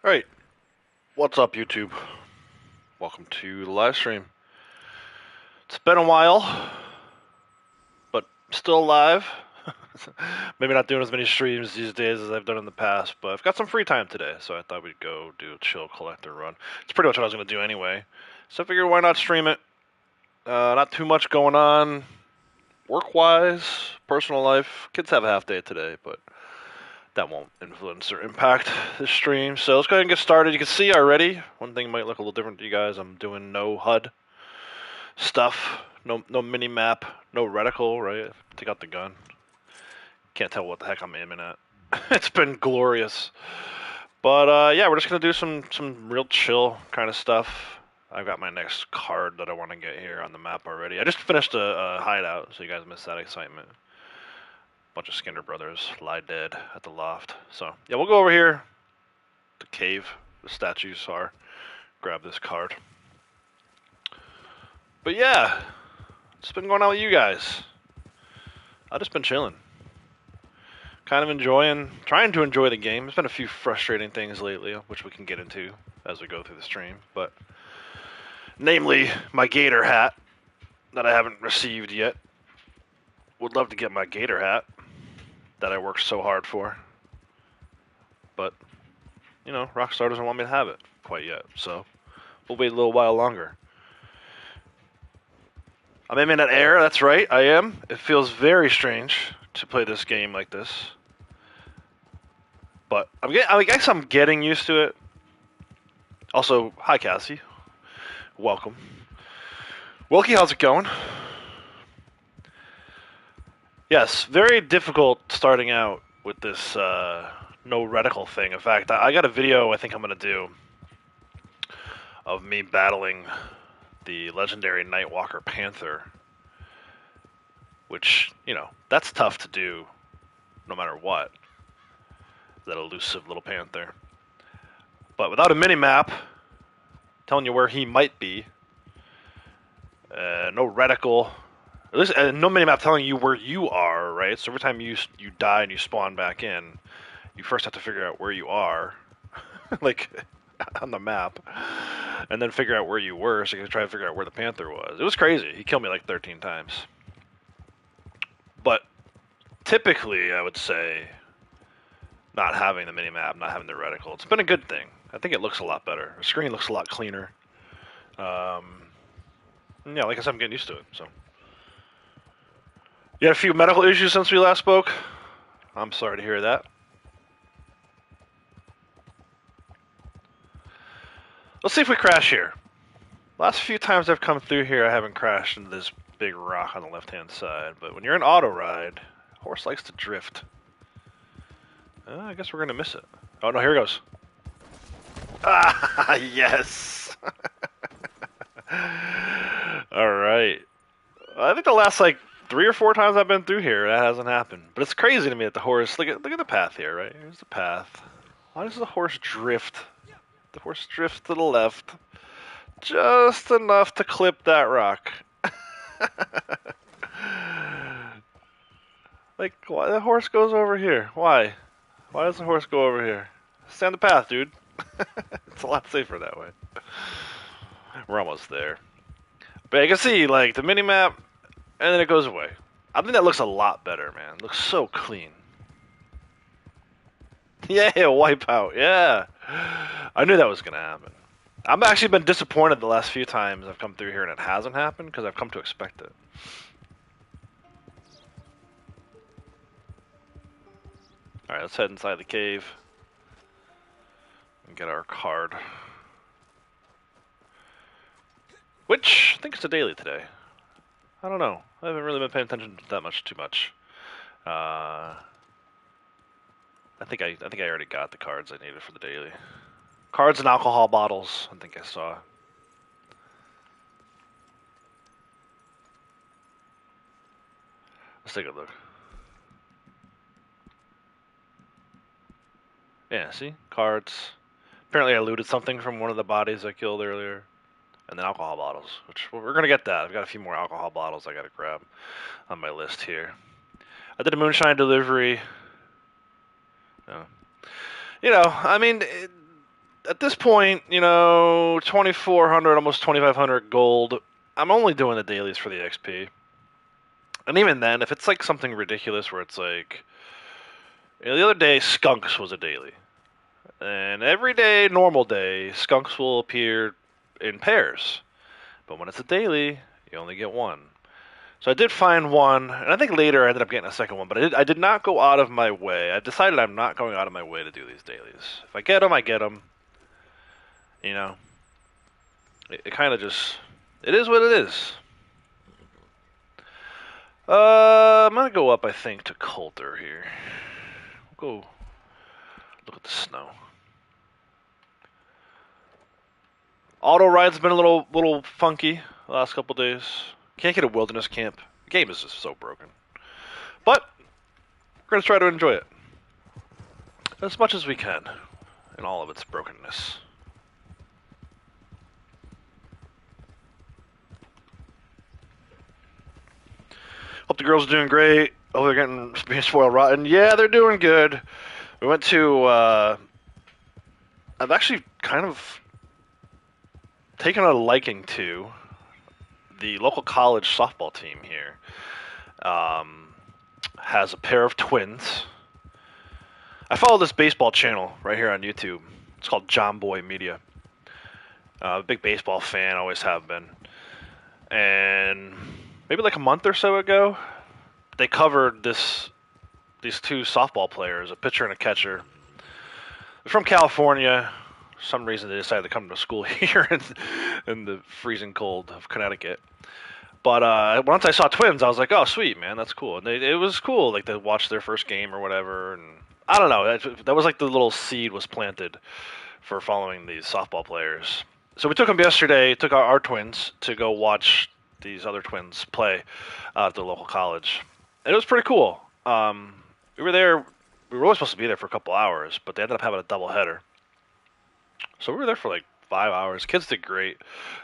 Alright, what's up YouTube? Welcome to the live stream. It's been a while, but still live. Maybe not doing as many streams these days as I've done in the past, but I've got some free time today, so I thought we'd go do a chill collector run. It's pretty much what I was going to do anyway, so I figured why not stream it. Not too much going on work-wise, personal life. Kids have a half day today, but that won't influence or impact the stream. So let's go ahead and get started. You can see already, one thing might look a little different to you guys. I'm doing no HUD stuff, no mini map, no reticle, right? Take out the gun. Can't tell what the heck I'm aiming at. It's been glorious. But yeah, we're just gonna do some real chill kind of stuff. I've got my next card that I want to get here on the map already. I just finished a hideout, so you guys missed that excitement. Bunch of Skinner brothers lie dead at the loft. So yeah, we'll go over here. The cave, the statues are. Grab this card. But yeah, what's been going on with you guys? I've just been chilling. Kind of trying to enjoy the game. There's been a few frustrating things lately, which we can get into as we go through the stream. But namely, my gator hat that I haven't received yet. Would love to get my gator hat that I worked so hard for. But, you know, Rockstar doesn't want me to have it quite yet, so we'll wait a little while longer. I'm aiming at air, that's right, I am. It feels very strange to play this game like this. But I guess I'm getting used to it. Also, hi Cassie. Welcome. Wilkie, how's it going? Yes, very difficult starting out with this no reticle thing. In fact, I got a video I think I'm going to do of me battling the legendary Nightwalker Panther. Which, you know, that's tough to do no matter what. That elusive little panther. But without a mini-map telling you where he might be, no reticle, at least no mini-map telling you where you are, right? So every time you die and you spawn back in, you first have to figure out where you are, like on the map, and then figure out where you were so you can try to figure out where the panther was. It was crazy. He killed me like 13 times. But typically, I would say, not having the mini-map, not having the reticle, it's been a good thing. I think it looks a lot better. The screen looks a lot cleaner. Yeah, like I said, I'm getting used to it, so. You had a few medical issues since we last spoke? I'm sorry to hear that. Let's see if we crash here. Last few times I've come through here, I haven't crashed into this big rock on the left-hand side, but when you're in auto ride, horse likes to drift. I guess we're gonna miss it. Oh no, here it goes. Ah, yes. All right. I think the last like 3 or 4 times I've been through here, that hasn't happened. But it's crazy to me that the horse. Look at the path here, right? Here's the path. Why does the horse drift? The horse drifts to the left, just enough to clip that rock. Like, why the horse goes over here? Why? Why does the horse go over here? Stay on the path, dude. It's a lot safer that way. We're almost there. But I can see, like, the mini-map, and then it goes away. I think that looks a lot better, man. It looks so clean. Yeah, wipeout, yeah. I knew that was going to happen. I've actually been disappointed the last few times I've come through here and it hasn't happened, because I've come to expect it. Alright, let's head inside the cave and get our card. Which, I think it's a daily today. I don't know. I haven't really been paying attention to that too much. I think I already got the cards I needed for the daily. Cards and alcohol bottles, I think I saw. Let's take a look. Yeah, see? Cards. Apparently I looted something from one of the bodies I killed earlier. And then alcohol bottles, which we're going to get that. I've got a few more alcohol bottles I got to grab on my list here. I did a moonshine delivery. You know, I mean, at this point, 2,400, almost 2,500 gold. I'm only doing the dailies for the XP. And even then, if it's like something ridiculous where it's like, the other day, Skunks was a daily. And every day, normal day, Skunks will appear in pairs. But when it's a daily, you only get one. So I did find one, and I think later I ended up getting a second one, but I did not go out of my way. I decided I'm not going out of my way to do these dailies. If I get them, I get them. You know, it kind of just, it is what it is. I'm gonna go up, I think, to Coulter here. We'll go look at the snow. Auto ride's been a little funky the last couple days. Can't get a wilderness camp. The game is just so broken. But we're gonna try to enjoy it as much as we can in all of its brokenness. Hope the girls are doing great. Oh, they're being spoiled rotten. Yeah, they're doing good. We went to. I've actually kind of taken a liking to the local college softball team here. Has a pair of twins. I follow this baseball channel right here on YouTube. It's called John Boy Media. A big baseball fan, always have been. And maybe like a month or so ago, they covered these two softball players, a pitcher and a catcher. They're from California. For some reason they decided to come to school here in the freezing cold of Connecticut. But once I saw twins, I was like, oh, sweet, man, that's cool. And it was cool, like, to watch their first game or whatever. And I don't know, that was like the little seed was planted for following these softball players. So we took them yesterday, took our twins to go watch these other twins play at the local college. And it was pretty cool. We were there, we were only supposed to be there for a couple hours, but they ended up having a doubleheader. So we were there for like 5 hours. Kids did great.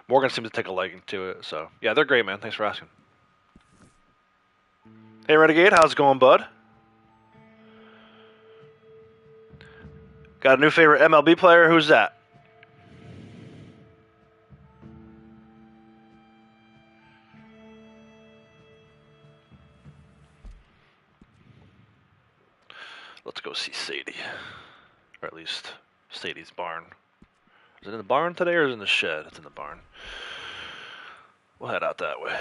Morgan seemed to take a liking to it. So, yeah, they're great, man. Thanks for asking. Hey, Renegade, how's it going, bud? Got a new favorite MLB player? Who's that? Let's go see Sadie. Or at least Sadie's barn. Is it in the barn today or is it in the shed? It's in the barn. We'll head out that way.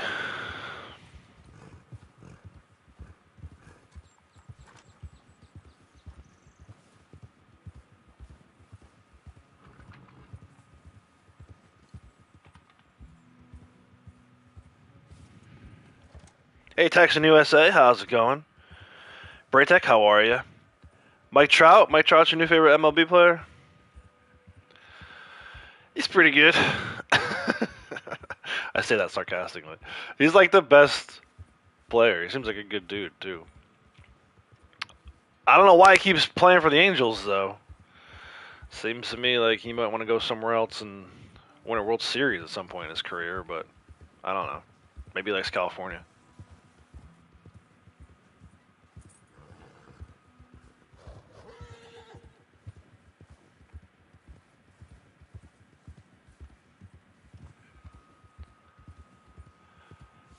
Hey, Texan USA, how's it going? Braytech, how are you? Mike Trout? Mike Trout's your new favorite MLB player? He's pretty good. I say that sarcastically. He's like the best player. He seems like a good dude, too. I don't know why he keeps playing for the Angels, though. Seems to me like he might want to go somewhere else and win a World Series at some point in his career, but I don't know. Maybe he likes California.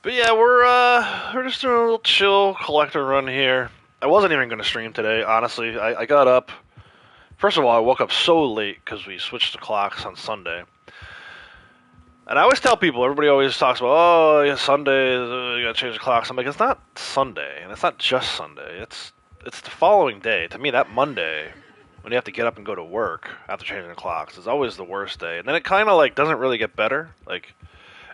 But yeah, we're just doing a little chill collector run here. I wasn't even going to stream today, honestly. I got up. First of all, I woke up so late because we switched the clocks on Sunday. And I always tell people, everybody always talks about, oh, yeah, Sunday, you got to change the clocks. I'm like, it's not Sunday, and it's not just Sunday. It's the following day. To me, that Monday, when you have to get up and go to work after changing the clocks, is always the worst day. And then it kind of like doesn't really get better. Like,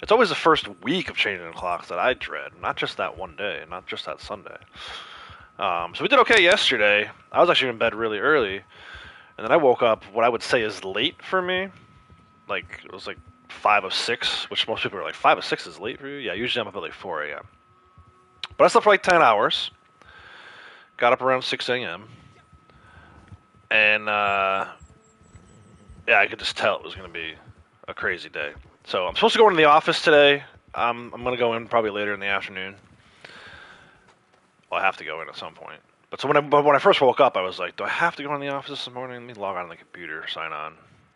it's always the first week of changing the clocks that I dread, not just that one day, not just that Sunday. So we did okay yesterday. I was actually in bed really early, and then I woke up what I would say is late for me. Like, it was like 5:06, which most people are like, 5:06 is late for you? Yeah, usually I'm up at like 4 a.m. But I slept for like 10 hours. Got up around 6 a.m. And, yeah, I could just tell it was going to be a crazy day. So I'm supposed to go into the office today. I'm going to go in probably later in the afternoon. Well, I have to go in at some point. But when I first woke up, I was like, do I have to go in the office this morning? Let me log on to the computer, sign on.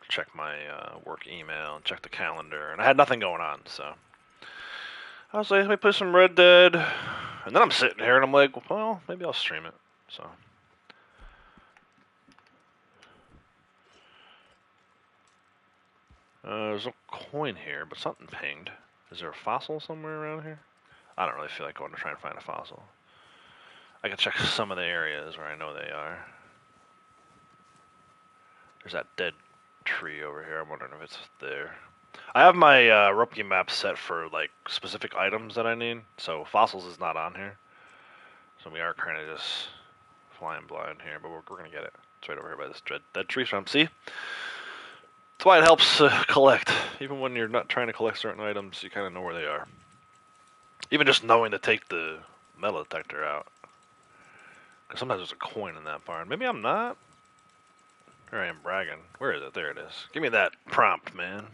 check my work email, and check the calendar, and I had nothing going on, so I was like, let me play some Red Dead, and then I'm sitting here and I'm like, well, maybe I'll stream it. So there's no coin here, but something pinged. Is there a fossil somewhere around here? I don't really feel like going to try and find a fossil. I can check some of the areas where I know they are. There's that dead tree over here. I'm wondering if it's there. I have my Ropke map set for like specific items that I need, so fossils is not on here. So we are kind of just flying blind here, but we're gonna get it. It's right over here by this dead tree stump. See? That's why it helps collect. Even when you're not trying to collect certain items, you kind of know where they are. Even just knowing to take the metal detector out. Because sometimes there's a coin in that barn. Maybe I'm not. Here I am bragging. Where is it? There it is. Give me that prompt, man.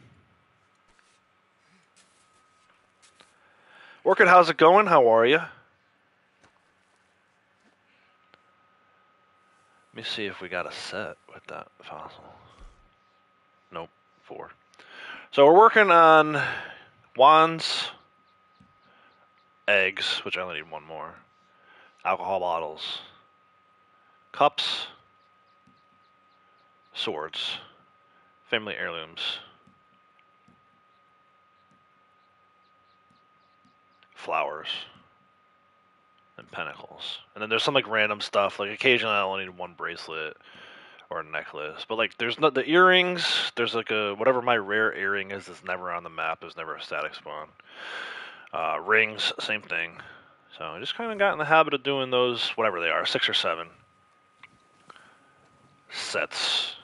Orchid, how's it going? How are you? Let me see if we got a set with that fossil. Nope, 4. So we're working on wands, eggs, which I only need 1 more, alcohol bottles, cups, swords, family heirlooms, flowers, and pentacles. And then there's some like random stuff, like occasionally I only need 1 bracelet or a necklace. But like there's not the earrings, there's like a whatever my rare earring is that's never on the map, there's never a static spawn. Rings, same thing. So I just kind of got in the habit of doing those, whatever they are, 6 or 7 sets.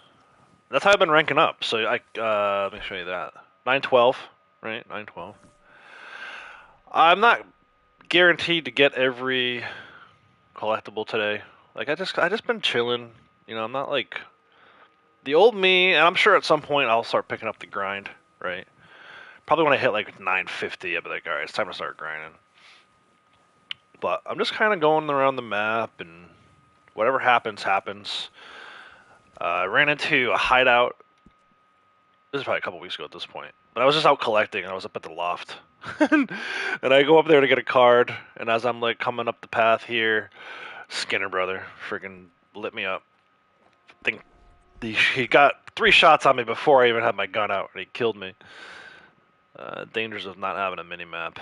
That's how I've been ranking up. So I let me show you that. 912, right? 912. I'm not guaranteed to get every collectible today. Like I just been chilling. You know, I'm not like the old me, and I'm sure at some point I'll start picking up the grind, right? Probably when I hit like 950, I'll be like, all right, it's time to start grinding. But I'm just kind of going around the map, and whatever happens, happens. I ran into a hideout. This is probably a couple weeks ago at this point. But I was just out collecting, and I was up at the loft. And I go up there to get a card, and as I'm like coming up the path here, Skinner brother freaking lit me up. I think he got 3 shots on me before I even had my gun out, and he killed me. Dangers of not having a mini map.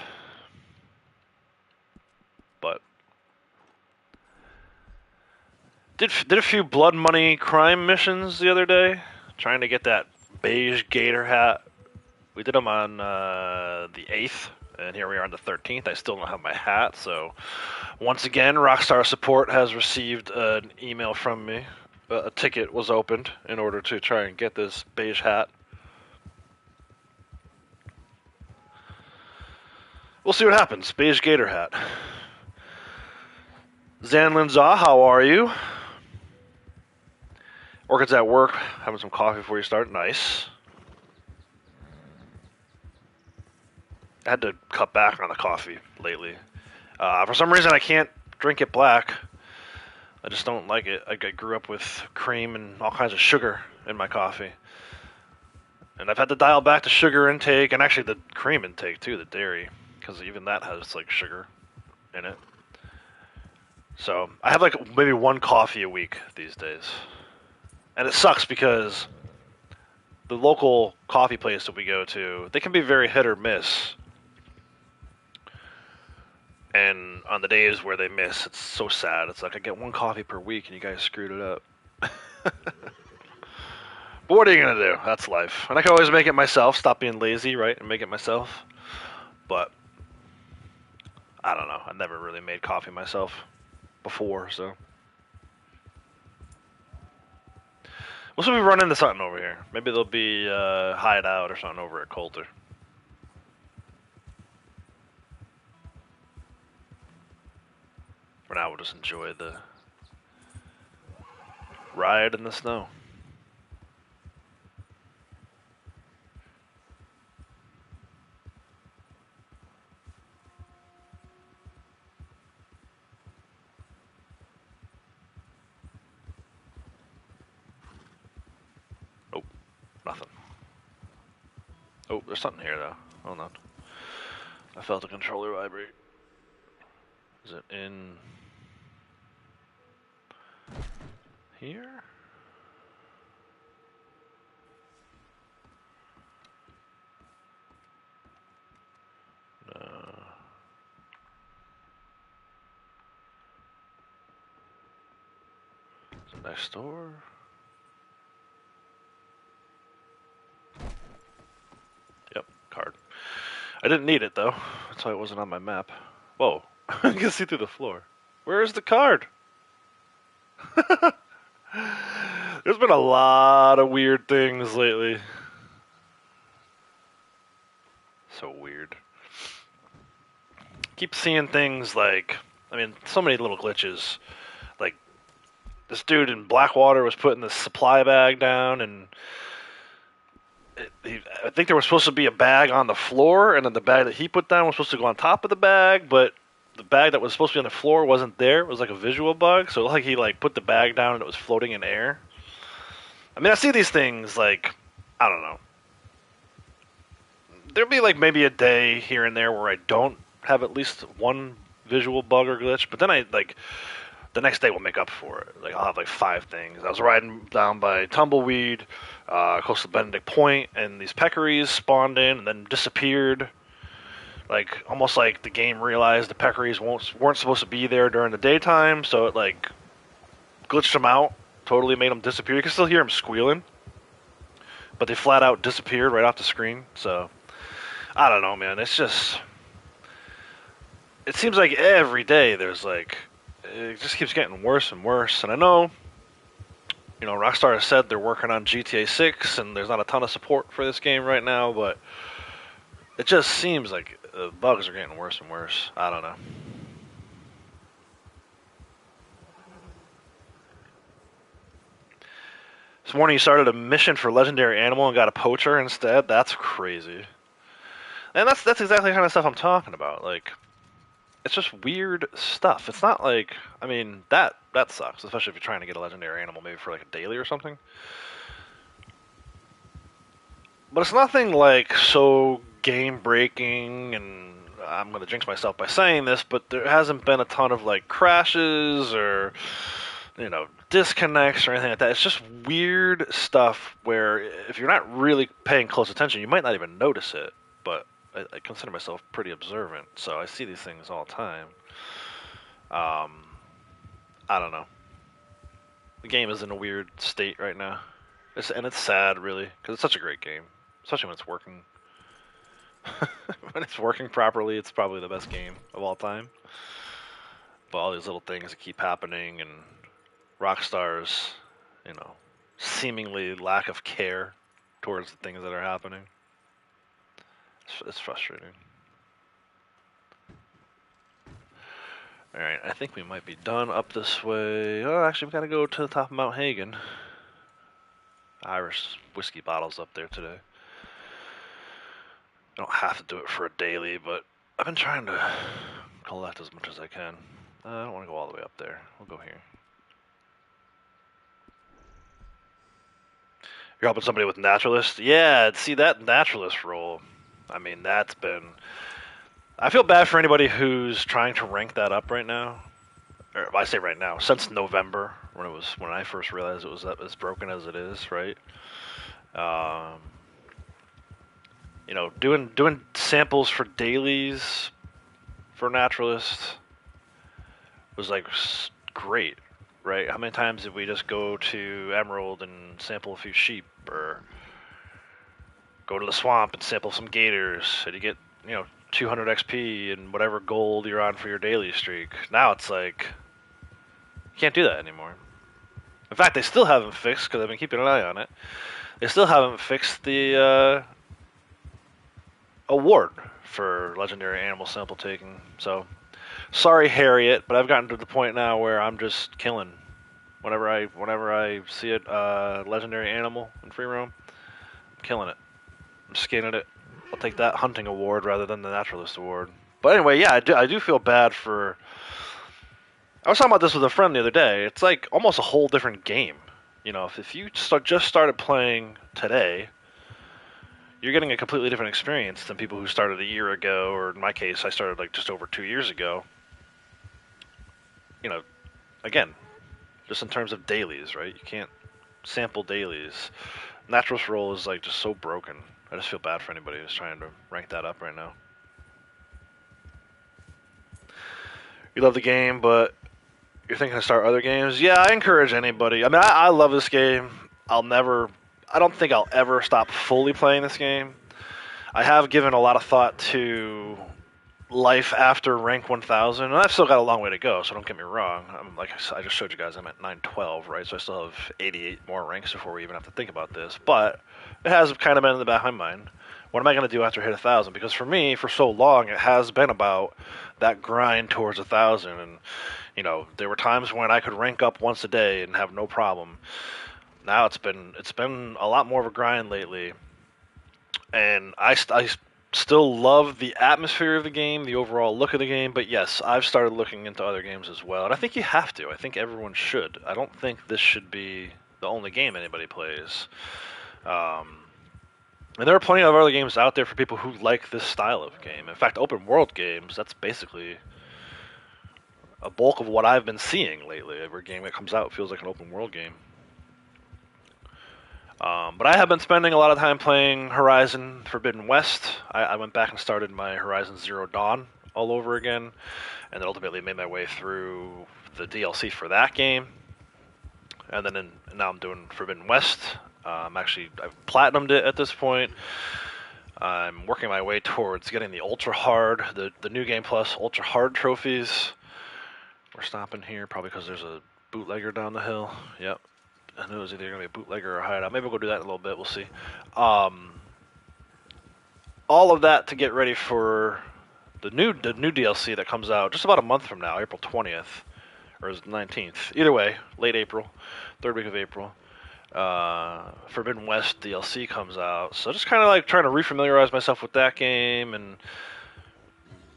But did a few blood money crime missions the other day, trying to get that beige gator hat. We did them on the 8th, and here we are on the 13th. I still don't have my hat, so once again, Rockstar Support has received an email from me. A ticket was opened in order to try and get this beige hat. We'll see what happens. Beige gator hat. Zanlin Zaw, how are you? Orchid's at work, having some coffee before you start. Nice. I had to cut back on the coffee lately. For some reason, I can't drink it black. I just don't like it. I grew up with cream and all kinds of sugar in my coffee. And I've had to dial back the sugar intake, and actually the cream intake too, the dairy, because even that has like sugar in it. So I have like maybe 1 coffee a week these days. And it sucks because the local coffee place that we go to, they can be very hit or miss. And on the days where they miss, it's so sad. It's like I get 1 coffee per week and you guys screwed it up. But what are you going to do? That's life. And I can always make it myself, stop being lazy, right, and make it myself. But I don't know. I never really made coffee myself before, so. We'll see if we run into something over here. Maybe there'll be a hideout or something over at Coulter. For now, we'll just enjoy the ride in the snow. Nothing. Oh, there's something here though. Hold on. I felt the controller vibrate. Is it in here? Is it next door? Yep, card. I didn't need it though. That's why it wasn't on my map. Whoa. I can see through the floor. Where is the card? There's been a lot of weird things lately. So weird. Keep seeing things like, I mean, so many little glitches. Like, this dude in Blackwater was putting the supply bag down, and I think there was supposed to be a bag on the floor, and then the bag that he put down was supposed to go on top of the bag, but the bag that was supposed to be on the floor wasn't there. It was like a visual bug, so it looked like he like put the bag down and it was floating in air. I mean, I see these things like, I don't know. There'll be like maybe a day here and there where I don't have at least one visual bug or glitch, but then I like the next day will make up for it. Like I'll have like 5 things. I was riding down by Tumbleweed, close to Benedict Point, and these peccaries spawned in and then disappeared. Like almost like the game realized the peccaries weren't supposed to be there during the daytime, so it like glitched them out, totally made them disappear. You can still hear them squealing, but they flat out disappeared right off the screen. So I don't know, man. It's just, it seems like every day there's like, it just keeps getting worse and worse. And I know, you know, Rockstar has said they're working on GTA 6 and there's not a ton of support for this game right now, but it just seems like the bugs are getting worse and worse. I don't know. This morning you started a mission for Legendary Animal and got a poacher instead? That's crazy. And that's exactly the kind of stuff I'm talking about. Like, it's just weird stuff. It's not like, I mean, that sucks, especially if you're trying to get a Legendary Animal maybe for like a daily or something. But it's nothing like so game breaking, and I'm going to jinx myself by saying this, but there hasn't been a ton of like crashes or, you know, disconnects or anything like that. It's just weird stuff where if you're not really paying close attention, you might not even notice it. But I consider myself pretty observant, so I see these things all the time. I don't know. The game is in a weird state right now. And it's sad, really, because it's such a great game. Especially when it's working. When it's working properly, it's probably the best game of all time. But all these little things that keep happening, and Rockstar's, you know, seemingly lack of care towards the things that are happening. It's frustrating. Alright, I think we might be done up this way. Oh, actually, we gotta go to the top of Mount Hagen. Irish whiskey bottles up there today. I don't have to do it for a daily, but I've been trying to collect as much as I can. I don't want to go all the way up there. We'll go here. You're helping somebody with Naturalist? Yeah, see, that Naturalist role, I mean, that's been... I feel bad for anybody who's trying to rank that up right now. Or I say right now, since November, when I first realized it was as broken as it is, right? You know, doing samples for dailies for Naturalist was like great, right? How many times did we just go to Emerald and sample a few sheep, or go to the swamp and sample some gators, and you get, you know, 200 XP and whatever gold you're on for your daily streak. Now it's like, you can't do that anymore. In fact, they still haven't fixed, because I've been keeping an eye on it, they still haven't fixed the award for Legendary Animal Sample Taking. So, sorry Harriet, but I've gotten to the point now where I'm just killing. Whenever I see it, Legendary Animal in free roam, I'm killing it. I'm skinning it. I'll take that hunting award rather than the Naturalist award. But anyway, yeah, I do feel bad for... I was talking about this with a friend the other day. It's like almost a whole different game. You know, if you just started playing today, you're getting a completely different experience than people who started a year ago, or in my case, I started like just over 2 years ago. You know, again, just in terms of dailies, right? You can't sample dailies. Naturalist role is like just so broken. I just feel bad for anybody who's trying to rank that up right now. You love the game, but you're thinking to start other games. Yeah, I encourage anybody. I mean, I love this game. I don't think I'll ever stop fully playing this game. I have given a lot of thought to life after rank 1000, and I've still got a long way to go, so don't get me wrong. Like I just showed you guys, I'm at 912, right? So I still have 88 more ranks before we even have to think about this. But it has kind of been in the back of my mind. What am I going to do after I hit 1000? Because for me, for so long, it has been about that grind towards 1000. And, you know, there were times when I could rank up once a day and have no problem. Now it's been a lot more of a grind lately. And I still love the atmosphere of the game, the overall look of the game, but yes, I've started looking into other games as well, and I think you have to. I think everyone should. I don't think this should be the only game anybody plays. And there are plenty of other games out there for people who like this style of game. In fact, open world games, that's basically a bulk of what I've been seeing lately. Every game that comes out feels like an open world game. But I have been spending a lot of time playing Horizon Forbidden West. I went back and started my Horizon Zero Dawn all over again, and then ultimately made my way through the DLC for that game. And then now I'm doing Forbidden West. I've platinumed it at this point. I'm working my way towards getting the Ultra Hard, the New Game Plus Ultra Hard trophies. We're stopping here probably because there's a bootlegger down the hill. Yep. I knew it was either going to be a bootlegger or a hideout. Maybe we'll go do that in a little bit. We'll see. All of that to get ready for the new DLC that comes out just about a month from now, April 20th, or is it 19th? Either way, late April, third week of April. Forbidden West DLC comes out, so just kind of like trying to refamiliarize myself with that game, and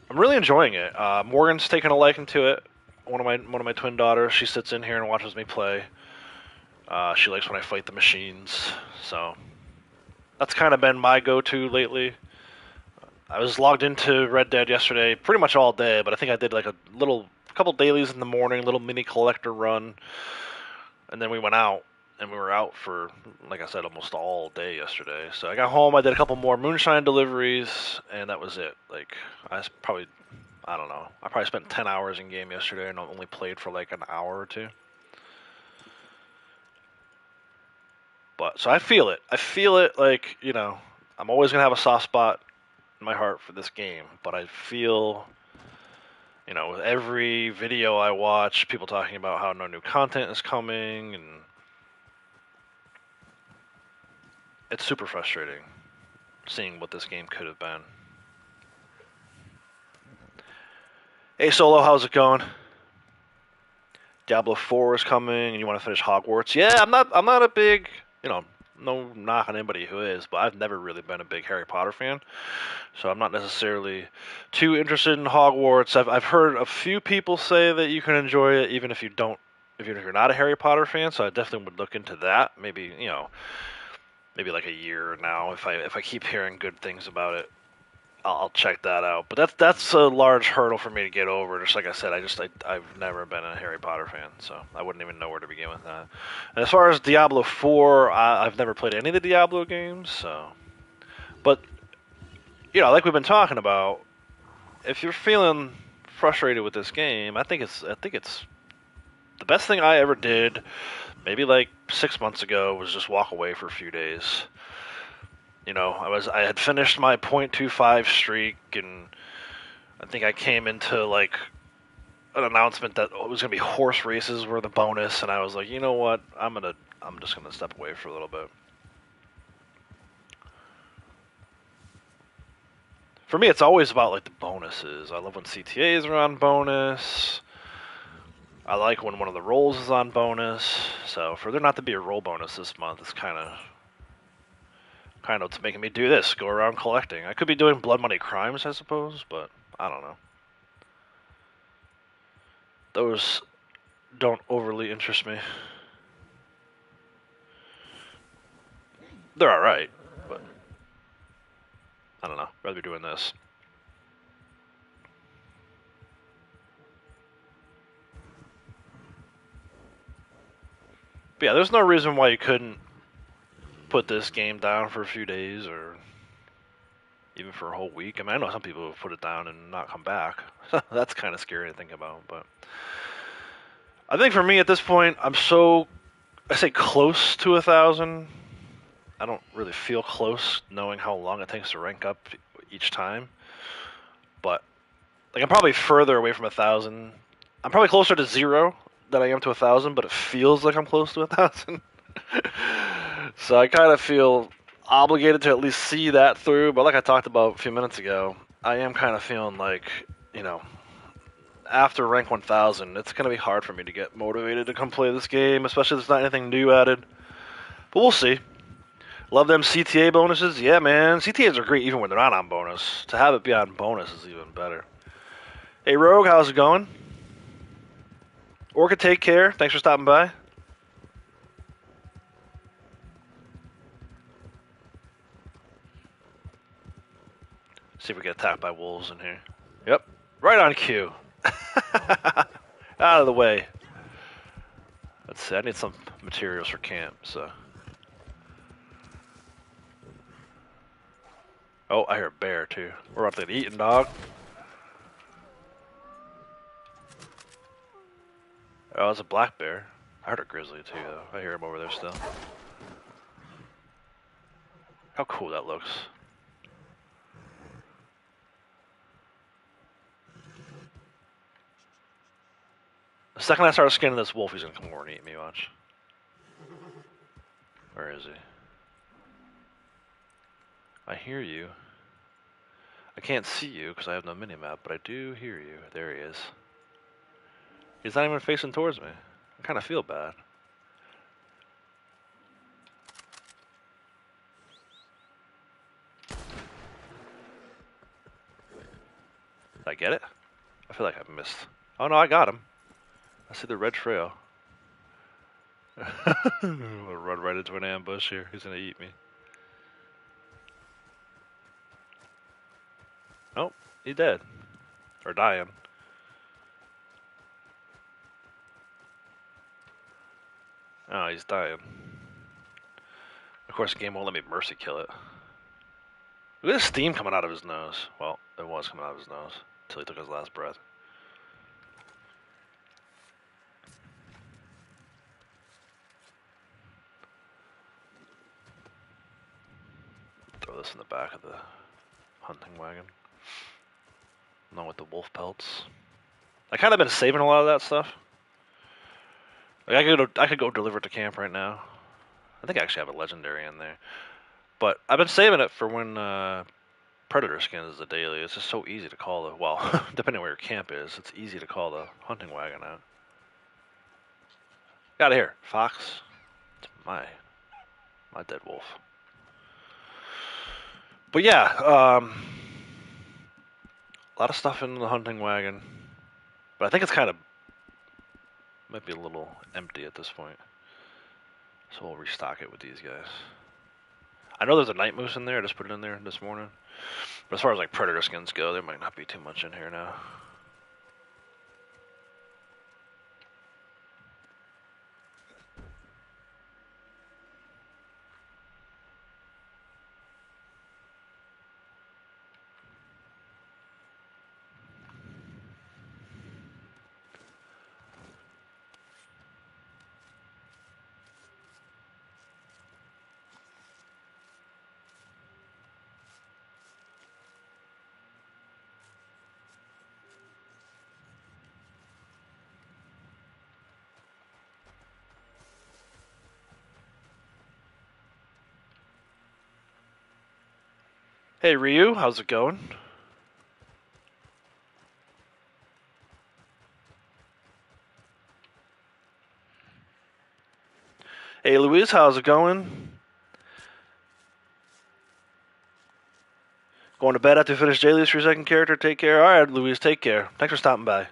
I'm really enjoying it. Morgan's taken a liking to it. One of my twin daughters, she sits in here and watches me play. She likes when I fight the machines, so that's kind of been my go-to lately. I was logged into Red Dead yesterday pretty much all day, but I think I did like a couple dailies in the morning, little mini collector run, and then we went out, and we were out for, like I said, almost all day yesterday. So I got home, I did a couple more moonshine deliveries, and that was it. Like, I don't know, I probably spent 10 hours in game yesterday, and I only played for like an hour or two. But so I feel it. I feel it like, you know, I'm always gonna have a soft spot in my heart for this game, but I feel, you know, with every video I watch, people talking about how no new content is coming, and it's super frustrating seeing what this game could have been. Hey Solo, how's it going? Diablo 4 is coming, and you want to finish Hogwarts? Yeah, I'm not a big, you know, no knock on anybody who is, but I've never really been a big Harry Potter fan, so I'm not necessarily too interested in Hogwarts. I've heard a few people say that you can enjoy it even if you're not a Harry Potter fan. So I definitely would look into that. Maybe, you know, maybe like a year now if I keep hearing good things about it. I'll check that out. But that's a large hurdle for me to get over. Just like I said, I've never been a Harry Potter fan, so I wouldn't even know where to begin with that. And as far as Diablo 4, I've never played any of the Diablo games, so. But you know, like we've been talking about, if you're feeling frustrated with this game, I think it's the best thing I ever did. Maybe like 6 months ago was just walk away for a few days. You know, I had finished my .25 streak, and I think I came into like an announcement that it was gonna be horse races were the bonus, and I was like, you know what, I'm just gonna step away for a little bit. For me, it's always about like the bonuses. I love when CTAs are on bonus. I like when one of the rolls is on bonus. So for there not to be a roll bonus this month, it's kind of it's making me do this, go around collecting. I could be doing Blood Money Crimes, I suppose, but I don't know. Those don't overly interest me. They're alright, but I don't know. Rather be doing this. But yeah, there's no reason why you couldn't put this game down for a few days or even for a whole week. I mean, I know some people have put it down and not come back. That's kind of scary to think about. But I think for me at this point, I say close to 1,000. I don't really feel close knowing how long it takes to rank up each time. But like I'm probably further away from 1,000. I'm probably closer to 0 than I am to 1,000, but it feels like I'm close to 1,000. So I kind of feel obligated to at least see that through. But like I talked about a few minutes ago, I am kind of feeling like, after rank 1,000, it's going to be hard for me to get motivated to come play this game, especially if there's not anything new added. But we'll see. Love them CTA bonuses. Yeah, man. CTAs are great even when they're not on bonus. To have it be on bonus is even better. Hey, Rogue, how's it going? Orca, take care. Thanks for stopping by. See if we get attacked by wolves in here. Yep. Right on cue. Out of the way. Let's see. I need some materials for camp, so. Oh, I hear a bear, too. We're about to get eaten, dog. Oh, it's a black bear. I heard a grizzly, too, though. I hear him over there still. How cool that looks. The second I start skinning this wolf, he's gonna come over and eat me, watch. Where is he? I hear you. I can't see you because I have no minimap, but I do hear you. There he is. He's not even facing towards me. I kind of feel bad. Did I get it? I feel like I missed. Oh no, I got him. I see the red trail. I'm gonna run right into an ambush here. He's gonna eat me. Nope, he's dead. Or dying. Oh, he's dying. Of course, the game won't let me mercy kill it. Look at the steam coming out of his nose. Well, it was coming out of his nose until he took his last breath. Throw this in the back of the hunting wagon. Along with the wolf pelts. I kind of been saving a lot of that stuff. Like I could go deliver it to camp right now. I think I actually have a legendary in there. But I've been saving it for when Predator skins is a daily. It's just so easy to call the, well, depending on where your camp is, it's easy to call the hunting wagon out. Get out of here, fox. It's my dead wolf. But yeah, a lot of stuff in the hunting wagon. But I think it's kind of, might be a little empty at this point. So we'll restock it with these guys. I know there's a night moose in there. I just put it in there this morning. But as far as like predator skins go, there might not be too much in here now. Hey Ryu, how's it going? Hey Louise, how's it going? Going to bed after you finish dailies for your second character? Take care. Alright, Louise, take care. Thanks for stopping by.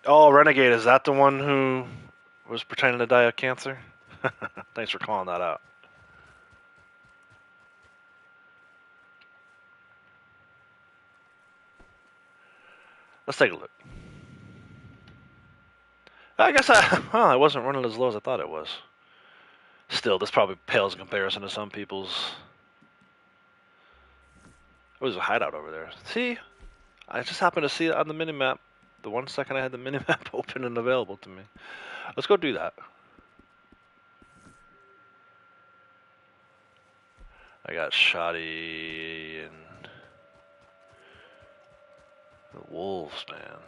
Oh, Renegade, is that the one who was pretending to die of cancer? Thanks for calling that out. Let's take a look. I guess I wasn't running as low as I thought it was. Still, this probably pales in comparison to some people's. There was a hideout over there. See? I just happened to see it on the minimap the 1 second I had the minimap open and available to me. Let's go do that. I got shoddy and the wolves, man.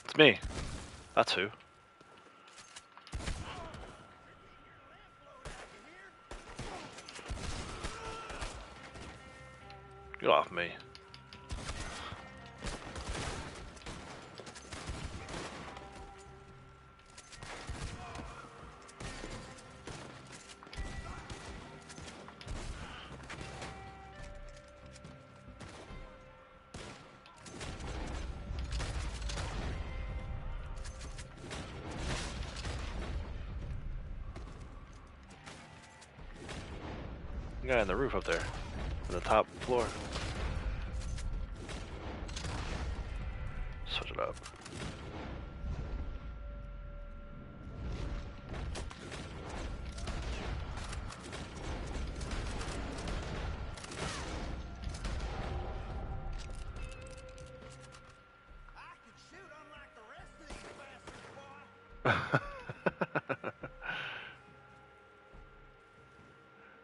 It's me. That's who. Get off me. Guy on the roof up there, on the top floor. Switch it up.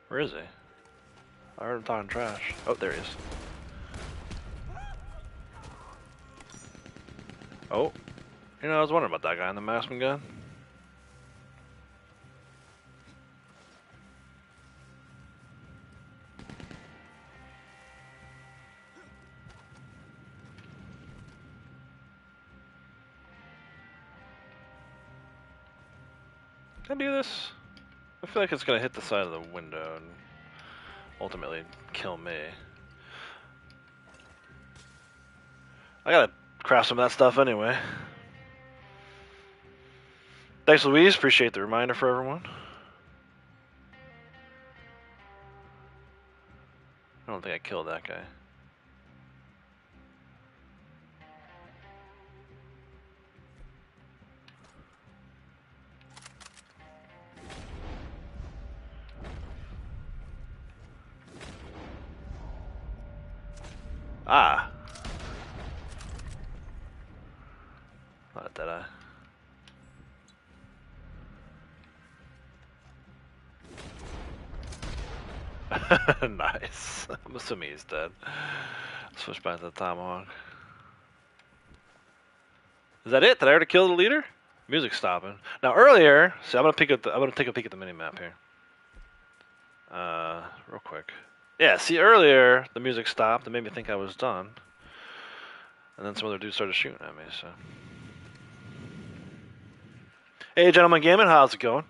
Where is he? I heard him talking trash. Oh, there he is. Oh, you know, I was wondering about that guy in the mask and gun. Can I do this? I feel like it's gonna hit the side of the window and ultimately kill me. I gotta craft some of that stuff anyway. Thanks, Louise. Appreciate the reminder for everyone. I don't think I killed that guy. Ah. Not a dead eye. Nice. I'm assuming he's dead. Switch back to the tomahawk. Is that it? Did I already kill the leader? Music's stopping. Now earlier, see, I'm gonna take a peek at the mini map here. Real quick. Yeah, see earlier the music stopped and made me think I was done, and then some other dude started shooting at me. So, hey, gentlemen, gaming, how's it going?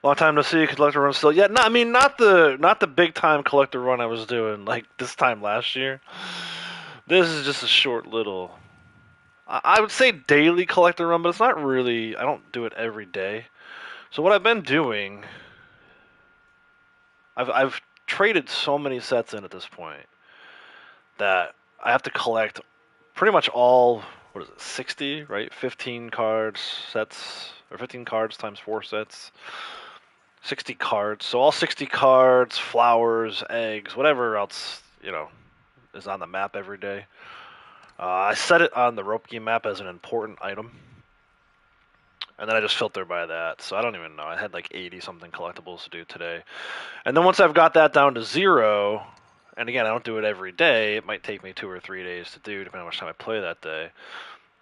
Long time no see. Collector run still. Yeah, no, I mean not the big time collector run I was doing like this time last year. This is just a short little. I would say daily collector run, but it's not really. I don't do it every day. So what I've been doing, I've traded so many sets in at this point that I have to collect pretty much all. What is it? 60, right? 15 cards sets, or 15 cards times 4 sets. 60 cards. So all 60 cards, flowers, eggs, whatever else, you know, is on the map every day. I set it on the rope game map as an important item. And then I just filter by that. So I don't even know. I had like 80 something collectibles to do today. And then once I've got that down to 0, and again, I don't do it every day. It might take me 2 or 3 days to do, depending on how much time I play that day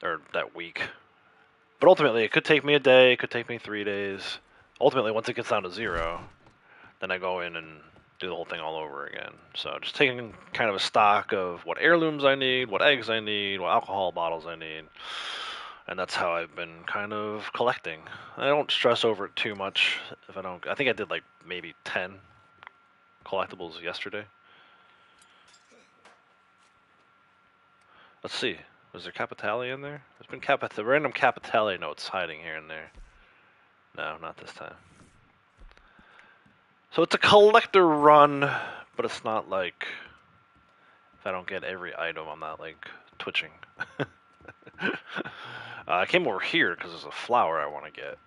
or that week. But ultimately, it could take me a day. It could take me 3 days. Ultimately, once it gets down to 0, then I go in and do the whole thing all over again. So just taking kind of a stock of what heirlooms I need, what eggs I need, what alcohol bottles I need. And that's how I've been kind of collecting. I don't stress over it too much if I don't. I think I did like maybe 10 collectibles yesterday. Let's see. Was there Capitale in there? There's been random Capitale notes hiding here and there. No, not this time. So it's a collector run, but it's not like if I don't get every item, I'm not like twitching. I came over here because there's a flower I want to get,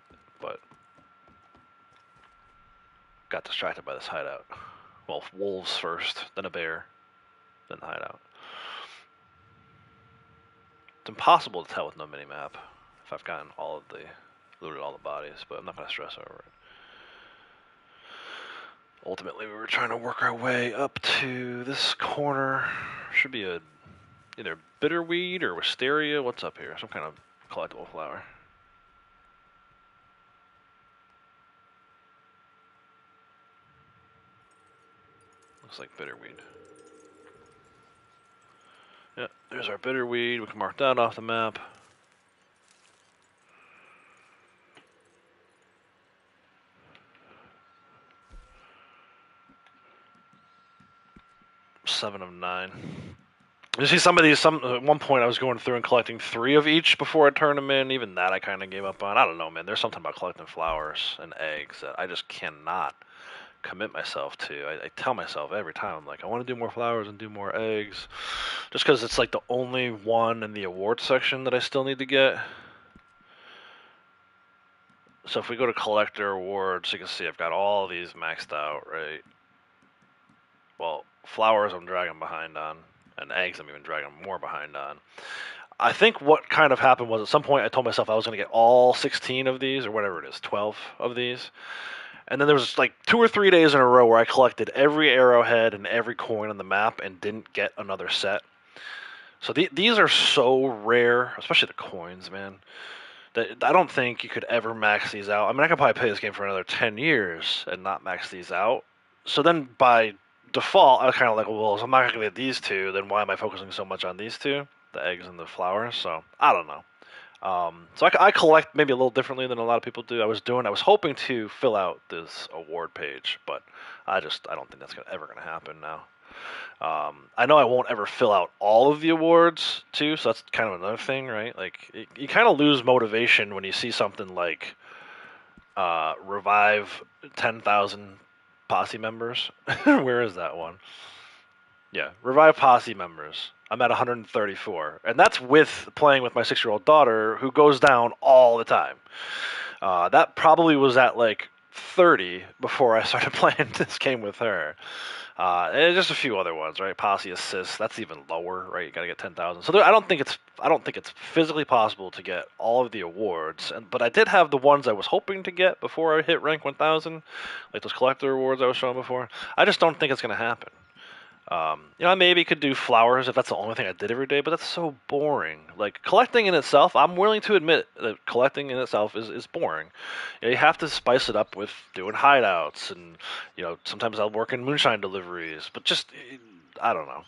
but got distracted by this hideout. Well, wolves first, then a bear, then the hideout. It's impossible to tell with no minimap if I've gotten looted all the bodies, but I'm not going to stress over it. Ultimately, we were trying to work our way up to this corner. Should be either bitterweed or wisteria. What's up here? Some kind of collectible flower. Looks like bitterweed. Yeah, there's our bitterweed. We can mark that off the map. Seven of 9. You see some of these. At one point, I was going through and collecting 3 of each before I turned them in. Even that, I kind of gave up on. I don't know, man. There's something about collecting flowers and eggs that I just cannot commit myself to. I tell myself every time, I'm like, I want to do more flowers and do more eggs, just because it's like the only one in the awards section that I still need to get. So if we go to collector awards, you can see I've got all these maxed out, right? Well, flowers I'm dragging behind on, and eggs I'm even dragging more behind on. I think what kind of happened was at some point I told myself I was going to get all 16 of these, or whatever it is, 12 of these. And then there was like 2 or 3 days in a row where I collected every arrowhead and every coin on the map and didn't get another set. So these are so rare, especially the coins, man. That I don't think you could ever max these out. I mean, I could probably play this game for another 10 years and not max these out. So then by default, I was kind of like, well, if I'm not going to get these 2, then why am I focusing so much on these 2? The eggs and the flowers. So I don't know. So I collect maybe a little differently than a lot of people do. I was hoping to fill out this award page, but I don't think that's ever going to happen now. I know I won't ever fill out all of the awards too, so that's kind of another thing, right? Like you kind of lose motivation when you see something like revive 10,000 posse members. Where is that one? Yeah, revive posse members. I'm at 134, and that's with playing with my 6-year-old daughter, who goes down all the time. That probably was at like 30 before I started playing this game with her. And just a few other ones, right? Posse assists, that's even lower, right? You got to get 10,000. So I don't think it's physically possible to get all of the awards. But I did have the ones I was hoping to get before I hit rank 1,000, like those collector awards I was showing before. I just don't think it's going to happen. I maybe could do flowers if that's the only thing I did every day, but that's so boring. Like collecting in itself, I'm willing to admit that collecting in itself is boring. You have to spice it up with doing hideouts, and sometimes I'll work in moonshine deliveries. But just I don't know.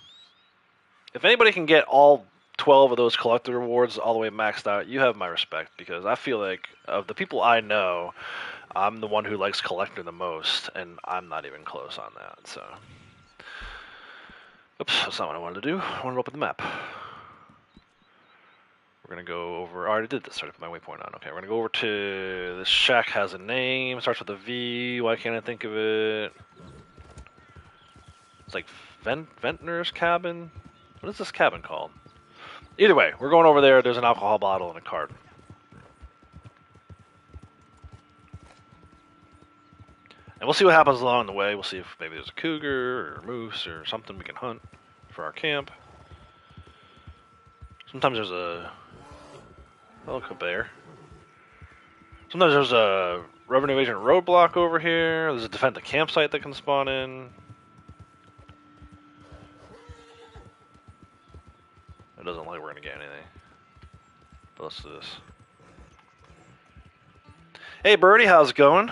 If anybody can get all 12 of those collector awards all the way maxed out, you have my respect, because I feel like of the people I know, I'm the one who likes collecting the most, and I'm not even close on that. So. Oops, that's not what I wanted to do. I wanted to open the map. We're going to go over... I already did this. Sorry, put my waypoint on. Okay, we're going to go over to... This shack has a name. Starts with a V. Why can't I think of it? It's like Ventnor's Cabin? What is this cabin called? Either way, we're going over there. There's an alcohol bottle and a card. And we'll see what happens along the way. We'll see if maybe there's a cougar or a moose or something we can hunt for our camp. Sometimes there's a... Oh, look, a bear. Sometimes there's a revenue agent roadblock over here. There's a defend the campsite that can spawn in. It doesn't look like we're going to get anything. But let's do this. Hey, Birdie, how's it going?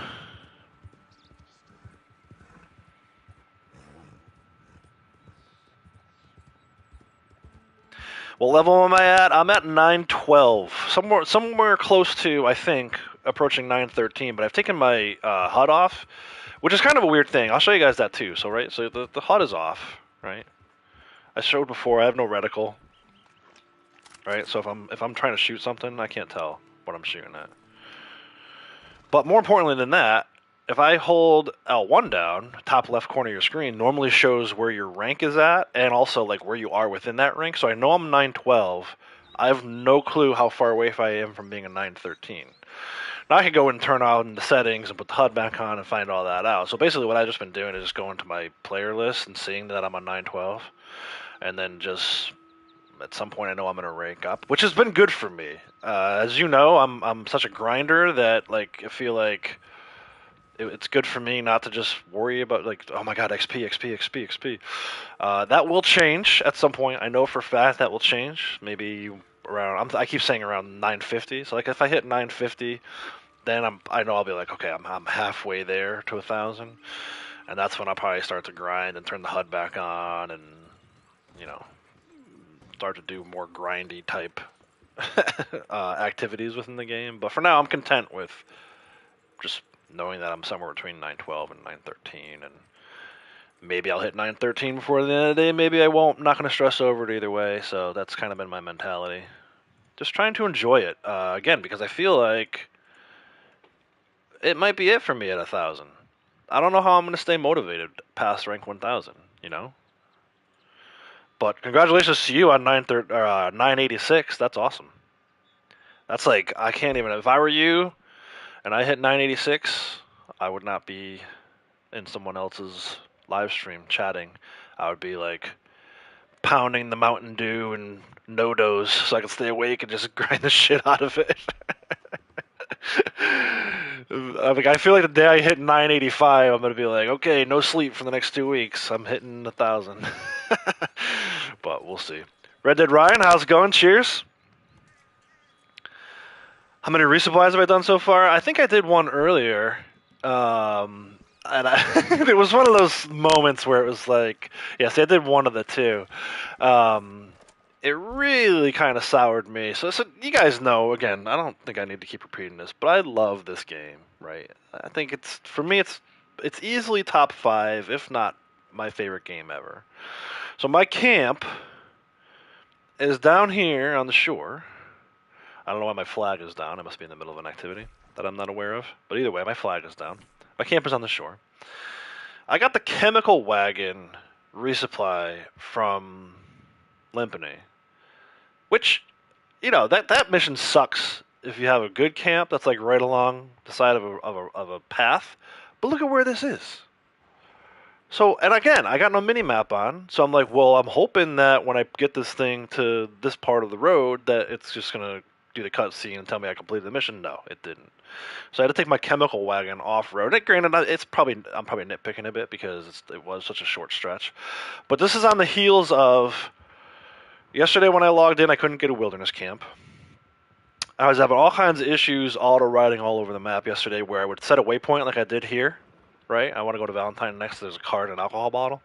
What level am I at? I'm at 912. Somewhere close to, I think, approaching 913. But I've taken my HUD off, which is kind of a weird thing. I'll show you guys that too. So right, so the HUD is off, right? I showed before. I have no reticle, right? So if I'm trying to shoot something, I can't tell what I'm shooting at. But more importantly than that, if I hold L1 down, top left corner of your screen normally shows where your rank is at and also like where you are within that rank. So I know I'm 912. I have no clue how far away I am from being a 913. Now I could go and turn on the settings and put the HUD back on and find all that out. So basically what I've just been doing is just going to my player list and seeing that I'm on 912. And then just at some point I know I'm going to rank up, which has been good for me. As you know, I'm such a grinder that like I feel like it's good for me not to just worry about like, oh my god, XP, XP, XP, XP. That will change at some point. I know for a fact that will change. Maybe around. I keep saying around 950. So like if I hit 950, then I know I'll be like, okay, I'm halfway there to 1,000, and that's when I'll probably start to grind and turn the HUD back on and start to do more grindy type activities within the game. But for now, I'm content with just knowing that I'm somewhere between 912 and 913, and maybe I'll hit 913 before the end of the day. Maybe I won't. I'm not going to stress over it either way. So that's kind of been my mentality. Just trying to enjoy it again, because I feel like it might be it for me at 1,000. I don't know how I'm going to stay motivated past rank 1,000. But congratulations to you on 986. That's awesome. That's like, I can't even. If I were you and I hit 986, I would not be in someone else's live stream chatting. I would be like pounding the Mountain Dew and no-dos so I can stay awake and just grind the shit out of it. I feel like the day I hit 985, I'm gonna be like, okay, no sleep for the next 2 weeks. I'm hitting 1,000. But we'll see. Red Dead Ryan, how's it going? Cheers. How many resupplies have I done so far? I think I did one earlier. And it was one of those moments where it was like, yes, I did one of the two. It really kind of soured me. So you guys know, again, I don't think I need to keep repeating this, but I love this game, right? I think for me, it's easily top 5, if not my favorite game ever. So my camp is down here on the shore. I don't know why my flag is down. I must be in the middle of an activity that I'm not aware of. But either way, my flag is down. My camp is on the shore. I got the chemical wagon resupply from Limpany, which, that mission sucks if you have a good camp that's like right along the side of a path. But look at where this is. So, and again, I got no mini map on, so I'm like, well, I'm hoping that when I get this thing to this part of the road, that it's just gonna do the cutscene and tell me I completed the mission. No, it didn't. So I had to take my chemical wagon off road. Granted, I'm probably nitpicking a bit because it was such a short stretch, but this is on the heels of yesterday when I logged in. I couldn't get a wilderness camp. I was having all kinds of issues auto riding all over the map yesterday, where I would set a waypoint like I did here. Right? I want to go to Valentine next. There's a card and an alcohol bottle.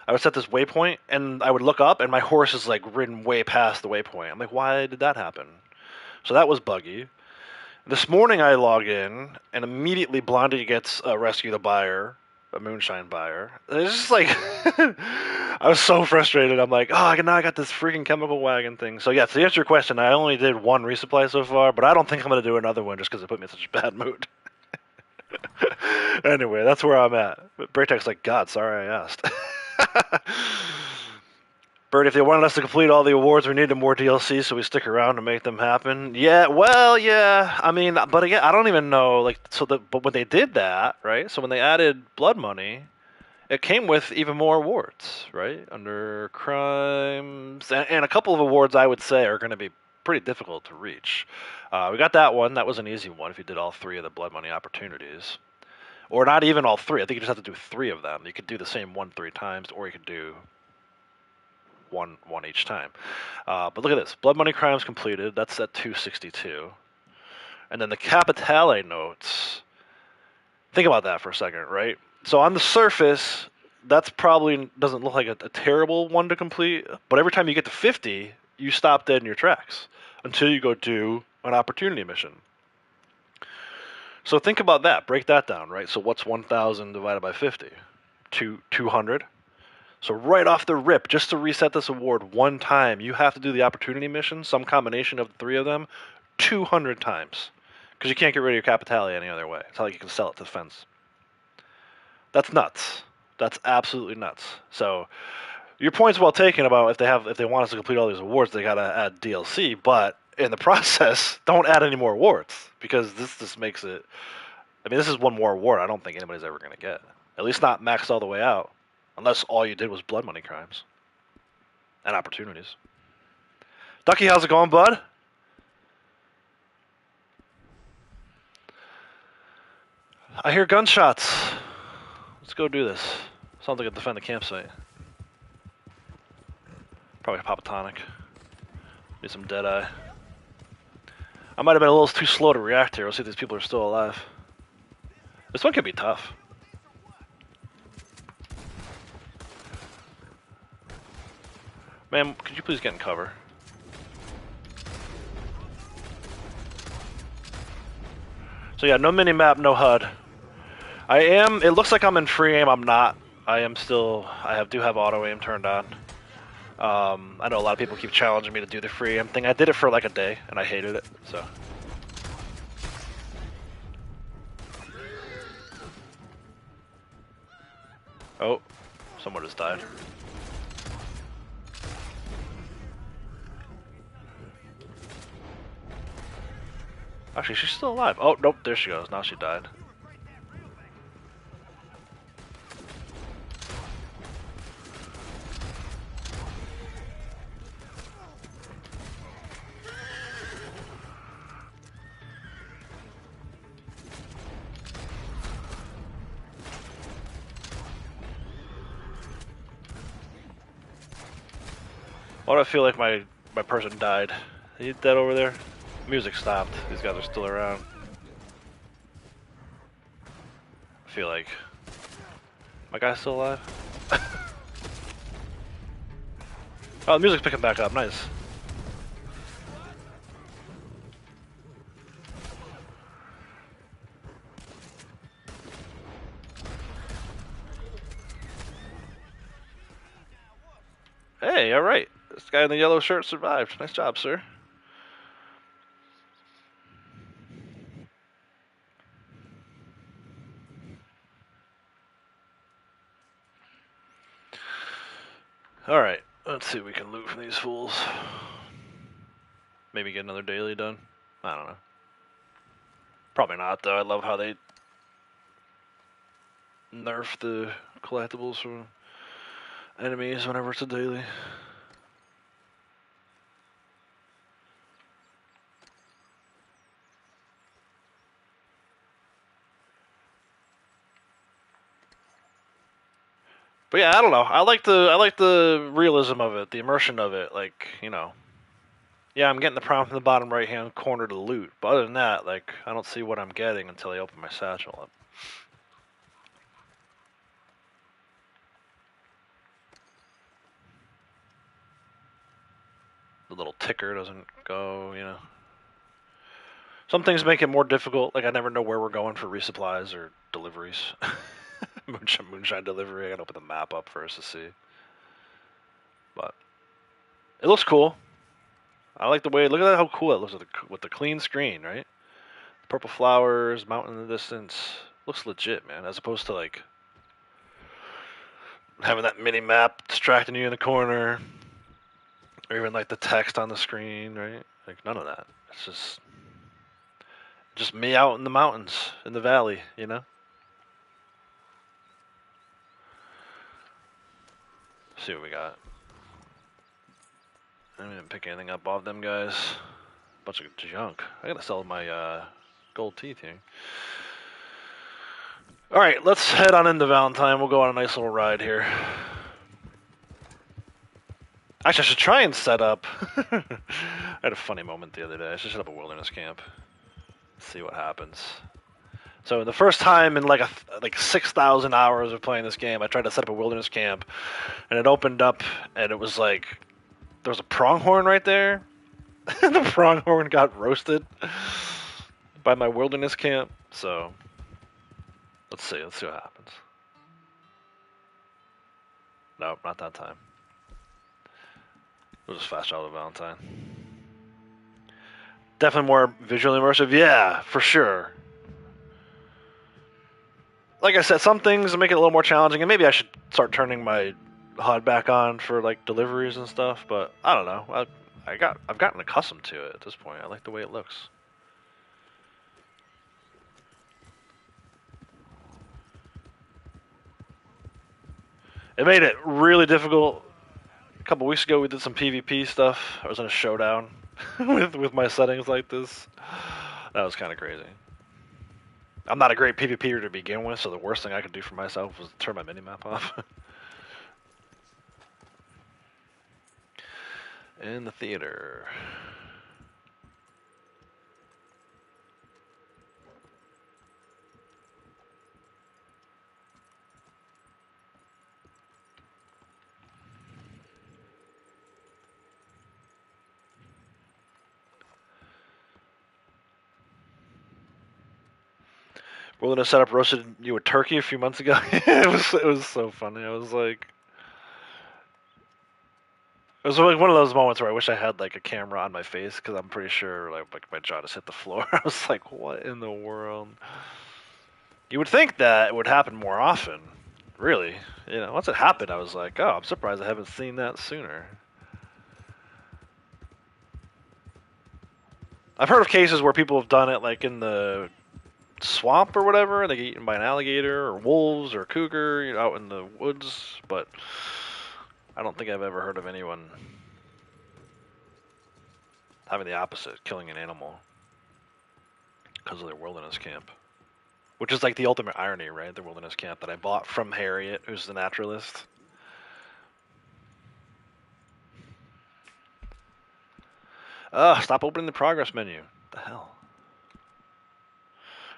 I would set this waypoint, and I would look up, and my horse is like ridden way past the waypoint. I'm like, why did that happen? So that was buggy. This morning I log in, and immediately Blondie gets Rescue the Buyer, a moonshine buyer. It's just like, I was so frustrated. I'm like, oh, now I got this freaking chemical wagon thing. So yeah, to answer your question, I only did one resupply so far, but I don't think I'm going to do another one just because it put me in such a bad mood. Anyway, that's where I'm at. Braytek's like, God, sorry I asked. Bert, if they wanted us to complete all the awards, we needed more DLC, so we stick around to make them happen. Yeah, well, yeah. I mean, but again, I don't even know. But when they did that, right? So when they added blood money, it came with even more awards, right? Under crimes, and a couple of awards I would say are going to be pretty difficult to reach. We got that one. That was an easy one if you did all 3 of the blood money opportunities. Or not even all 3. I think you just have to do 3 of them. You could do the same one 3 times, or you could do one each time. But look at this. Blood money crimes completed. That's at 262. And then the Capitale notes. Think about that for a second, right? So on the surface, that's probably doesn't look like a terrible one to complete. But every time you get to 50, you stop dead in your tracks until you go do an opportunity mission. So think about that. Break that down, right? So what's 1,000 divided by 50? 200. So right off the rip, just to reset this award one time, you have to do the opportunity mission, some combination of the three of them, 200 times. Because you can't get rid of your Capitalia any other way. It's not like you can sell it to the fence. That's nuts. That's absolutely nuts. So your point's well taken about if they want us to complete all these awards, they gotta add DLC. But in the process, don't add any more awards because this just makes it. I mean, this is one more award I don't think anybody's ever gonna get. At least not maxed all the way out, unless all you did was blood money crimes and opportunities. Ducky, how's it going, bud? I hear gunshots. Let's go do this. Sounds like a defend the campsite. Probably pop a tonic. Need some dead eye. I might have been a little too slow to react here. We'll see if these people are still alive. This one could be tough. Ma'am, could you please get in cover? So yeah, no mini-map, no HUD. It looks like I'm in free aim, I'm not. I do have auto aim turned on. I know a lot of people keep challenging me to do the free aim thing. I did it for like a day, and I hated it, so. Oh, someone just died. Actually, she's still alive. Oh, nope, there she goes. Now she died. Why do I feel like my person died? Is he dead over there? Music stopped. These guys are still around. I feel like my guy's still alive. Oh, the music's picking back up. Nice. Hey, all right. This guy in the yellow shirt survived. Nice job, sir. Alright, let's see what we can loot from these fools. Maybe get another daily done. I don't know. Probably not, though. I love how they nerf the collectibles from enemies whenever it's a daily. But yeah, I don't know. I like the realism of it, the immersion of it. Like, you know, yeah, I'm getting the prompt in the bottom right hand corner to loot. But other than that, like, I don't see what I'm getting until I open my satchel up. The little ticker doesn't go, you know. Some things make it more difficult. Like, I never know where we're going for resupplies or deliveries. Moonshine delivery. I gotta open the map up for us to see. But it looks cool. I like the way. Look at how cool it looks with the clean screen, right? Purple flowers, mountain in the distance. Looks legit, man. As opposed to like having that mini map distracting you in the corner, or even like the text on the screen, right? Like none of that. It's just me out in the mountains, in the valley, you know. Let's see what we got. I didn't pick anything up off them guys. Bunch of junk. I gotta sell my gold teeth here. Alright, let's head on into Valentine. We'll go on a nice little ride here. Actually, I should try and set up. I had a funny moment the other day. I should set up a wilderness camp. See what happens. So the first time in like 6,000 hours of playing this game, I tried to set up a wilderness camp, and it opened up, and it was like There was a pronghorn right there. The pronghorn got roasted by my wilderness camp. So let's see. Let's see what happens. Nope, not that time. We'll just fast travel to Valentine. Definitely more visually immersive. Yeah, for sure. Like I said, some things make it a little more challenging, and maybe I should start turning my HUD back on for like deliveries and stuff. But I don't know. I've gotten accustomed to it at this point. I like the way it looks. It made it really difficult. A couple weeks ago, we did some PvP stuff. I was in a showdown with my settings like this. That was kind of crazy. I'm not a great PvPer to begin with, so the worst thing I could do for myself was turn my minimap off. In the theater. Wilderness Setup roasted you a turkey a few months ago. It was so funny. I was like, it was like one of those moments where I wish I had like a camera on my face because I'm pretty sure like my jaw just hit the floor. I was like, what in the world? You would think that it would happen more often, really. You know, once it happened, I was like, oh, I'm surprised I haven't seen that sooner. I've heard of cases where people have done it like in the swamp or whatever, they get eaten by an alligator or wolves or cougar, you know, out in the woods, but I don't think I've ever heard of anyone having the opposite, killing an animal because of their wilderness camp. Which is like the ultimate irony, right? The wilderness camp that I bought from Harriet, who's the naturalist. Stop opening the progress menu. What the hell?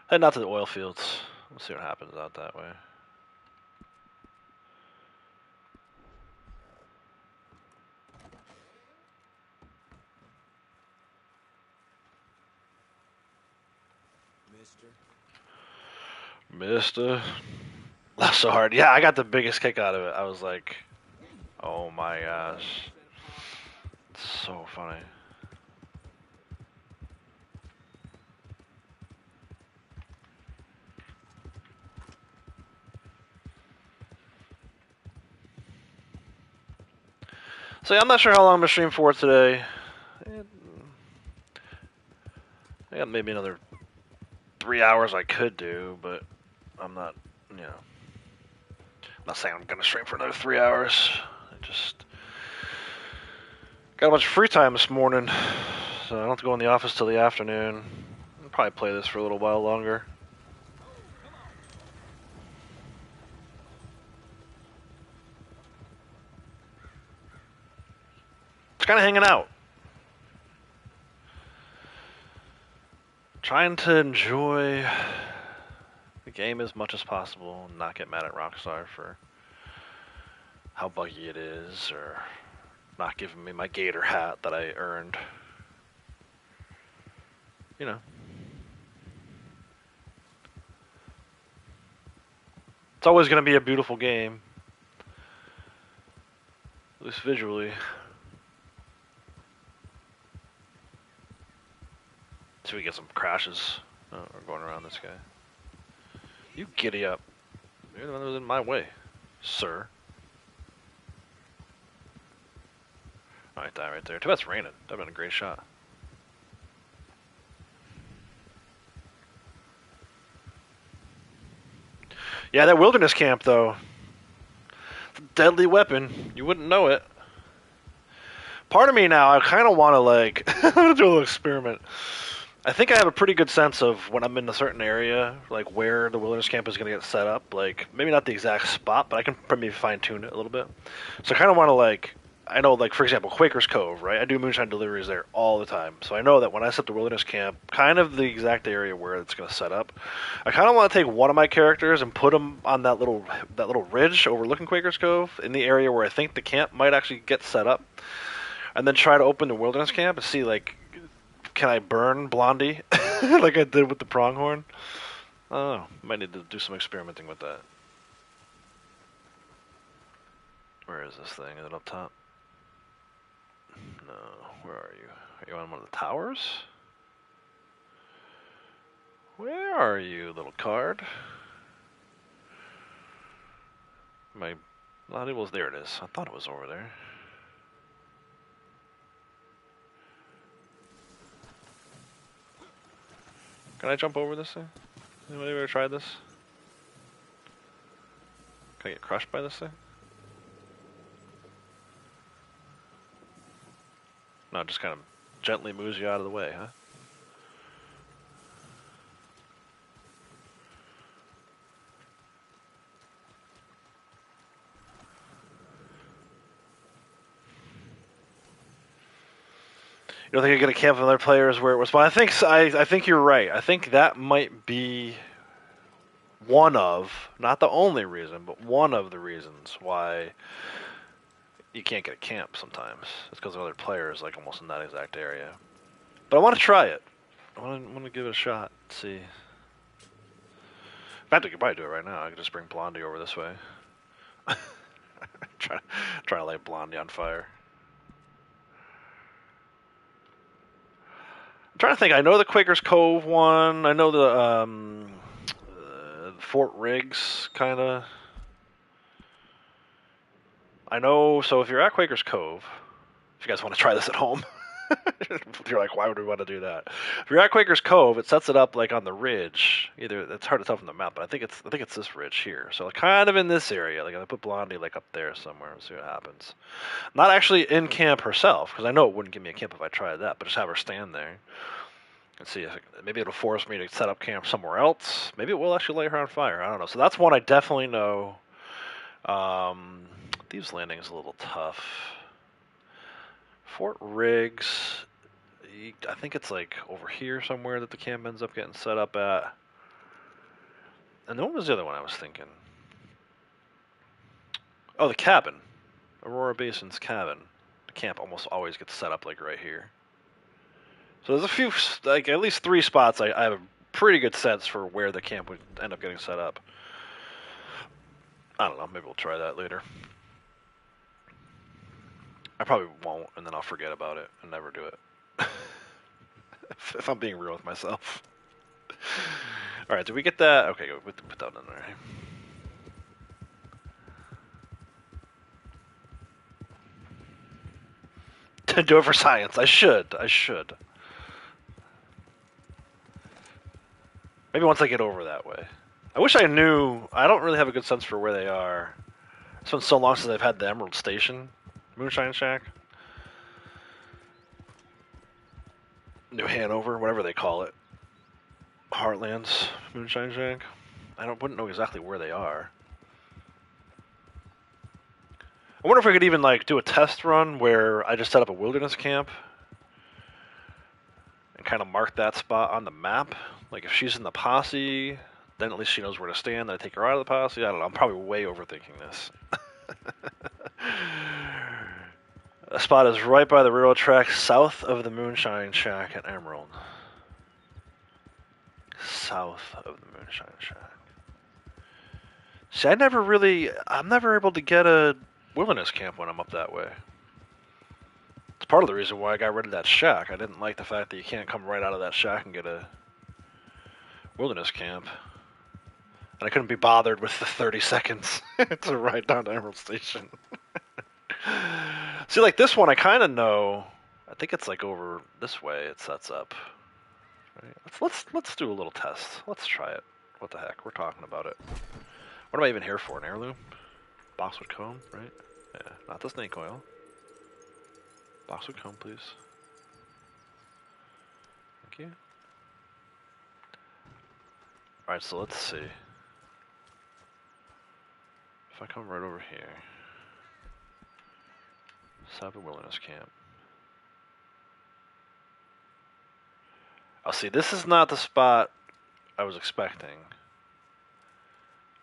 Heading out to the oil fields. Let's see what happens out that way. Mister. That's so hard. Yeah, I got the biggest kick out of it. I was like, oh my gosh. It's so funny. So yeah, I'm not sure how long I'm gonna stream for today. I got maybe another 3 hours I could do, but I'm not, you know, I'm not saying I'm gonna stream for another 3 hours. I just got a bunch of free time this morning, so I don't have to go in the office till the afternoon. I'll probably play this for a little while longer. Just kind of hanging out. Trying to enjoy the game as much as possible and not get mad at Rockstar for how buggy it is or not giving me my gator hat that I earned. You know. It's always going to be a beautiful game. At least visually. So we get some crashes. Oh, we're going around this guy. You giddy up. You're the one that was in my way, sir. I might die right there. Too bad it's raining. That'd been a great shot. Yeah, that wilderness camp, though. Deadly weapon. You wouldn't know it. Part of me now, I kind of want to, like, I'm going to do a little experiment. I think I have a pretty good sense of when I'm in a certain area, like where the wilderness camp is going to get set up. Like, maybe not the exact spot, but I can maybe fine-tune it a little bit. So I kind of want to, like, I know, like, for example, Quaker's Cove, right? I do moonshine deliveries there all the time. So I know that when I set the wilderness camp, kind of the exact area where it's going to set up, I kind of want to take one of my characters and put him on that little ridge overlooking Quaker's Cove in the area where I think the camp might actually get set up. and then try to open the wilderness camp and see like, can I burn Blondie like I did with the pronghorn? I don't know. Might need to do some experimenting with that. Where is this thing? Is it up top? No. Where are you? Are you on one of the towers? Where are you, little card? My Blondie was there. It is. I thought it was over there. Can I jump over this thing? Anybody ever tried this? Can I get crushed by this thing? No, it just kind of gently moves you out of the way, huh? You don't think you're gonna camp with other players where it was? But I think you're right. I think that might be one of, not the only reason, but one of the reasons why you can't get a camp sometimes. It's because of other players, like almost in that exact area. But I want to try it. I want to give it a shot. See. In fact, we could probably do it right now. I could just bring Blondie over this way. try to light Blondie on fire. I'm trying to think. I know the Quaker's Cove one. I know the Fort Riggs kind of. I know. So if you're at Quaker's Cove, if you guys want to try this at home, you're like, why would we want to do that? If you're at Quaker's Cove, it sets it up like on the ridge. Either it's hard to tell from the map, but I think it's this ridge here. So kind of in this area. Like I put Blondie like up there somewhere and see what happens. Not actually in camp herself, because I know it wouldn't give me a camp if I tried that. But just have her stand there and see if maybe it'll force me to set up camp somewhere else. Maybe it will actually light her on fire. I don't know. So that's one I definitely know. Thieves Landing is a little tough. Fort Riggs, I think it's like over here somewhere that the camp ends up getting set up at. And then what was the other one I was thinking? Oh, the cabin. Aurora Basin's cabin. The camp almost always gets set up like right here. So there's a few, like at least 3 spots I have a pretty good sense for where the camp would end up getting set up. I don't know, maybe we'll try that later. I probably won't, and then I'll forget about it and never do it. If I'm being real with myself. Alright, did we get that? Okay, go put that in there. Do it for science. I should. Maybe once I get over that way. I wish I knew. I don't really have a good sense for where they are. It's been so long since I've had the Emerald Station. Moonshine Shack. New Hanover, whatever they call it. Heartlands, Moonshine Shack. Wouldn't know exactly where they are. I wonder if we could even like do a test run where I just set up a wilderness camp and kind of mark that spot on the map. Like if she's in the posse, then at least she knows where to stand. Then I take her out of the posse. I don't know. I'm probably way overthinking this. The spot is right by the railroad tracks south of the Moonshine Shack at Emerald. South of the Moonshine Shack. See, I'm never able to get a wilderness camp when I'm up that way. It's part of the reason why I got rid of that shack. I didn't like the fact that you can't come right out of that shack and get a wilderness camp. And I couldn't be bothered with the 30 seconds to ride down to Emerald Station. See, like this one, I kind of know. I think it's like over this way. It sets up. Right? Let's do a little test. Let's try it. What the heck? We're talking about it. What am I even here for? An heirloom? Boxwood comb, right? Yeah, not the snake oil. Boxwood comb, please. Thank you. Alright, so let's see. If I come right over here. Cyber Wilderness Camp. I'll see, this is not the spot I was expecting.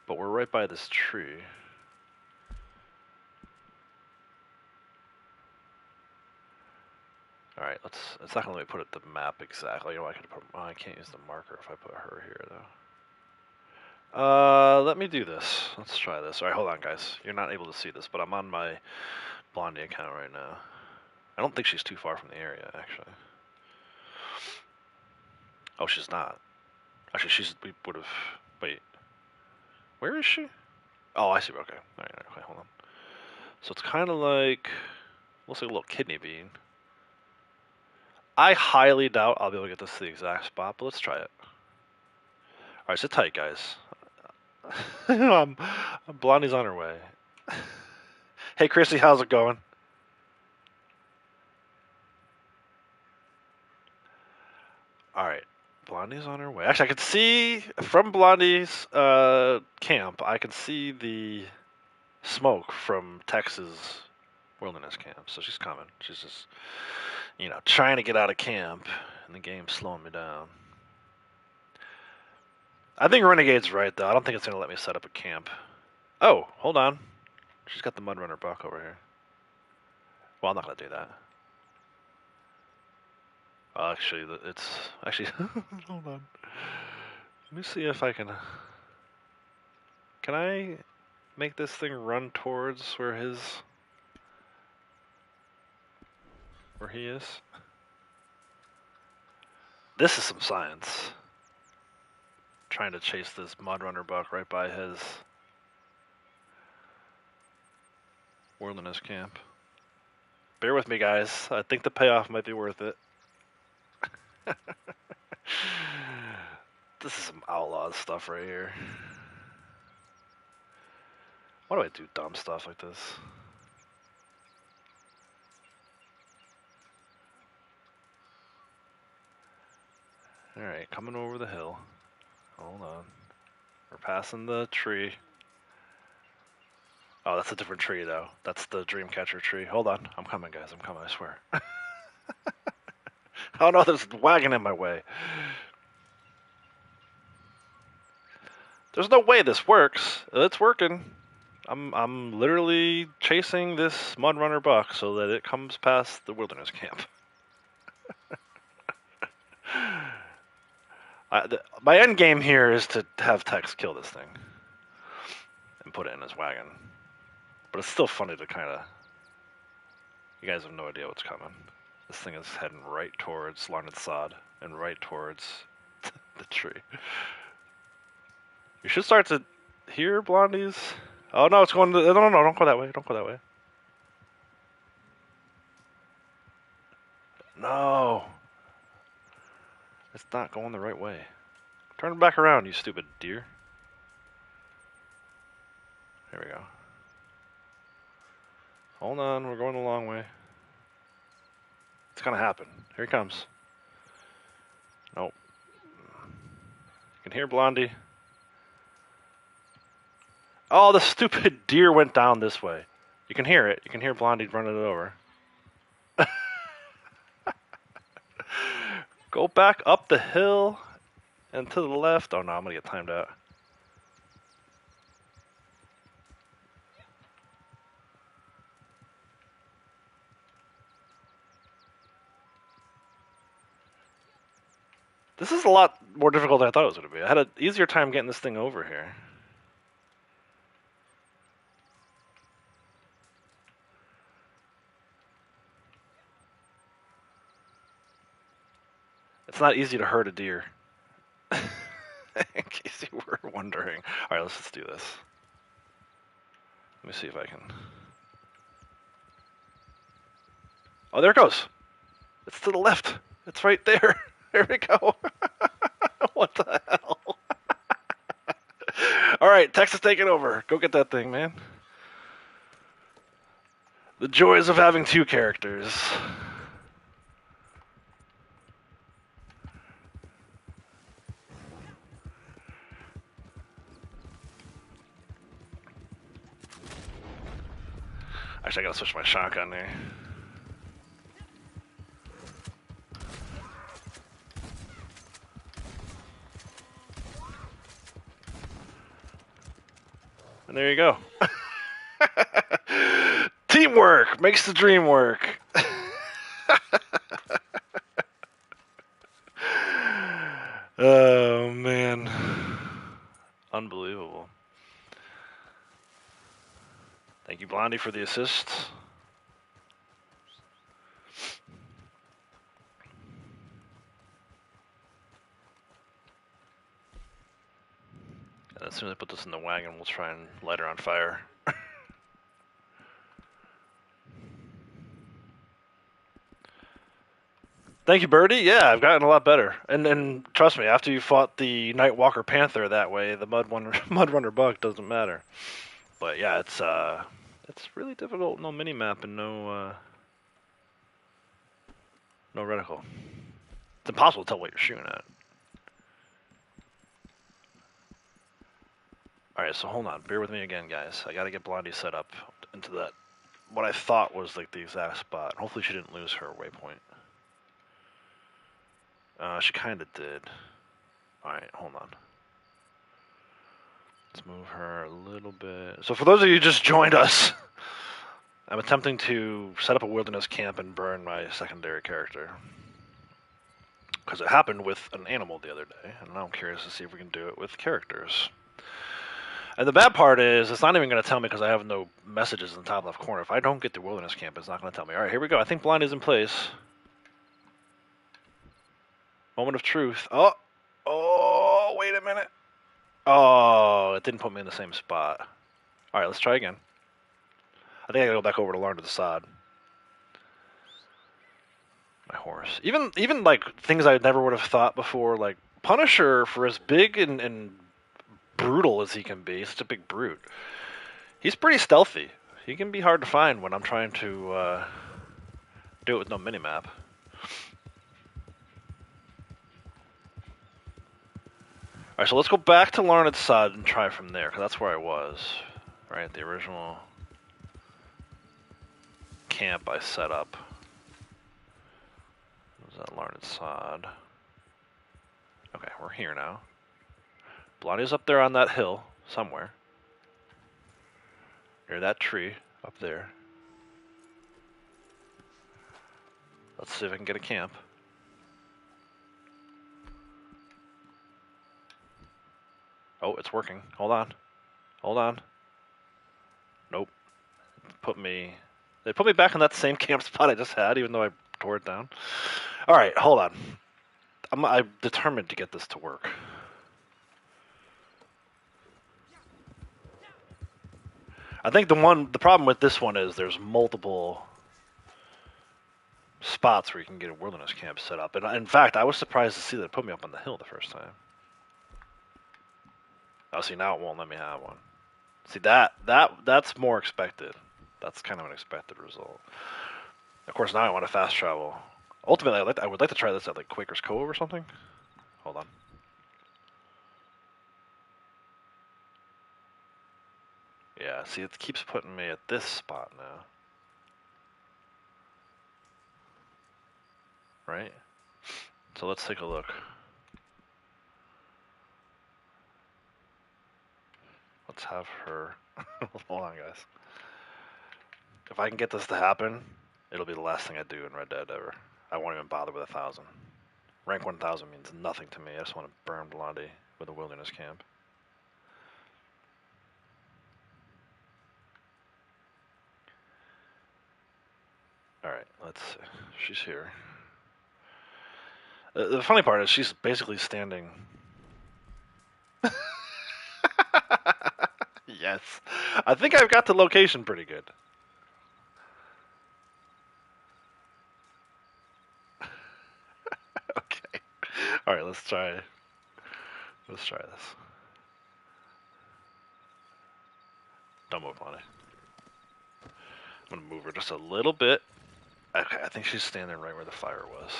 But we're right by this tree. Alright, it's not gonna let me put it the map exactly. You know, I can't use the marker if I put her here though. Let me do this. Let's try this. Alright, hold on guys. You're not able to see this, but I'm on my Blondie account right now. I don't think she's too far from the area, actually. Oh, she's not. Actually, we would have. Wait. Where is she? Oh, I see. Okay. Alright, okay, hold on. So it's kind of like. Looks like a little kidney bean. I highly doubt I'll be able to get this to the exact spot, but let's try it. Alright, sit tight, guys. Blondie's on her way. Hey, Chrissy, how's it going? Alright, Blondie's on her way. Actually, I can see from Blondie's camp, I can see the smoke from Tex's wilderness camp. So she's coming. She's just, you know, trying to get out of camp, and the game's slowing me down. I think Renegade's right, though. I don't think it's going to let me set up a camp. Oh, hold on. She's got the Mudrunner buck over here. Well, I'm not going to do that. Actually, it's... Actually, hold on. Let me see if I can... Can I make this thing run towards where he is? This is some science. Trying to chase this Mudrunner buck right by his wilderness camp. Bear with me, guys. I think the payoff might be worth it. This is some outlaw stuff right here. Why do I do dumb stuff like this? Alright, coming over the hill. Hold on. We're passing the tree. Oh, that's a different tree, though. That's the Dreamcatcher tree. Hold on. I'm coming, guys. I'm coming, I swear. Oh no, there's a wagon in my way. There's no way this works. It's working. I'm literally chasing this Mudrunner buck so that it comes past the wilderness camp. My end game here is to have Tex kill this thing and put it in his wagon. But it's still funny to kind of... You guys have no idea what's coming. This thing is heading right towards Larned Sod and right towards the tree. You should start to hear Blondie's... Oh no, it's going to... No, don't go that way. Don't go that way. No. It's not going the right way. Turn back around, you stupid deer. There we go. Hold on, we're going the long way. It's gonna happen. Here he comes. Nope. You can hear Blondie. Oh, the stupid deer went down this way. You can hear it. You can hear Blondie running it over. Go back up the hill and to the left. Oh no, I'm gonna get timed out. This is a lot more difficult than I thought it was going to be. I had an easier time getting this thing over here. It's not easy to herd a deer. In case you were wondering. Alright, let's just do this. Let me see if I can... Oh, there it goes! It's to the left! It's right there! There we go! What the hell? Alright, Texas taking over. Go get that thing, man. The joys of having two characters. Actually, I gotta switch my shotgun there. And there you go. Teamwork makes the dream work. Oh, man. Unbelievable. Thank you, Blondie, for the assist. And as soon as I put this in the wagon, we'll try and light her on fire. Thank you, Birdie. Yeah, I've gotten a lot better. And trust me, after you fought the Nightwalker Panther that way, the Mudrunner Buck doesn't matter. But yeah, it's really difficult. No mini map and no reticle. It's impossible to tell what you're shooting at. All right, so hold on. Bear with me again, guys. I got to get Blondie set up into that. What I thought was like the exact spot. Hopefully, she didn't lose her waypoint. She kind of did. All right, hold on. Let's move her a little bit. So for those of you who just joined us, I'm attempting to set up a wilderness camp and burn my secondary character. Because it happened with an animal the other day, and now I'm curious to see if we can do it with characters. And the bad part is, it's not even going to tell me because I have no messages in the top left corner. If I don't get the wilderness camp, it's not going to tell me. All right, here we go. I think blind is in place. Moment of truth. Oh, wait a minute. Oh, it didn't put me in the same spot. All right, let's try again. I think I gotta go back over to Larn to the sod. My horse. Even like things I never would have thought before, like Punisher, for as big and brutal as he can be, such a big brute. He's pretty stealthy. He can be hard to find when I'm trying to do it with no minimap. Alright, so let's go back to Larned Sod and try from there, because that's where I was. Right, the original camp I set up. Was that Larned Sod? Okay, we're here now. Blondie's up there on that hill, somewhere. Near that tree, up there. Let's see if I can get a camp. Oh, it's working. Hold on. Hold on. Nope. They put me back in that same camp spot I just had, even though I tore it down. Alright, hold on. I'm determined to get this to work. I think the problem with this one is there's multiple spots where you can get a wilderness camp set up. And in fact, I was surprised to see that it put me up on the hill the first time. Oh, see, now it won't let me have one. See, that's more expected. That's kind of an expected result. Of course, now I want to fast travel. Ultimately, I would like to try this at like Quaker's Cove or something. Hold on. Yeah, see, it keeps putting me at this spot now. Right? So let's take a look. Let's have her. Hold on, guys. If I can get this to happen, it'll be the last thing I do in Red Dead ever. I won't even bother with 1,000. Rank 1,000 means nothing to me. I just want to burn Blondie with a wilderness camp. Alright, let's see. She's here. The funny part is she's basically standing. Yes. I think I've got the location pretty good. Okay. Alright, let's try this. Don't move on it. I'm gonna move her just a little bit. Okay, I think she's standing right where the fire was.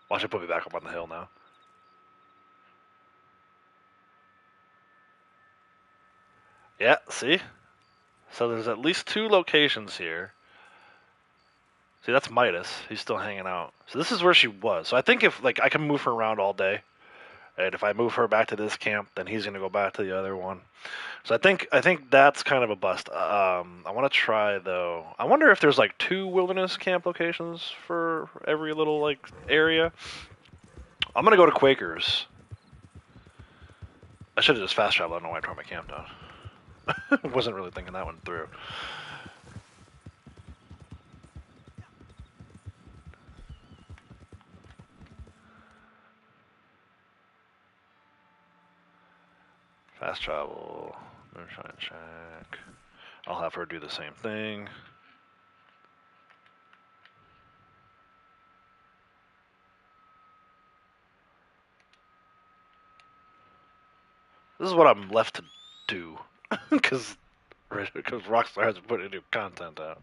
Watch it put me back up on the hill now. Yeah, see? So there's at least 2 locations here. See, that's Midas. He's still hanging out. So this is where she was. So I think if, like, I can move her around all day And if I move her back to this camp, then he's gonna go back to the other one. So I think that's kind of a bust. I want to try though. I wonder if there's like 2 wilderness camp locations for every little like area. I'm gonna go to Quakers. I should have just fast traveled. I don't know why I tore my camp down. Wasn't really thinking that one through. Fast travel. Moonshine Shack. I'll have her do the same thing. This is what I'm left to do, because Rockstar hasn't put any new content out.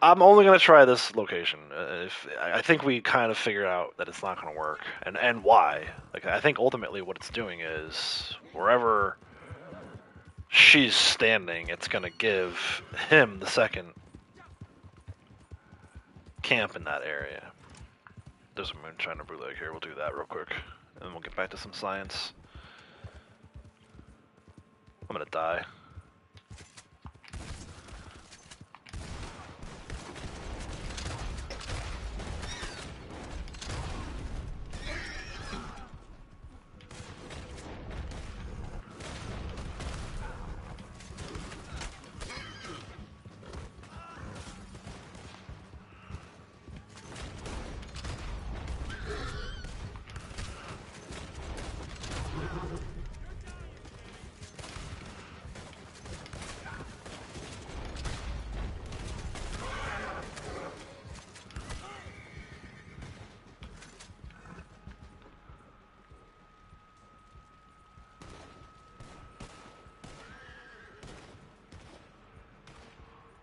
I'm only gonna try this location. If I think we kind of figured out that it's not gonna work, and why. Like I think ultimately what it's doing is wherever she's standing, it's gonna give him the second camp in that area. There's a moonshiner bootleg here. We'll do that real quick, and then we'll get back to some science. I'm gonna die.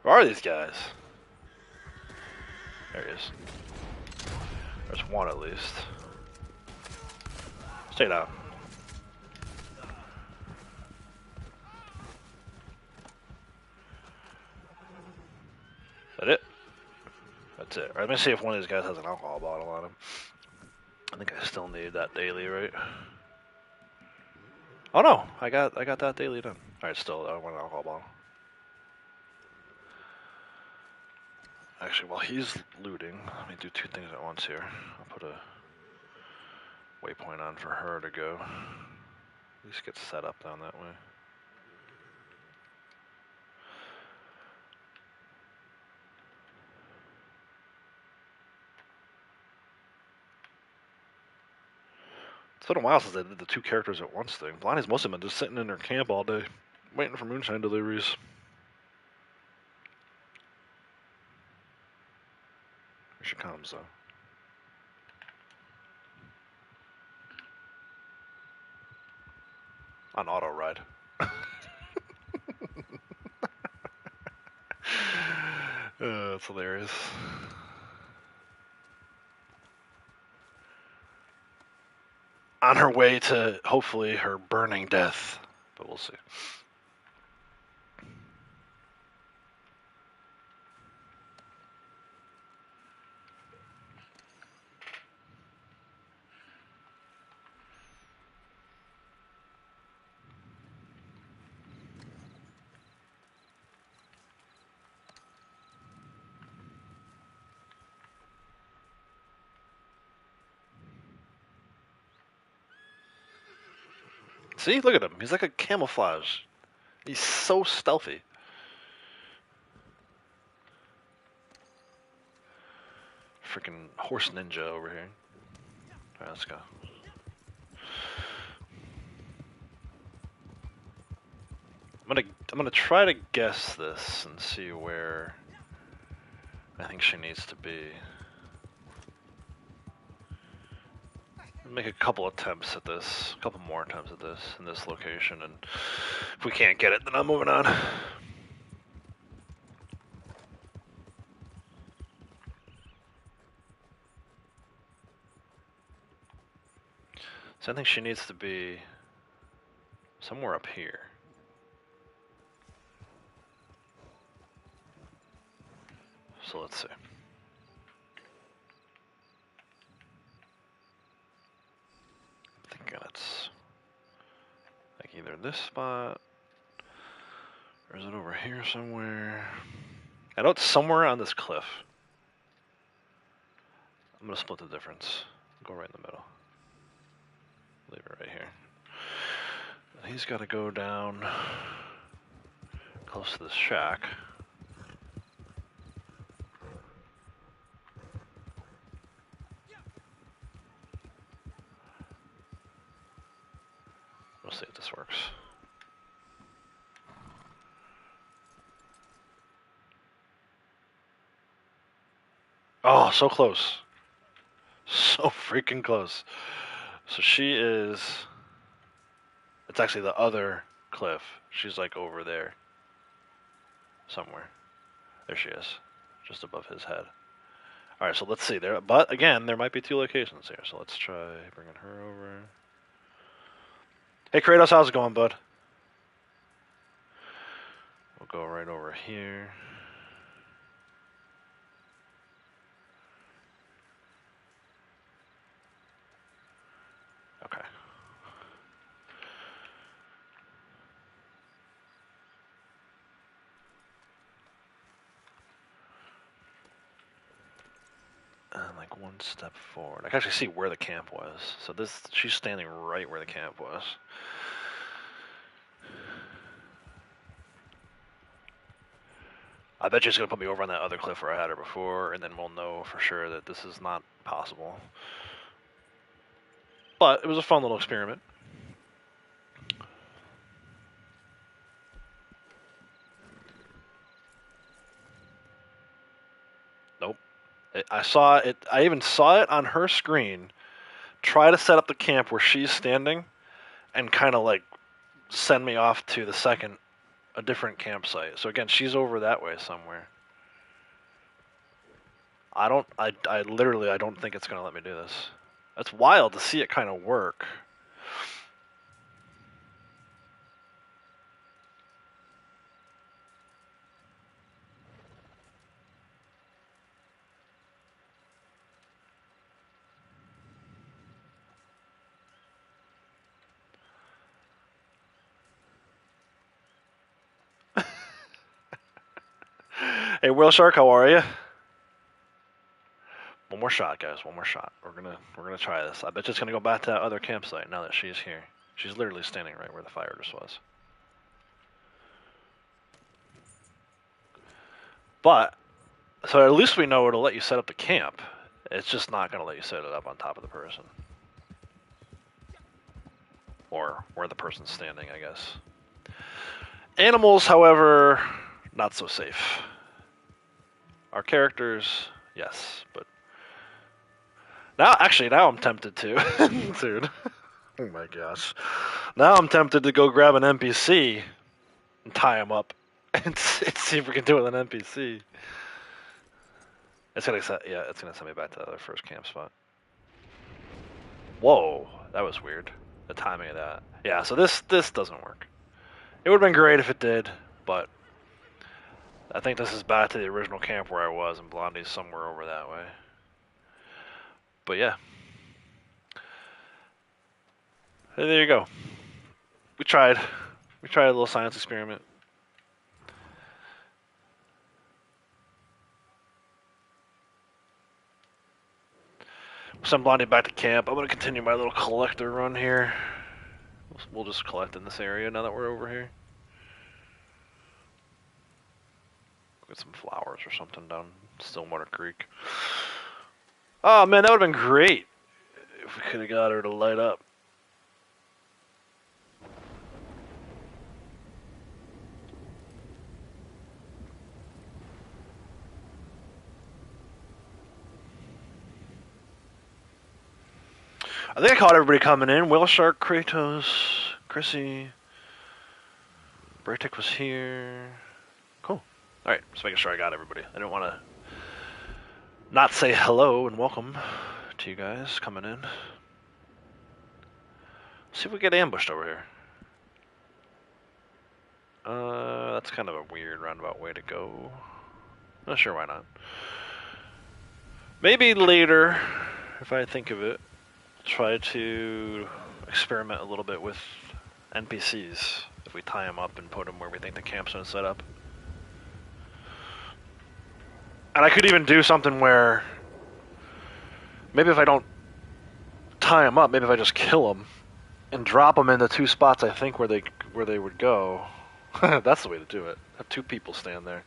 Where are these guys? There he is. There's one at least. Stay down. Is that it? That's it. Right, let me see if one of these guys has an alcohol bottle on him. I think I still need that daily, right? Oh no, I got that daily done. Alright, still I want an alcohol bottle. Actually, while he's looting, let me do 2 things at once here. I'll put a waypoint on for her to go. At least get set up down that way. It's been a while since I did the 2 characters at once thing. Blondie's most of them been just sitting in their camp all day, waiting for moonshine deliveries. Here she comes, though. On auto ride. That's hilarious. On her way to hopefully her burning death, but we'll see. See, look at him. He's like a camouflage. He's so stealthy. Freaking horse ninja over here. Alright, let's go. I'm gonna try to guess this and see where I think she needs to be. Make a couple attempts at this, a couple more attempts at this in this location, and if we can't get it, then I'm moving on. So I think she needs to be somewhere up here. So let's see. Again, it's like either this spot, or is it over here somewhere? I know it's somewhere on this cliff. I'm gonna split the difference. Go right in the middle. Leave it right here. And he's got to go down close to this shack. We'll see if this works. Oh, so close. So freaking close. So she is... It's actually the other cliff. She's like over there. Somewhere. There she is. Just above his head. Alright, so let's see. But again, there might be two locations here. So let's try bringing her over. Hey Kratos, how's it going, bud? We'll go right over here. Okay. And like one step forward. I can actually see where the camp was. So she's standing right where the camp was. I bet she's gonna put me over on that other cliff where I had her before, and then we'll know for sure that this is not possible. But it was a fun little experiment. Nope. I saw it. I even saw it on her screen. Try to set up the camp where she's standing, and kind of like send me off to a different campsite. So again, she's over that way somewhere. I literally, I don't think it's gonna let me do this. That's wild to see it kind of work. Hey, Whale Shark, how are you? One more shot, guys. One more shot. We're gonna try this. I bet you it's gonna go back to that other campsite now that she's here. She's literally standing right where the fire just was. But so at least we know it'll let you set up the camp. It's just not gonna let you set it up on top of the person, or where the person's standing, I guess. Animals, however, not so safe. Our characters, yes, but now I'm tempted to, dude. Oh my gosh. Now I'm tempted to go grab an NPC and tie him up and see if we can do it with an NPC. It's gonna send me back to the first camp spot. Whoa, that was weird. The timing of that. Yeah, so this doesn't work. It would have been great if it did, but I think this is back to the original camp where I was, and Blondie's somewhere over that way. But yeah. Hey, there you go. We tried. We tried a little science experiment. Send Blondie back to camp. I'm going to continue my little collector run here. We'll just collect in this area now that we're over here. Get some flowers or something down Stillwater Creek. Oh man, that would have been great if we could have got her to light up. I think I caught everybody coming in. Whale Shark, Kratos, Chrissy, Braytic was here. Cool. Alright, just making sure I got everybody. I didn't want to not say hello and welcome to you guys coming in. See if we get ambushed over here. That's kind of a weird roundabout way to go. Not sure why not. Maybe later, if I think of it, try to experiment a little bit with NPCs if we tie them up and put them where we think the camp's gonna set up. And I could even do something where maybe if I don't tie them up, maybe if I just kill them and drop them in the 2 spots I think where they would go. That's the way to do it. Have 2 people stand there.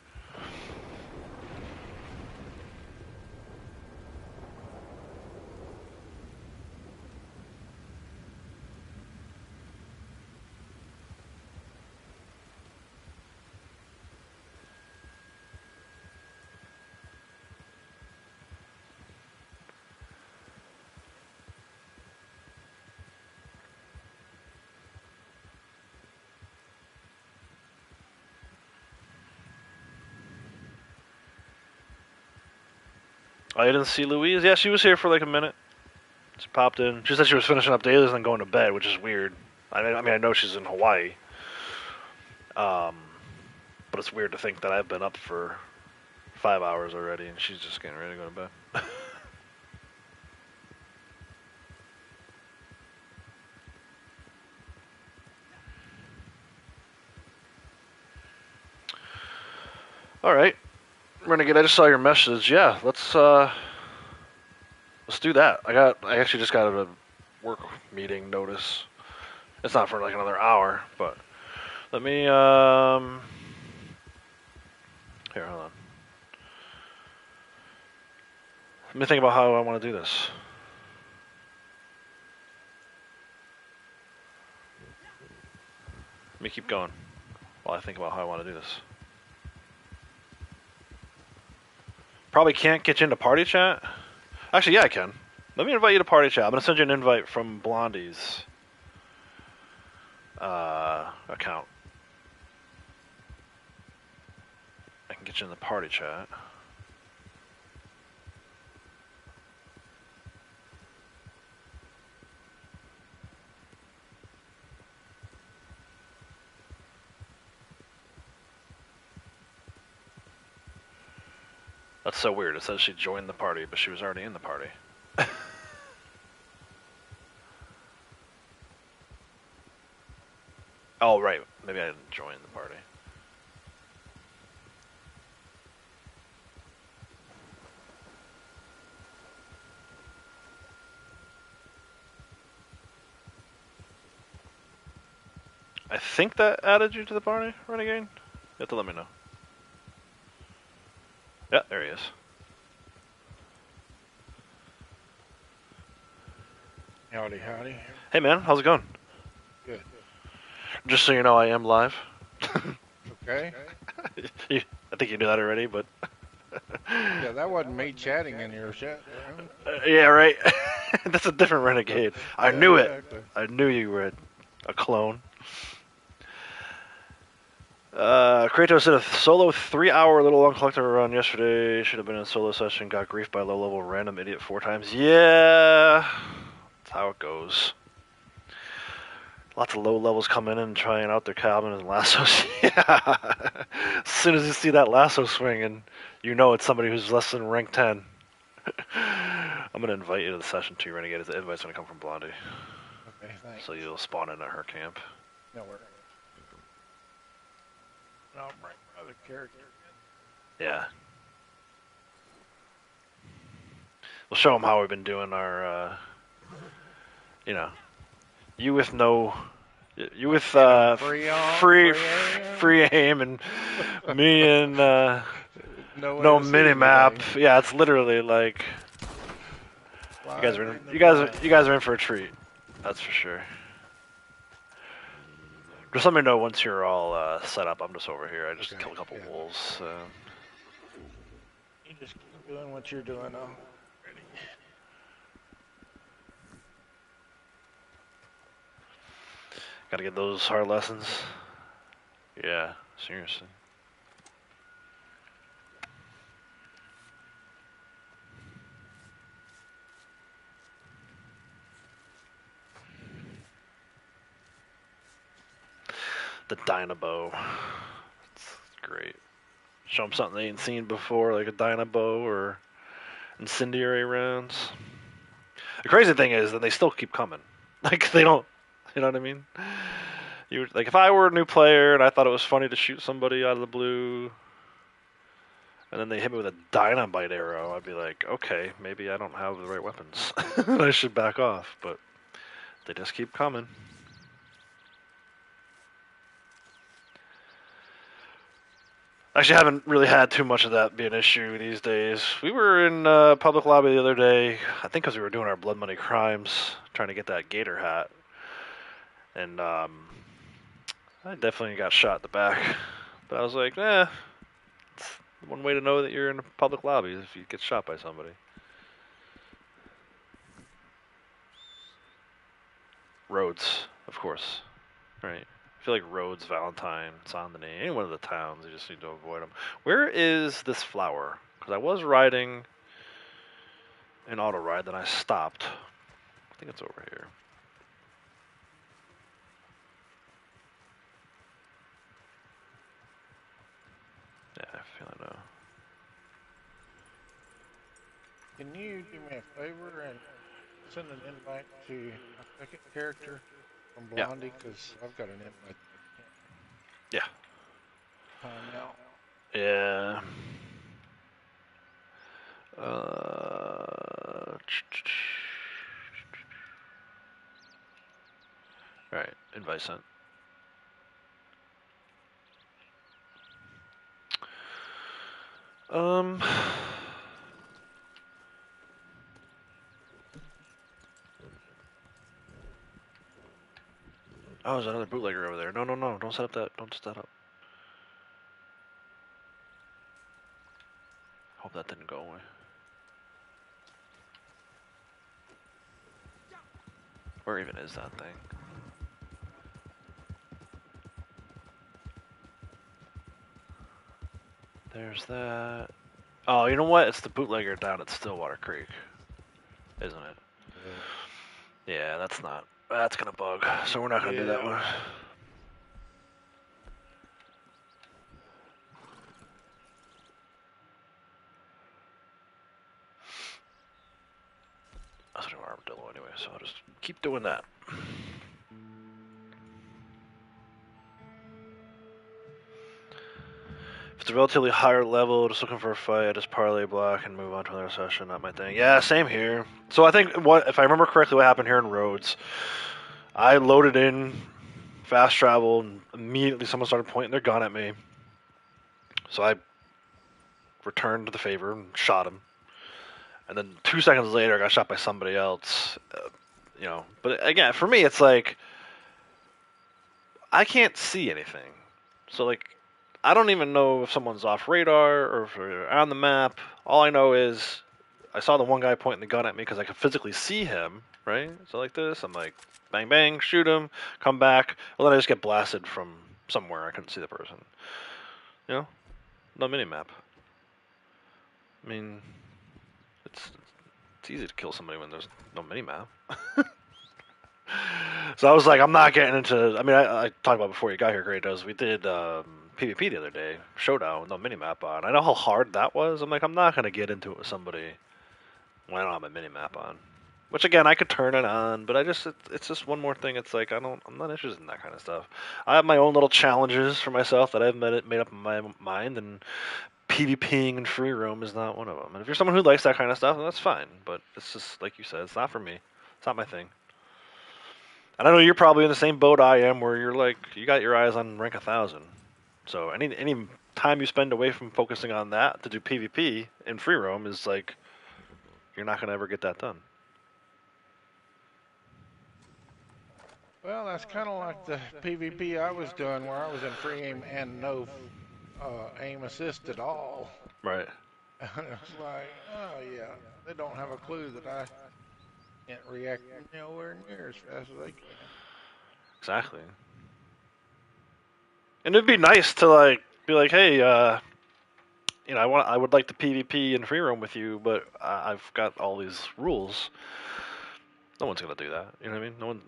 I didn't see Louise. Yeah, she was here for like a minute. She popped in. She said she was finishing up dailies and then going to bed, which is weird. I mean, I know she's in Hawaii. But it's weird to think that I've been up for 5 hours already and she's just getting ready to go to bed. Alright. Renegade, I just saw your message. Yeah, let's do that. I actually just got a work meeting notice. It's not for like another hour, but let me here, hold on. Let me think about how I want to do this. Let me keep going while I think about how I want to do this. Probably can't get you into party chat. Actually, yeah, I can. Let me invite you to party chat. I'm gonna send you an invite from Blondie's account. I can get you in the party chat. That's so weird. It says she joined the party, but she was already in the party. Oh, right. Maybe I didn't join the party. I think that added you to the party, Renegade? You have to let me know. Yeah, there he is. Howdy, howdy. Hey man, how's it going? Good. Just so you know, I am live. Okay. I think you knew that already, but... Yeah, that wasn't me chatting in your chat. yeah, right? That's a different Renegade. I knew it. Exactly. I knew you were a clone. Kratos did a solo 3-hour little long collector run yesterday. Should have been in a solo session. Got griefed by a low-level random idiot 4 times. Yeah, that's how it goes. Lots of low levels come in and trying out their cabin and lassos. Yeah. As soon as you see that lasso swing, and you know it's somebody who's less than rank 10. I'm gonna invite you to the session too, Renegade. The invite's gonna come from Blondie. Okay, thanks. So you'll spawn in at her camp. No worries. I'll bring my other character. Yeah. We'll show them how we've been doing our, you know, you with free aim, and me and no mini map. Yeah, it's literally like you guys are in for a treat. That's for sure. Just let me know once you're all set up. I'm just over here. I just killed a couple wolves. So. You just keep doing what you're doing. I'm ready. Gotta get those hard lessons. Yeah, seriously. The Dynabow. It's great. Show them something they ain't seen before, like a Dynabow or incendiary rounds. The crazy thing is that they still keep coming. Like they don't You know what I mean? You like if I were a new player and I thought it was funny to shoot somebody out of the blue, and then they hit me with a dynamite arrow, I'd be like, okay, maybe I don't have the right weapons. I should back off. But they just keep coming. Actually, I haven't really had too much of that be an issue these days. We were in public lobby the other day, I think because we were doing our Blood Money Crimes, trying to get that Gator hat. And I definitely got shot in the back. But I was like, it's one way to know that you're in a public lobby is if you get shot by somebody. Roads, of course. Right. I feel like Rhodes, Valentine, Saint Denis, any one of the towns, you just need to avoid them. Where is this flower? Because I was riding an auto ride, then I stopped. I think it's over here. Yeah, I feel I know. Can you do me a favor and send an invite to a second character from Blondie? Because I've got an invite. Yeah. Time out. Yeah. Alright, invite sent. Oh, there's another bootlegger over there. No, don't set up that. Don't set that up. Hope that didn't go away. Where even is that thing? There's that. Oh, you know what? It's the bootlegger down at Stillwater Creek, isn't it? Yeah, that's not. That's gonna bug. So we're not gonna do that one. I was doing armadillo anyway, so I'll just keep doing that. If it's a relatively higher level, just looking for a fight, I just parlay block and move on to another session. Not my thing. Yeah, same here. So I think if I remember correctly, what happened here in Rhodes, I loaded in fast travel, and immediately someone started pointing their gun at me. So I returned the favor and shot him. And then 2 seconds later, I got shot by somebody else. But again, for me, it's like I can't see anything. So like, I don't even know if someone's off radar or if they're on the map. All I know is I saw the one guy pointing the gun at me because I could physically see him, right? So like this, I'm like, bang, bang, shoot him, come back. Well, then I just get blasted from somewhere. I couldn't see the person. No mini-map. I mean, it's easy to kill somebody when there's no mini-map. So I was like, I'm not getting into. I mean, I talked about before you got here, Kratos. We did PvP the other day, showdown with no minimap on. I know how hard that was. I'm like, I'm not gonna get into it with somebody when I don't have a minimap on. Which again, I could turn it on, but it's just one more thing. It's like I'm not interested in that kind of stuff. I have my own little challenges for myself that I've made up in my mind, and PvPing in free roam is not one of them. And if you're someone who likes that kind of stuff, then that's fine. But it's just like you said, it's not for me. It's not my thing. And I know you're probably in the same boat I am, where you're like, you got your eyes on rank 1,000. So any time you spend away from focusing on that to do PvP in free roam is like, you're not gonna ever get that done. Well, that's kind of like the PvP I was doing, where I was in free aim and no aim assist at all. Right. And it's like, oh yeah, they don't have a clue that I can't react nowhere near as fast as they can. Exactly. And it'd be nice to like be like, hey, I would like to PvP in free roam with you, but I've got all these rules. No one's gonna do that. You know what I mean? No one.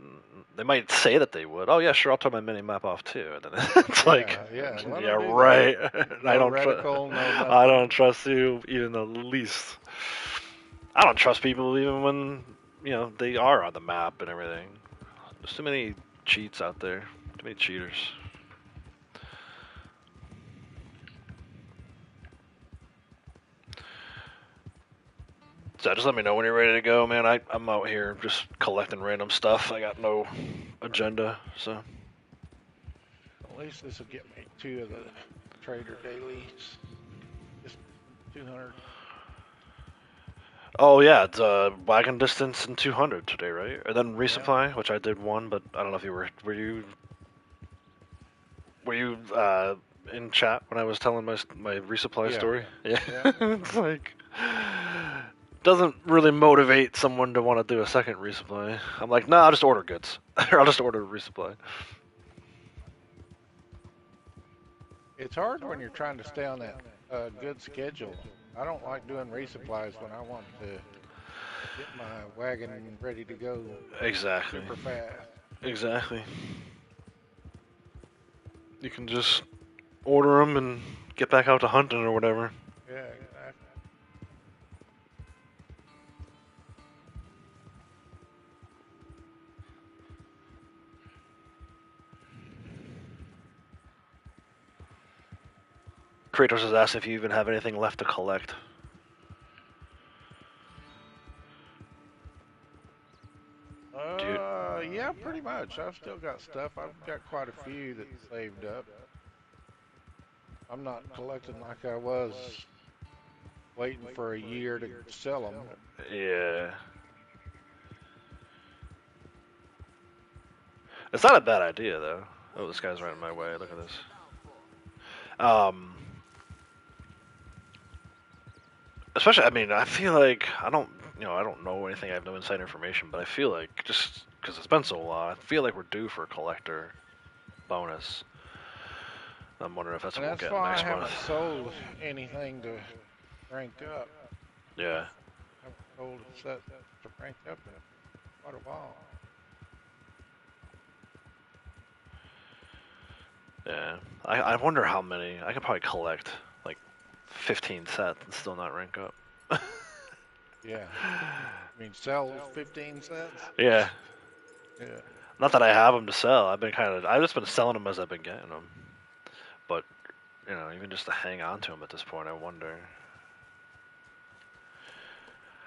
They might say that they would. Oh yeah, sure. I'll turn my mini map off too. And then it's yeah, right. No I don't reticle, I don't trust you even the least. I don't trust people even when they are on the map and everything. There's too many cheats out there. Too many cheaters. So just let me know when you're ready to go, man. I'm out here just collecting random stuff. I got no agenda, so. At least this will get me 2 of the trader dailies. Just 200. Oh yeah, it's wagon distance and 200 today, right? And then resupply, which I did 1, but I don't know if you were you in chat when I was telling my resupply story? Yeah. It's like doesn't really motivate someone to want to do a second resupply. I'm like, nah, I'll just order goods. Or I'll just order a resupply. It's hard when you're trying to stay on that good schedule. I don't like doing resupplies when I want to get my wagon ready to go. Exactly. Super fast. Exactly. You can just order them and get back out to hunting or whatever. Yeah, exactly. Kratos has asked if you even have anything left to collect. Yeah, pretty much. I've still got stuff. I've got quite a few that's saved up. I'm not collecting like I was waiting for a year to sell them. Yeah. It's not a bad idea, though. Oh, this guy's right in my way. Look at this. Especially, I mean, I feel like I don't know anything. I have no inside information, but I feel like just because it's been so long, I feel like we're due for a collector bonus. I'm wondering if that's what we'll get next month. That's why I haven't sold anything to rank up. Yeah. I haven't sold a set to rank up in quite a while. Yeah. I wonder how many. I could probably collect like 15 sets and still not rank up. Yeah. I mean, sell 15 sets? Yeah. Yeah. Not that I have them to sell. I've just been selling them as I've been getting them. But, even just to hang on to them at this point, I wonder.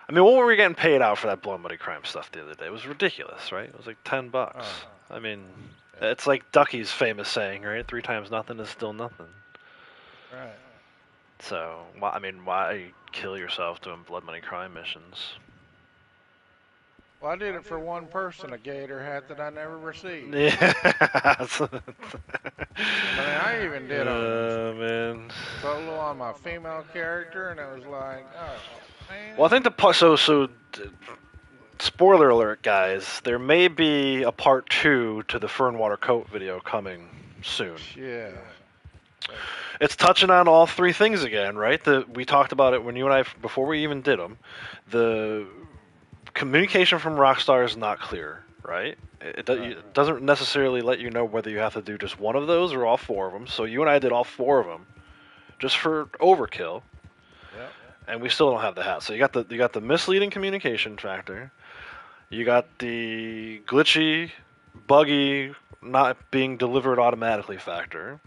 I mean, what were we getting paid out for that Blood Money Crime stuff the other day? It was ridiculous, right? It was like $10. I mean, it's like Ducky's famous saying, right? 3 times nothing is still nothing. Right. So, I mean, why kill yourself doing Blood Money Crime missions? Well, I did it for one person, a gator hat that I never received. Yeah. I even did man. Solo on my female character, and it was like, oh, man. Well, I think spoiler alert, guys, there may be a part 2 to the Fernwater Coat video coming soon. Yeah. It's touching on all 3 things again, right? We talked about it when you and I, before we even did them. The communication from Rockstar is not clear, right? It doesn't necessarily let you know whether you have to do just one of those or all 4 of them. So you and I did all 4 of them, just for overkill. Yep. And we still don't have the hat. So you got the misleading communication factor. You got the glitchy, buggy, not being delivered automatically factor.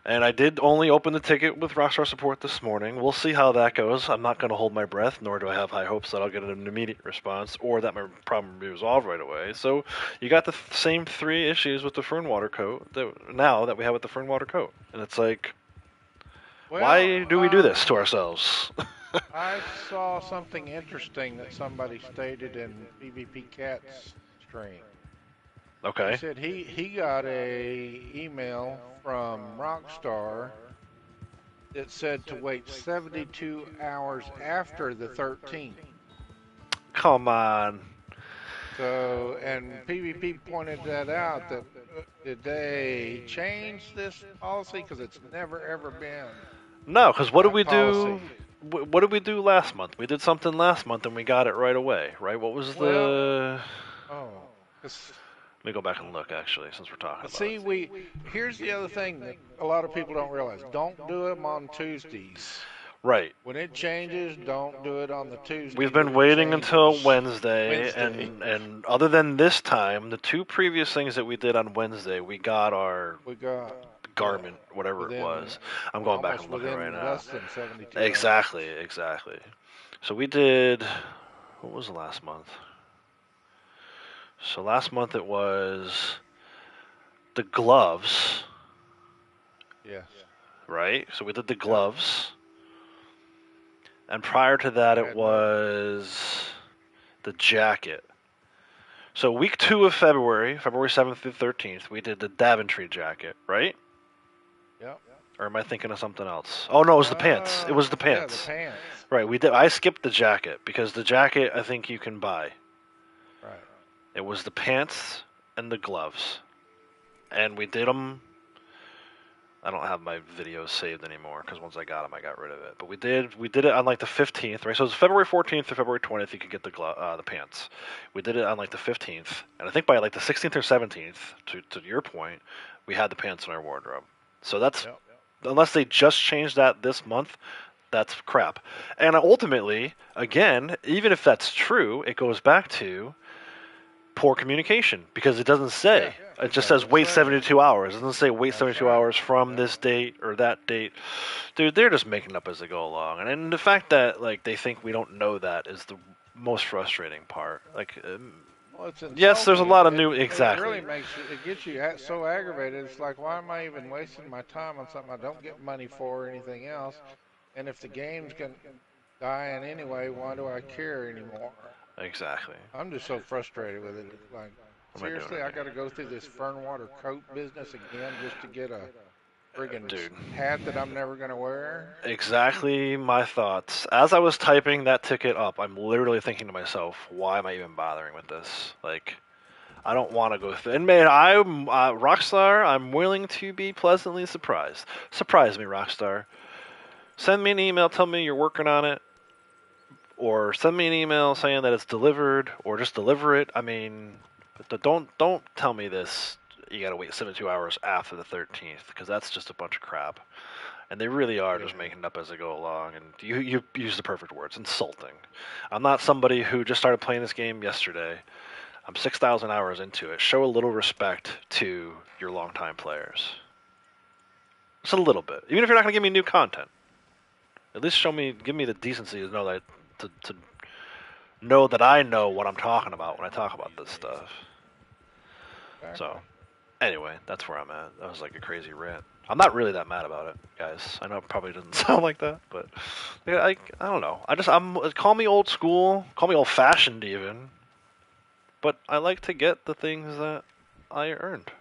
And I did only open the ticket with Rockstar support this morning. We'll see how that goes. I'm not going to hold my breath, nor do I have high hopes that I'll get an immediate response or that my problem will be resolved right away. So you got the same 3 issues with the Fernwater Coat now that we have with the Fernwater Coat. And it's like, why do we do this to ourselves? I saw something interesting that somebody stated in PvP Cat's stream. Okay. He said he got a email from Rockstar that said to wait 72 hours after the 13th. Come on. So, and PvP pointed that out, that did they change this policy? Because it's never ever been. No, because what did we do? What did we do last month? We did something last month and we got it right away, right? What was the? Let me go back and look, actually, since we're talking about it. Here's the other thing that a lot of people don't realize. Don't do them on Tuesdays. Right. When it changes, don't do it on the Tuesday. We've that been it waiting until changes. Wednesday, Wednesday. and other than this time, the two previous things that we did on Wednesday, we got our We got garment, whatever it within was. I'm going back almost and looking right within now. less than 72 Exactly, exactly. So we did. What was the last month? So last month it was the gloves, Yes. right? So we did the gloves, and prior to that it Had was the jacket. So week 2 of February, February 7th through 13th, we did the Daventry jacket, right? Yep. Or am I thinking of something else? Oh no, it was the pants. It was the Yeah, pants. the pants. Right, we did. I skipped the jacket because the jacket I think you can buy. Right. It was the pants and the gloves, and we did them. I don't have my videos saved anymore because once I got them, I got rid of it. But we did it on like the 15th, right? So it was February 14th to February 20th. You could get the pants. We did it on like the 15th, and I think by like the 16th or 17th, to your point, we had the pants in our wardrobe. So that's Yep. unless they just changed that this month, that's crap. And ultimately, again, even if that's true, it goes back to poor communication because it doesn't say. Yeah, It just says doesn't wait say. 72 hours. It doesn't say wait That's 72 right. hours from Yep. this date or that date. Dude, they're just making up as they go along. And the fact that like they think we don't know that is the most frustrating part. Like Well, it's yes, there's a insulting. lot of new It exactly. really makes you. It gets you so aggravated. It's like, why am I even wasting my time on something I don't get money for or anything else? And if the game's gonna die in anyway, why do I care anymore? Exactly. I'm just so frustrated with it. It's like, What am I doing seriously, I right got to go through this Fernwater coat business again just to get a friggin' Dude. hat that I'm never gonna wear. Exactly my thoughts. As I was typing that ticket up, I'm literally thinking to myself, why am I even bothering with this? Like, I don't want to go through. And man, I'm Rockstar. I'm willing to be pleasantly surprised. Surprise me, Rockstar. Send me an email, tell me you're working on it, or send me an email saying that it's delivered, or just deliver it. I mean, but don't tell me this. You gotta wait 72 hours after the 13th, because that's just a bunch of crap. And they really are just Yeah. making it up as they go along. And you use the perfect words, insulting. I'm not somebody who just started playing this game yesterday. I'm 6,000 hours into it. Show a little respect to your longtime players. Just a little bit. Even if you're not going to give me new content. At least give me the decency to know that, to know that I know what I'm talking about when I talk about this stuff. Exactly. So, anyway, that's where I'm at. That was like a crazy rant. I'm not really that mad about it, guys. I know it probably doesn't sound like that, but yeah, I don't know. Call me old school, call me old fashioned even. But I like to get the things that I earned.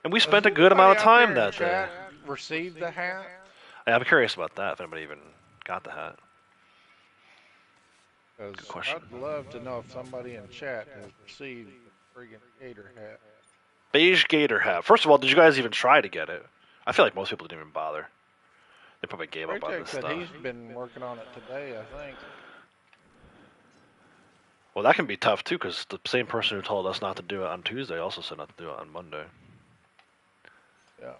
And we spent a good amount of time that day. Received the hat. Yeah, I'm curious about that, if anybody even got the hat. Good question. I'd love to know if somebody in chat has received the friggin' Gator hat. Beige Gator hat. First of all, did you guys even try to get it? I feel like most people didn't even bother. They probably gave up on Raytech this said stuff. he's been working on it today, I think. Well, that can be tough too, because the same person who told us not to do it on Tuesday also said not to do it on Monday. Yeah.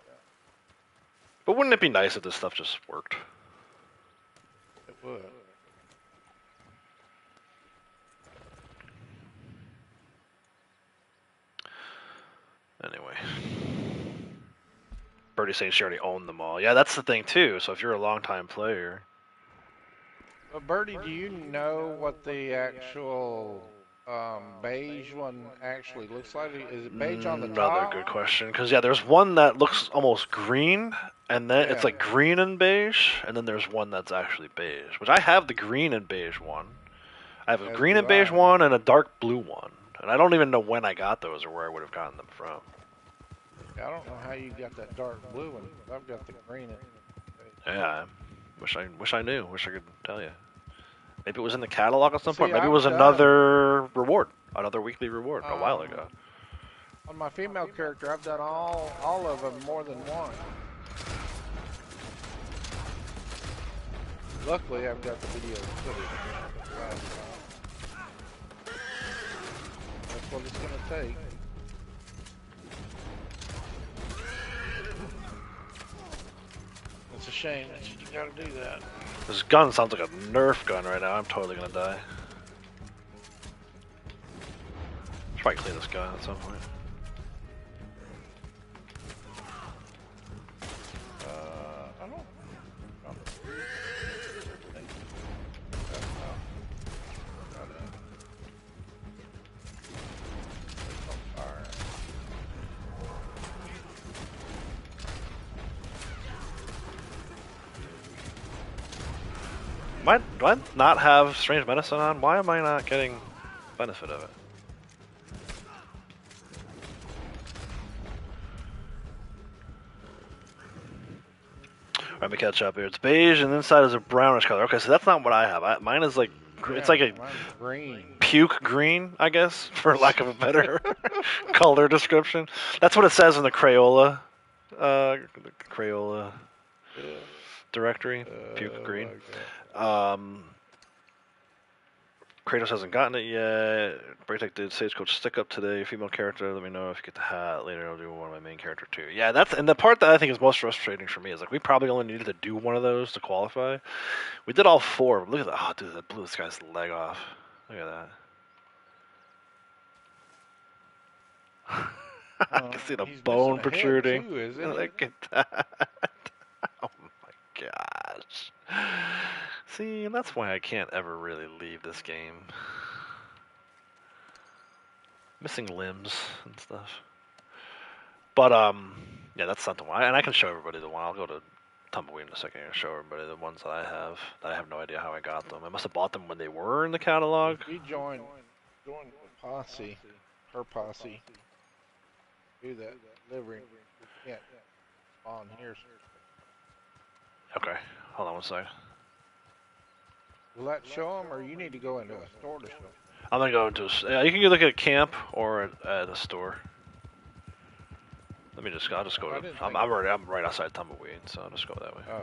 But wouldn't it be nice if this stuff just worked? It would. Anyway. Birdie saying she already owned them all. Yeah, that's the thing too. So if you're a long-time player. But Birdie, do you know what the actual beige one actually looks like? Is it beige on the top? Another good question. Because, yeah, there's one that looks almost green, and then it's Yeah. like green and beige, and then there's one that's actually beige, which I have the green and beige one. I have a As green do and beige I. one and a dark blue one. And I don't even know when I got those or where I would have gotten them from. I don't know how you got that dark blue one. I've got the green and Yeah, wish I knew. Wish I could tell you. Maybe it was in the catalog at some point. See, Maybe it I've was done- another reward, another weekly reward a while ago. On my female character, I've done all of them more than one. Luckily, I've got the video footage. That's what it's going to take. It's a shame that you gotta do that. This gun sounds like a Nerf gun right now. I'm totally gonna die. Should probably clean this gun at some point. I don't. Do I not have strange medicine on? Why am I not getting benefit of it? Let me catch up here. It's beige and inside is a brownish color. Okay, so that's not what I have. Mine is like, it's like a green. Puke green, I guess, for lack of a better color description. That's what it says in the Crayola, directory. Puke green. Kratos hasn't gotten it yet. Braytech did Stagecoach stick up today. Female character, let me know if you get the hat. Later I'll do one of my main character too. Yeah, and the part that I think is most frustrating for me is like we probably only needed to do one of those to qualify. We did all four. Look at that. Oh, dude, that blew this guy's leg off. Look at that. I can see the bone protruding. Too, Look at that. Oh my gosh. See, and that's why I can't ever really leave this game. Missing limbs and stuff. But, yeah, that's something. And I can show everybody the one. I'll go to Tumbleweed in a second and show everybody the ones that I have no idea how I got them. I must have bought them when they were in the catalog. If you join the posse, her posse, do that delivery. Yeah, on here. Okay, hold on one second. Will that show them, or you need to go into a store to show them? I'm gonna go into you can either look at a camp or at a store. I'll just go to, I'm right outside Tumbleweed, so I'll just go that way. Oh.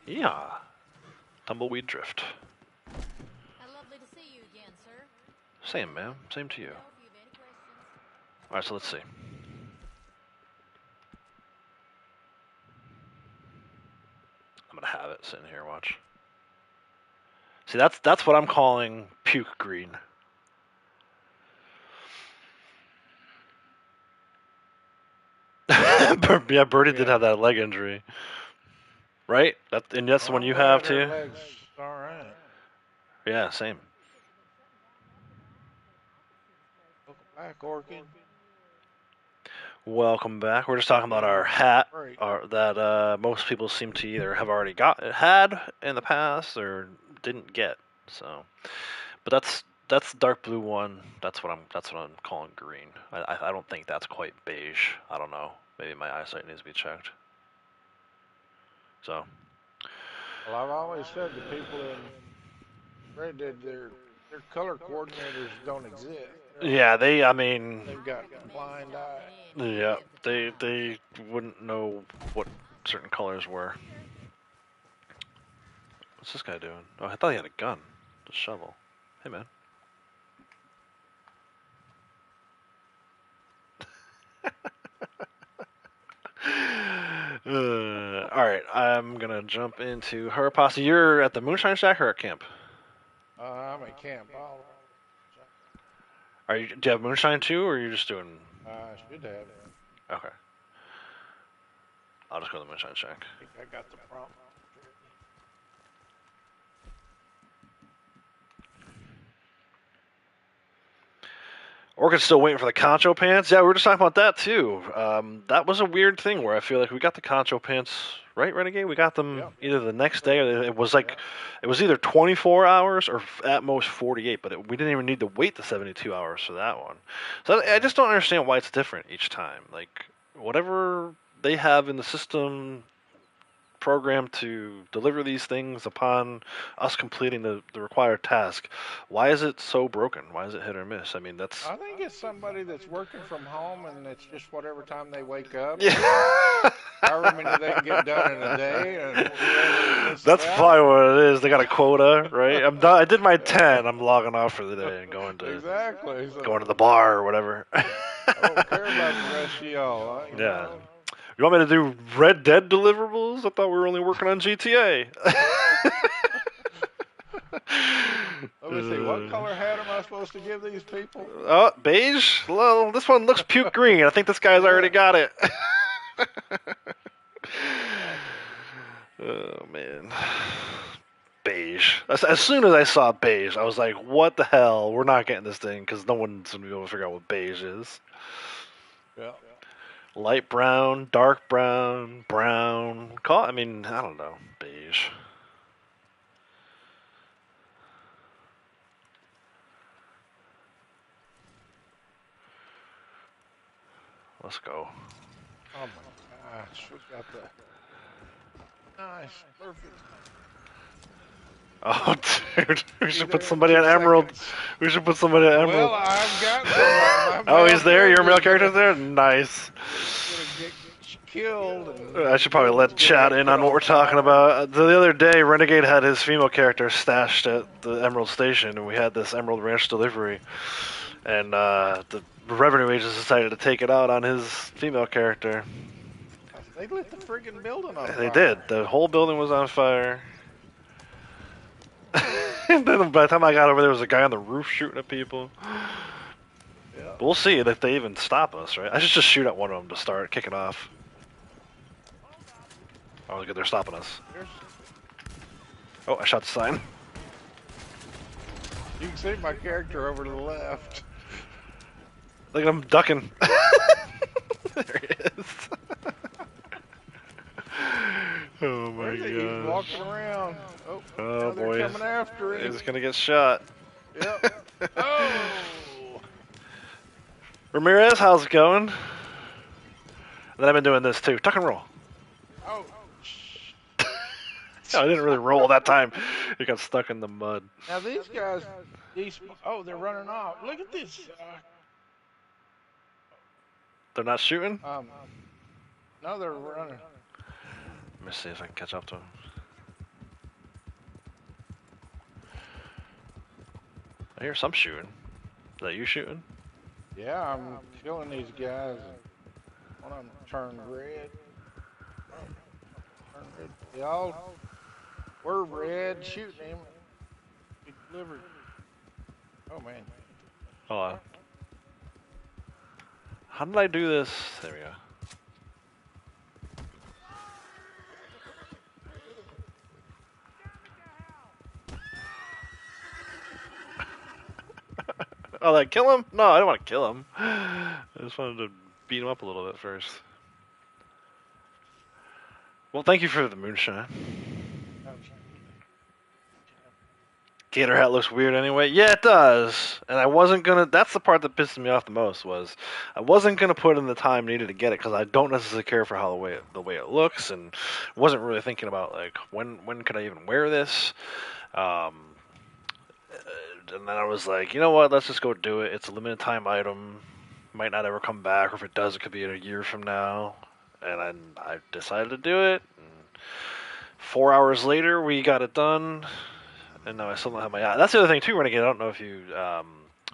Yeah. Tumbleweed Drift. Lovely to see you again, sir. Same, ma'am. Same to you. Alright, so let's see. I'm gonna have it sitting here, watch. See, that's what I'm calling puke green. Yeah, Birdie did have that leg injury. Right? And that's the one you have too? Alright. Yeah, same. Welcome back, Orchid. Welcome back. We're just talking about our hat that most people seem to either have already had in the past or didn't get. So, but that's the dark blue one. That's what I'm calling green. I don't think that's quite beige. I don't know. Maybe my eyesight needs to be checked. So. Well, I've always said the people in Red Dead, their color coordinators don't exist. Yeah, they've got blind eye. Yeah, they wouldn't know what certain colors were. What's this guy doing? Oh, I thought he had a gun, a shovel. Hey, man. All right, I'm gonna jump into her posse. You're at the Moonshine Shack or at camp? I'm at camp. Do you have Moonshine too, or are you just doing? I should have. Okay. I'll just go to the Moonshine Shack. I think I got the prompt. Orchid's still waiting for the Concho pants. Yeah, we were just talking about that too. That was a weird thing where I feel like we got the Concho pants, right, Renegade? We got them either the next day or it was either 24 hours or at most 48, but we didn't even need to wait the 72 hours for that one. So I just don't understand why it's different each time. Like, whatever they have in the system programmed to deliver these things upon us completing the required task. Why is it so broken? Why is it hit or miss? I mean, that's I think it's somebody that's working from home and it's just whatever time they wake up. yeah. However many they can get done in a day, and whoever misses That's out. probably what it is. They got a quota, right? I'm done. I did my 10. I'm logging off for the day and Exactly. So going to the bar or whatever. I don't care about the rest of y'all. You Yeah. know? You want me to do Red Dead deliverables? I thought we were only working on GTA. Let me see. What color hat am I supposed to give these people? Oh, beige? Well, this one looks puke green. I think this guy's already got it. Oh, man. Beige. As soon as I saw beige, I was like, what the hell? We're not getting this thing because no one's going to be able to figure out what beige is. Yeah. Light brown, dark brown, brown. I mean, I don't know. Beige. Let's go. Oh my gosh, we got the nice, perfect. Oh, dude, we Be should there put in somebody 2 on Emerald. seconds. We should put somebody on Emerald. Well, I've got some. Oh, he's there. Your male character's there. Nice. Gonna get killed. And I should probably let gonna chat get in on what on we're talking fire. about. The other day, Renegade had his female character stashed at the Emerald Station, and we had this Emerald Ranch delivery. And the revenue agents decided to take it out on his female character. They lit the friggin' building on fire. They did. The whole building was on fire. And then by the time I got over there, was a guy on the roof shooting at people. Yeah. But we'll see if they even stop us, right? I should just shoot at one of them to start kicking off. Oh, look, they're stopping us. Here's- Oh, I shot the sign. You can see my character over to the left. Look at him ducking. There he is. Oh my Where's he? He's god. walking around. Oh, Oh now they're boy. coming after him. He's gonna get shot. Yep. Oh. Ramirez, how's it going? And then I've been doing this too. Tuck and roll. Oh. I didn't really roll that time. It got stuck in the mud. Now these guys, oh, they're running off. Look at this. They're not shooting? No, they're running. Let me see if I can catch up to him. I hear some shooting. Is that you shooting? Yeah, I'm killing these guys. One of them turned red. Turned red. They all were red, shooting him. He delivered. Oh man. Hold on. How did I do this? There we go. Oh, did I kill him? No, I don't want to kill him. I just wanted to beat him up a little bit first. Well, thank you for the moonshine. Gator hat looks weird anyway. Yeah, it does. And I wasn't gonna. That's the part that pissed me off the most. Was I wasn't gonna put in the time needed to get it because I don't necessarily care for how the way it looks, and wasn't really thinking about like when could I even wear this. And then I was like, you know what? Let's just go do it. It's a limited time item. Might not ever come back, or if it does, it could be in a year from now. And I decided to do it. And 4 hours later, we got it done. And now I still don't have my. That's the other thing too, Renegade. I don't know if you,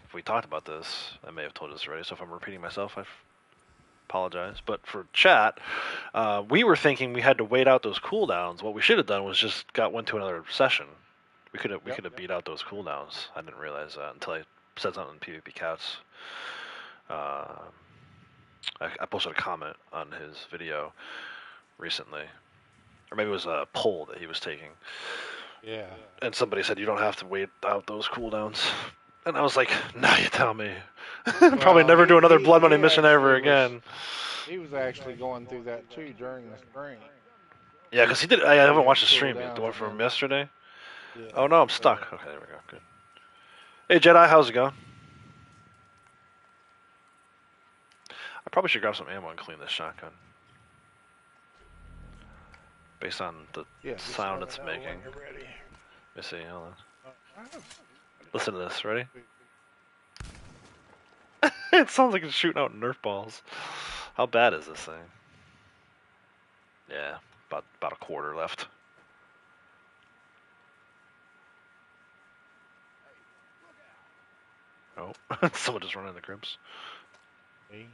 if we talked about this. I may have told you this already. So if I'm repeating myself, I apologize. But for chat, we were thinking we had to wait out those cooldowns. What we should have done was just went to another session. We could have beat out those cooldowns. I didn't realize that until I said something in PvP Cats. I posted a comment on his video recently, or maybe it was a poll that he was taking. Yeah. And somebody said you don't have to wait out those cooldowns. And I was like, now you tell me. Probably never do another Blood Money mission ever again. He was actually going through that too during the stream. Yeah, because he did. I haven't watched the stream yet. The one from yesterday. Yeah. Oh no, I'm stuck. Okay, there we go. Good. Hey Jedi, how's it going? I probably should grab some ammo and clean this shotgun. based on the Yeah, just sound let it's me know when making. you're ready. Let me see. Hold on. I have- Listen to this. Ready? It sounds like it's shooting out Nerf balls. How bad is this thing? Yeah, about a quarter left. Oh, someone just running the crimps. Me?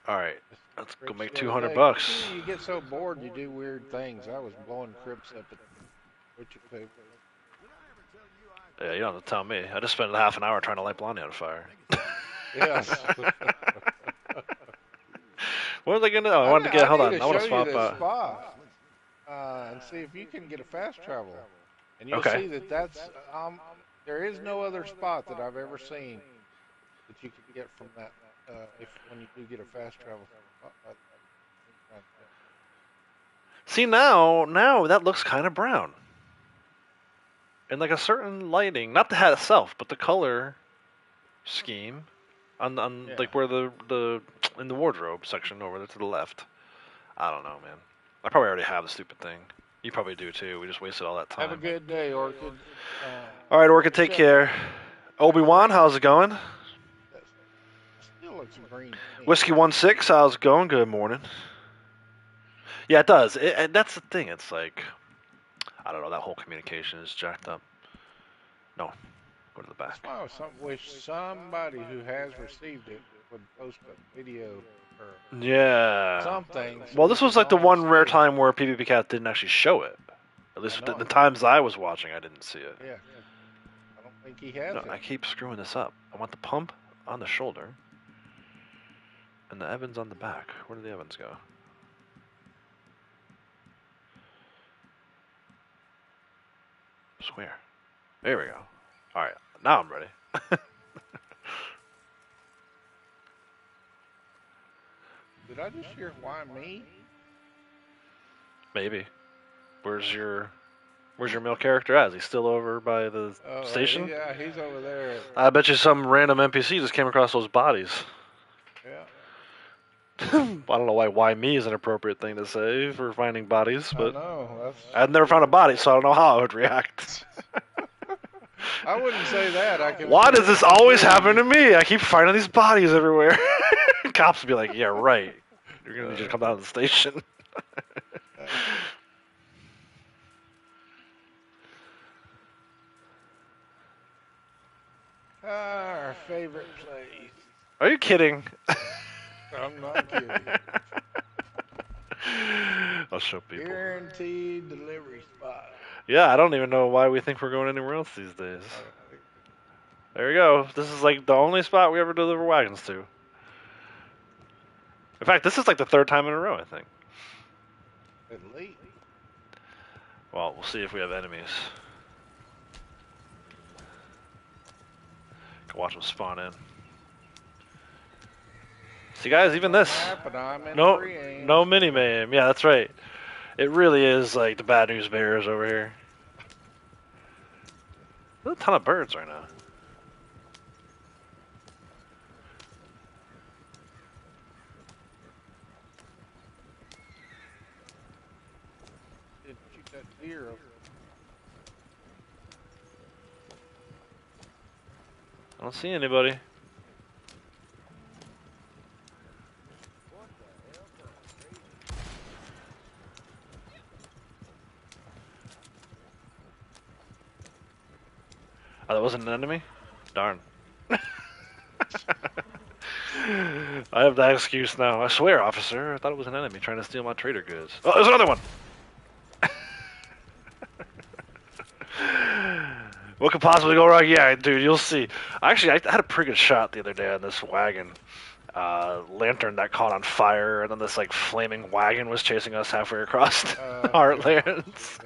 All right, let's go Crips make the other 200 day. bucks. You get so bored, you do weird things. I was blowing Crips up at Butcher Paper. Yeah, you don't have to tell me. I just spent half an hour trying to light Blondie on fire. Yes. What are they gonna do? I wanted to get. Hold need on, to I want show to you swap this out. spot and see if you can get a fast travel. And you'll Okay. see that there is no other spot that I've ever seen that you can get from that when you do get a fast travel. See now that looks kind of brown. And like a certain lighting, not the hat itself, but the color scheme on Yeah. like where the in the wardrobe section over there to the left. I don't know, man. I probably already have the stupid thing. You probably do too. We just wasted all that time. Have a good day, Orchid. All right, Orchid, take care. Obi-Wan, how's it going? That still looks green to me. Whiskey 16, how's it going? Good morning. Yeah, it does. And that's the thing. It's like, I don't know. That whole communication is jacked up. No, go to the back. That's why I wish somebody who has received it would post a video or Yeah. something. So Well, we this was can like the all one rare see it. time where PvP Cat didn't actually show it. At least I know the it. times I was watching, I didn't see it. Yeah. I don't think he has No, it. I keep screwing this up. I want the pump on the shoulder and the Evans on the back. Where did the Evans go? Square. There we go. All right, now I'm ready. Did I just hear why me? Maybe. Where's your male character at? Is he still over by the station? Yeah, he's over there. I bet you some random NPC just came across those bodies. Yeah. I don't know why me is an appropriate thing to say for finding bodies, I but know. I've never found a body, so I don't know how I would react. I wouldn't say that. Why does this always happen to me? I keep finding these bodies everywhere. Cops would be like, yeah, right. You're going to need to come down to the station. Our favorite place. Are you kidding? I'm not kidding. I'll show people. Guaranteed delivery spot. Yeah, I don't even know why we think we're going anywhere else these days. There we go. This is like the only spot we ever deliver wagons to. In fact, this is like the third time in a row, I think. At least. Well, we'll see if we have enemies. Can watch them spawn in. See, guys, even this. No mini-mame. Yeah, that's right. It really is like the Bad News Bears over here. There's a ton of birds right now. Did shoot that deer up. I don't see anybody. Oh, that wasn't an enemy? Darn. I have that excuse now. I swear, officer, I thought it was an enemy trying to steal my trader goods. Oh, there's another one! What could possibly go wrong? Yeah, dude, you'll see. Actually, I had a pretty good shot the other day on this wagon. Lantern that caught on fire, and then this like flaming wagon was chasing us halfway across Heartlands.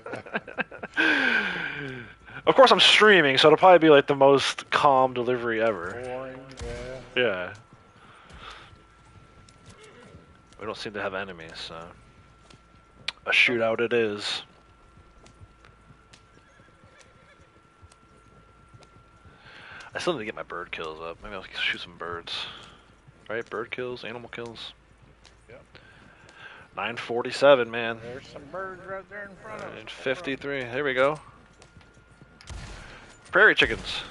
Of course, I'm streaming, so it'll probably be like the most calm delivery ever. Boring, Yeah. We don't seem to have enemies, so a shootout it is. I still need to get my bird kills up. Maybe I'll shoot some birds. Right? Bird kills, animal kills. Yep. 947, man. There's some birds right there in front of us. 953. Here we go. Prairie chickens.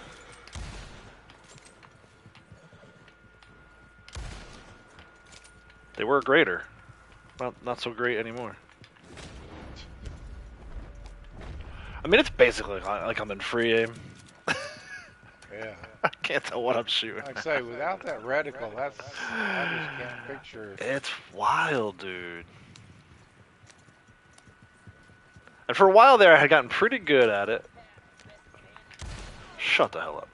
They were greater. Not so great anymore. I mean, it's basically like I'm in free aim. Yeah. I can't tell what I'm shooting. Like I say, without that reticle, I just can't picture. It's wild, dude. And for a while there, I had gotten pretty good at it. Shut the hell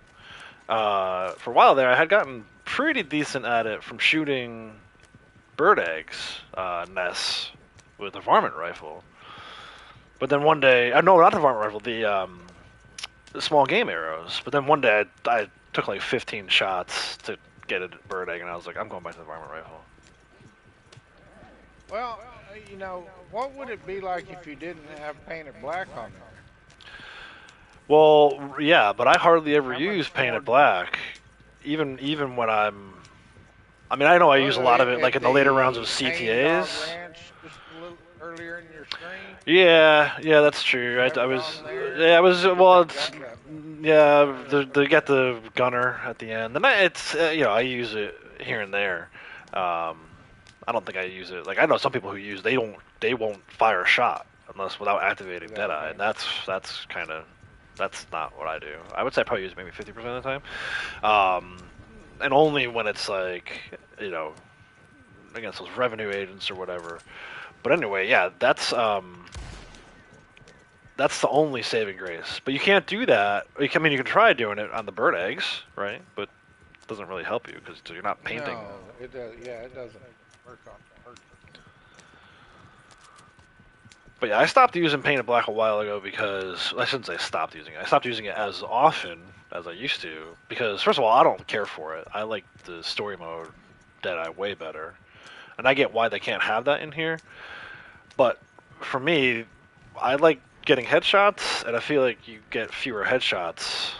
up. For a while there, I had gotten pretty decent at it from shooting bird eggs nests with a varmint rifle. But then one day, no, not the varmint rifle, the small game arrows. But then one day, I took like 15 shots to get a bird egg, and I was like, I'm going back to the varmint rifle. Well, you know, what would it be like if you didn't have painted black on there? Well, yeah, but I hardly ever How use much painted more- black. Even when I mean, I know I use a lot of it, like in the later rounds of CTAs. Dog Ranch, just a little earlier in your stream. Yeah, that's true. I was, well, it's, yeah, they get the gunner at the end, and it's, I use it here and there. I don't think I use it. Like, I know some people who they won't fire a shot unless without activating Yeah, Deadeye, okay. and that's not what I do. I would say I probably use it maybe 50% of the time, and only when it's like, against those revenue agents or whatever. But anyway, yeah, that's the only saving grace. But you can't do that. I mean, you can try doing it on the bird eggs, right? But it doesn't really help you because you're not painting. No, it does. Yeah, it doesn't work on bird. But yeah, I stopped using painted black a while ago because I shouldn't say stopped using it. I stopped using it as often as I used to because, first of all, I don't care for it. I like the story mode Deadeye way better, and I get why they can't have that in here. But for me, I like getting headshots, and I feel like you get fewer headshots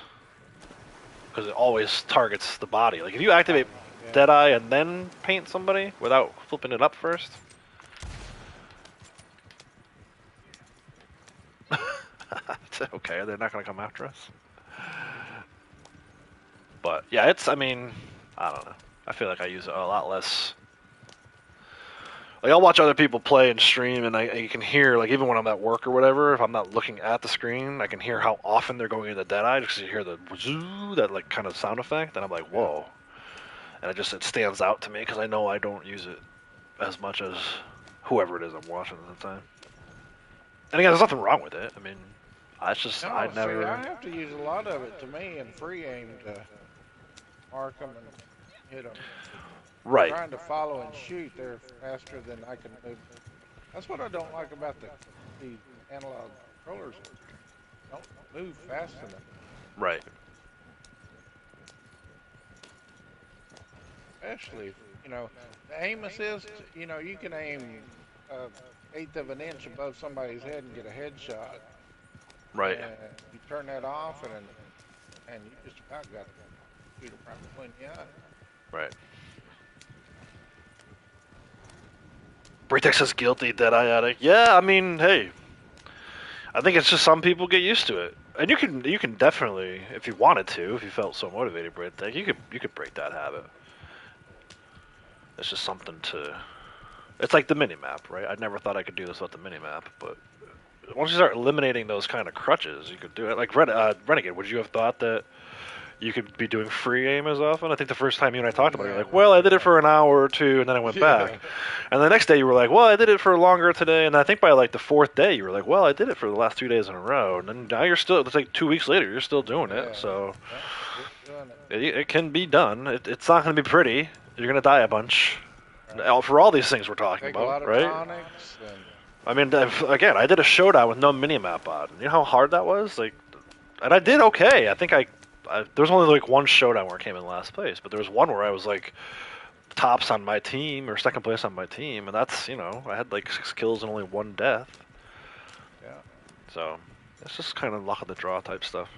because it always targets the body. Like if you activate Yeah. Deadeye and then paint somebody without flipping it up first. Okay, they're not going to come after us. But yeah, I mean, I don't know. I feel like I use it a lot less. Like I'll watch other people play and stream, and you can hear, like even when I'm at work or whatever, if I'm not looking at the screen, I can hear how often they're going into Deadeye because you hear the wazoo, that like kind of sound effect, and I'm like, whoa. And it stands out to me because I know I don't use it as much as whoever it is I'm watching at the time. And again, there's nothing wrong with it. I mean, it's just No, I see, never. I have to use a lot of it to me in free aim to mark them and hit them. Right. Trying to follow and shoot, they're faster than I can move. That's what I don't like about the analog controllers. Don't move fast enough. Right. Especially, the aim assist, you can aim eighth of an inch above somebody's head and get a headshot. Right. And you turn that off and you just about got to shoot them right between the eye. Right. Braytech says guilty, Deadeye addict. Yeah, I mean, hey, I think it's just some people get used to it, and you can definitely, if you wanted to, if you felt so motivated, Braytech, you could break that habit. It's just something to. It's like the mini map, right? I never thought I could do this without the mini map, but once you start eliminating those kind of crutches, you could do it. Like Renegade, would you have thought that you could be doing free aim as often? I think the first time you and I talked about it, you're like, well, I did it for an hour or two, and then I went back. And the next day you were like, well, I did it for longer today. And I think by like the fourth day, you were like, well, I did it for the last 2 days in a row. And then now you're still, it's like 2 weeks later, you're still doing it. Yeah. So Yeah, just doing it. it can be done. It's not going to be pretty. You're going to die a bunch. For all these things we're talking Take a lot about, of right? tonics and I mean, again, I did a showdown with no minimap on. You know how hard that was? Like, and I did okay. I think there was only like one showdown where I came in last place, but there was one where I was like tops on my team or second place on my team, and that's, I had like 6 kills and only 1 death. yeah. So it's just kind of luck of the draw type stuff.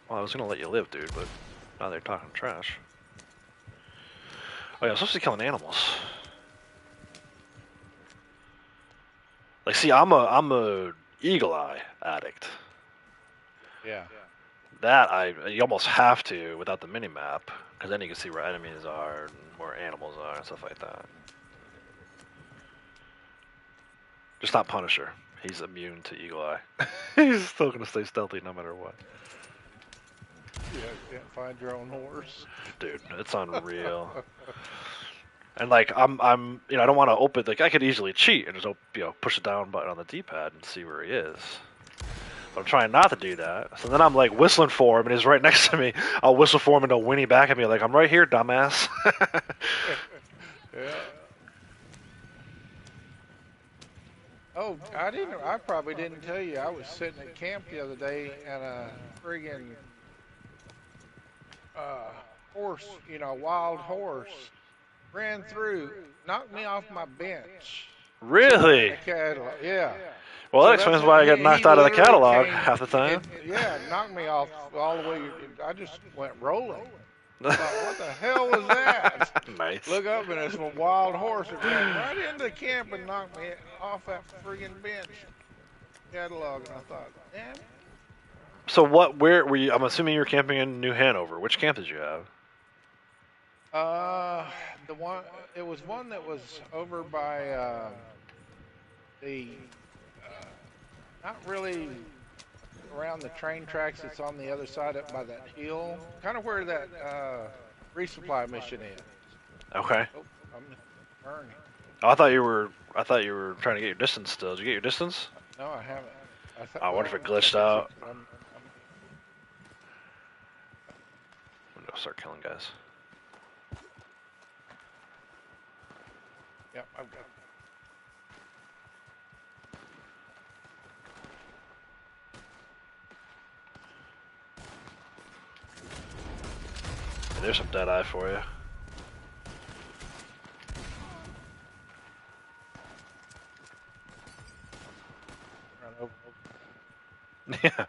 Well, I was gonna let you live, dude, but now they're talking trash. Oh yeah, I'm supposed to be killing animals. Like, see, I'm a eagle eye addict. Yeah. That you almost have to without the mini map, because then you can see where enemies are and where animals are and stuff like that. Just not Punisher. He's immune to eagle eye. He's still gonna stay stealthy no matter what. Yeah, you can't find your own horse. Dude, it's unreal. And like I don't want to open. Like I could easily cheat and just push the down button on the D-pad and see where he is. But I'm trying not to do that. So then I'm like whistling for him, and he's right next to me. I'll whistle for him, and he'll whinny back at me like, "I'm right here, dumbass." Yeah. Oh, I probably didn't tell you. I was sitting at camp the other day, and a friggin' horse, wild horse, ran through, knocked me off my bench. Really? The catalog. Yeah. Well, So that explains why I get knocked out of the literally catalog came, half the time. yeah, knocked me off all the way. I just went rolling. I thought, what the hell was that? Nice. Look up and it's a wild horse that ran right into the camp and knocked me off that friggin' bench catalog. And I thought, damn. So where were you? I'm assuming you were camping in New Hanover. Which camp did you have? It was one that was over by the not really around the train tracks. It's on the other side up by that hill, kind of where that resupply mission is. Okay. Oh, I'm burning. Oh, I thought you were trying to get your distance still. Did you get your distance? No, I haven't. I wonder if it glitched out. I'm gonna start killing guys. Yep, I've got. There's some dead eye for you. Run over. Yeah.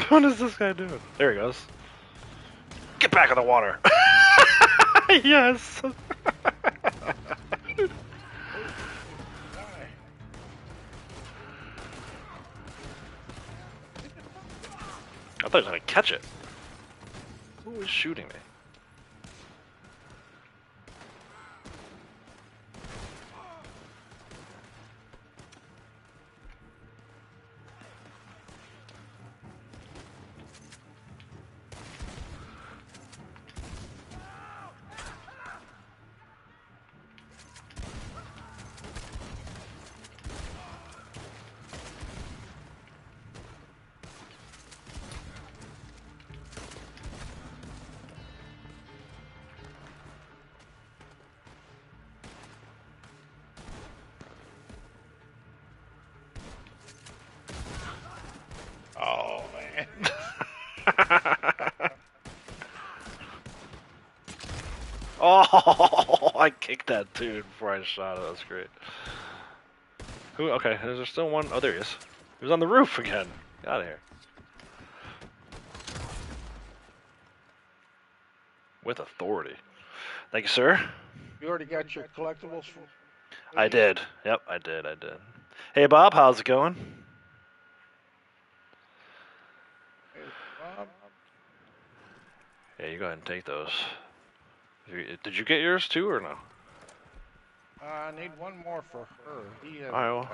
What is this guy doing? There he goes. Get back in the water. Yes. I thought he was gonna catch it. Who is shooting me? Oh man. Oh, I kicked that dude before I shot it. That was great. Who? Okay, is there still one? Oh, there he is. He was on the roof again. Get out of here. With authority. Thank you, sir. You already got your collectibles from. I did. Yep, I did. Hey, Bob, how's it going? Bob? Yeah, you go ahead and take those. Did you get yours too, or no? I need one more for her. He has. All right, well.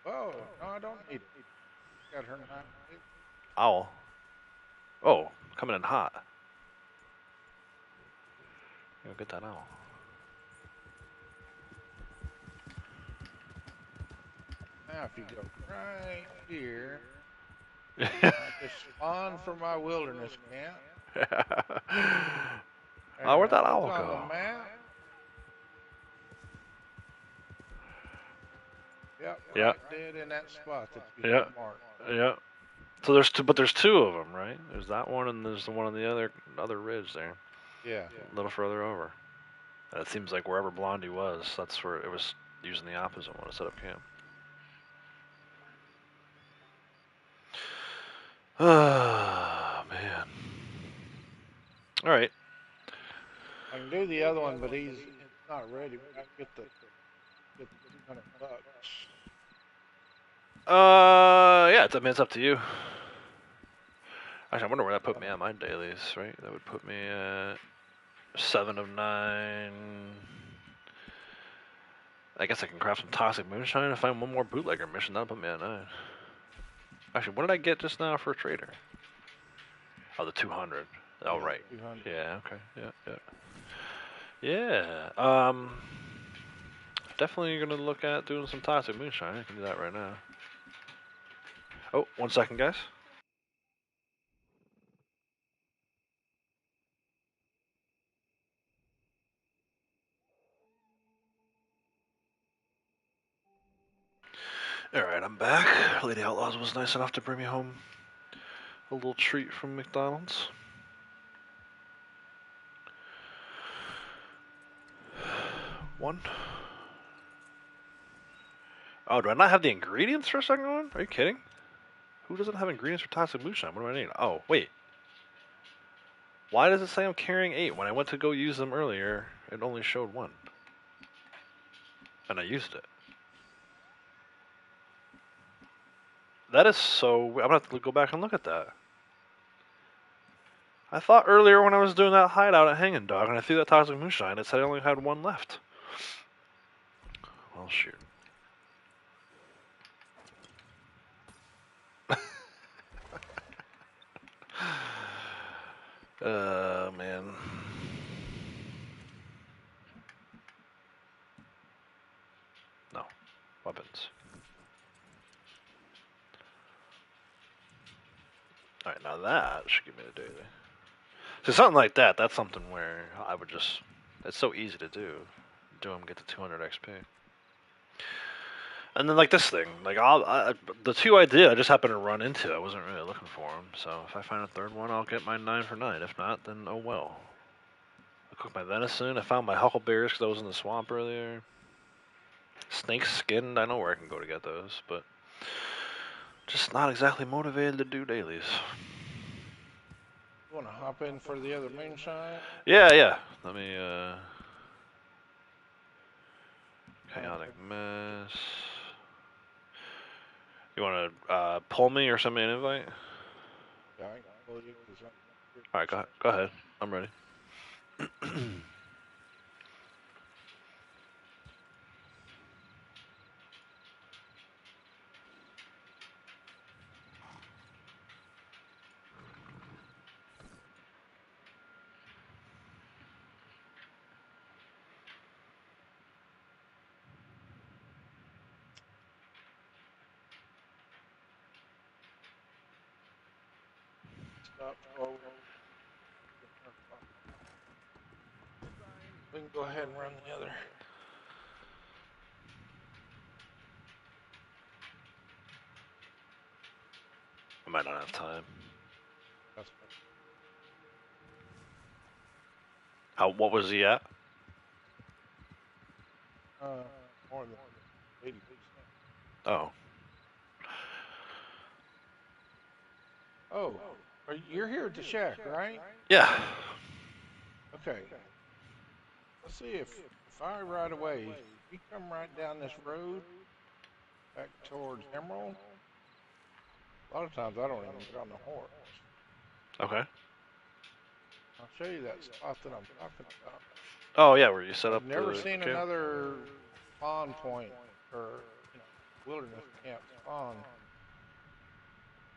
Oh, no, I don't need. Got her knife. Owl. Oh, coming in hot. Go get that owl. Now, if you go right here, just spawn for my wilderness camp. Oh, where'd that It's owl on go? the map. Yep, Yeah. right dead in that spot that you Yeah. have marked. Yeah. So there's two, but there's two of them, right? There's that one, and there's the one on the other ridge there, Yeah. a little further over. And it seems like wherever Blondie was, that's where it was using the opposite one to set up camp. Ah, man. All right. I can do the other one, but it's not ready. I can get the $200. Yeah. I mean, it's up to you. Actually, I wonder where that put me on my dailies. Right? That would put me at 7 of 9. I guess I can craft some toxic moonshine and find one more bootlegger mission. That'll put me at 9. Actually, what did I get just now for a trader? Oh, the 200. Oh, Yeah, right. 200. Yeah. Okay. Yeah. Yeah. Definitely gonna look at doing some toxic moonshine. I can do that right now. Oh, 1 second, guys. Alright, I'm back. Lady Outlaws was nice enough to bring me home a little treat from McDonald's. One. Oh, do I not have the ingredients for a second one? Are you kidding? Who doesn't have ingredients for toxic moonshine? What do I need? Oh, wait. Why does it say I'm carrying 8? When I went to go use them earlier, it only showed 1. And I used it. That is so... I'm gonna have to go back and look at that. I thought earlier when I was doing that hideout at Hanging Dog and I threw that toxic moonshine, it said I only had 1 left. Well, shoot. Man. No. Weapons. Alright, now that should give me the daily. So something like that, that's something where I would just... It's so easy to do. Do them, get the 200 XP. And then like this thing, like the 2 I did, I just happened to run into. I wasn't really looking for them. So if I find a 3rd one, I'll get my 9 for 9. If not, then oh well. I cooked my venison. I found my huckleberries because I was in the swamp earlier. Snake skinned. I know where I can go to get those, but just not exactly motivated to do dailies. You want to hop in for the other moonshine? Yeah. Let me chaotic mess. You want to pull me or send me an invite? Yeah, I can pull you 'cause All right, go ahead. I'm ready. stop forward. We can go ahead and run the other. I might not have time. That's What was he at? more than 80%. Oh. Oh, you're here at the shack, right? Yeah. Okay. Let's see if I right away, you come right down this road back towards Emerald. A lot of times I don't even get on the horse. Okay. I'll show you that spot that I'm talking about. Oh yeah, where you set up I've never the seen camp? another spawn point or wilderness camp spawn.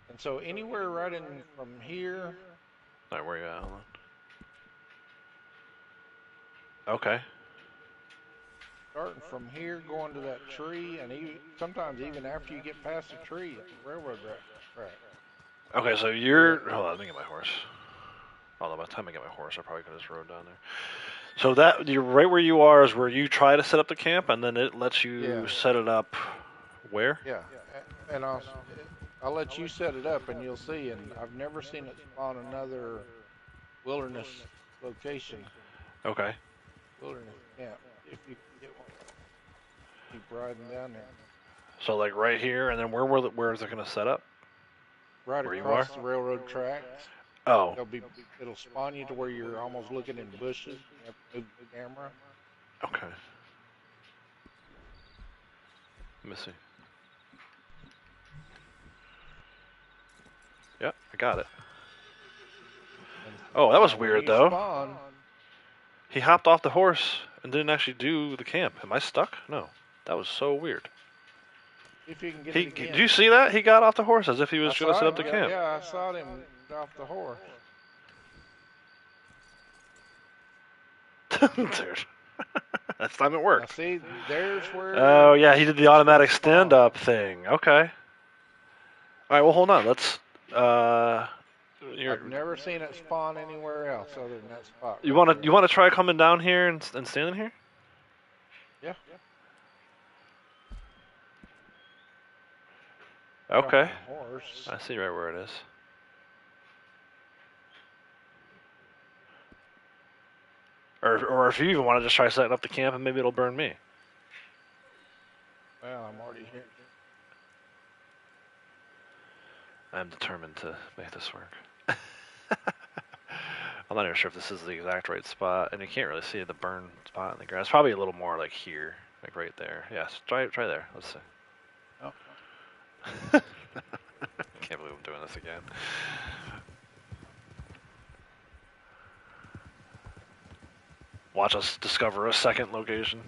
And so anywhere right in from here, All right, where you at? Hold on. Okay. starting from here, going to that tree, and even sometimes even after you get past the tree, it's a railroad track. Okay, so you're. Hold on, let me get my horse. Although by the time I get my horse, I probably could have just rode down there. So that you're right where you are is where you try to set up the camp, and then it lets you Yeah. set it up. Where? Yeah, and I'll let you set it up, and you'll see. And I've never seen it spawn another wilderness location, Okay. wilderness camp. If you can get one, keep riding down there. So like right here, and then where is it gonna set up? Right Where you across are? the railroad tracks. Oh. It'll spawn you to where you're almost looking in bushes. You have to move the camera. Okay. Let me see. Yep, I got it. Oh, that was When weird you though. Spawn, He hopped off the horse and didn't actually do the camp. Am I stuck? No. That was so weird. if you can get He, it again. did you see that? He got off the horse as if he was I going to saw set up the him, camp. Yeah, I saw him get off the horse. Dude. That's time it Now worked. see, there's where. Oh, yeah, he did the automatic stand-up thing. Okay. All right, well, hold on. Let's... I've never seen it spawn anywhere else other than that spot. You right want to there. you want to try coming down here and standing here? Yeah. Okay. Off the horse. I see right where it is. Or if you even want to just try setting up the camp and maybe it'll burn me. Well, I'm already here. I'm determined to make this work. I'm not even sure if this is the exact right spot, and you can't really see the burn spot in the grass. Probably a little more like here, like right there. Yes, try there. Let's see. Oh. Can't believe I'm doing this again. Watch us discover a second location.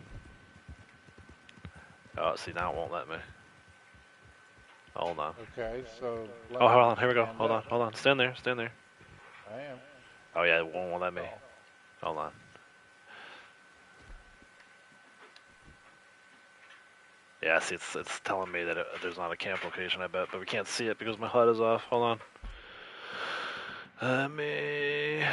Oh, see, now it won't let me. Hold on. Okay, so. Oh, hold on. Here we go. stand Hold on. up. Hold on. Stand there. Stand there. I am. Oh, yeah, it won't let me. Oh. Hold on. Yeah, see, it's telling me that there's not a camp location, I bet, but we can't see it because my HUD is off. Hold on. Let me...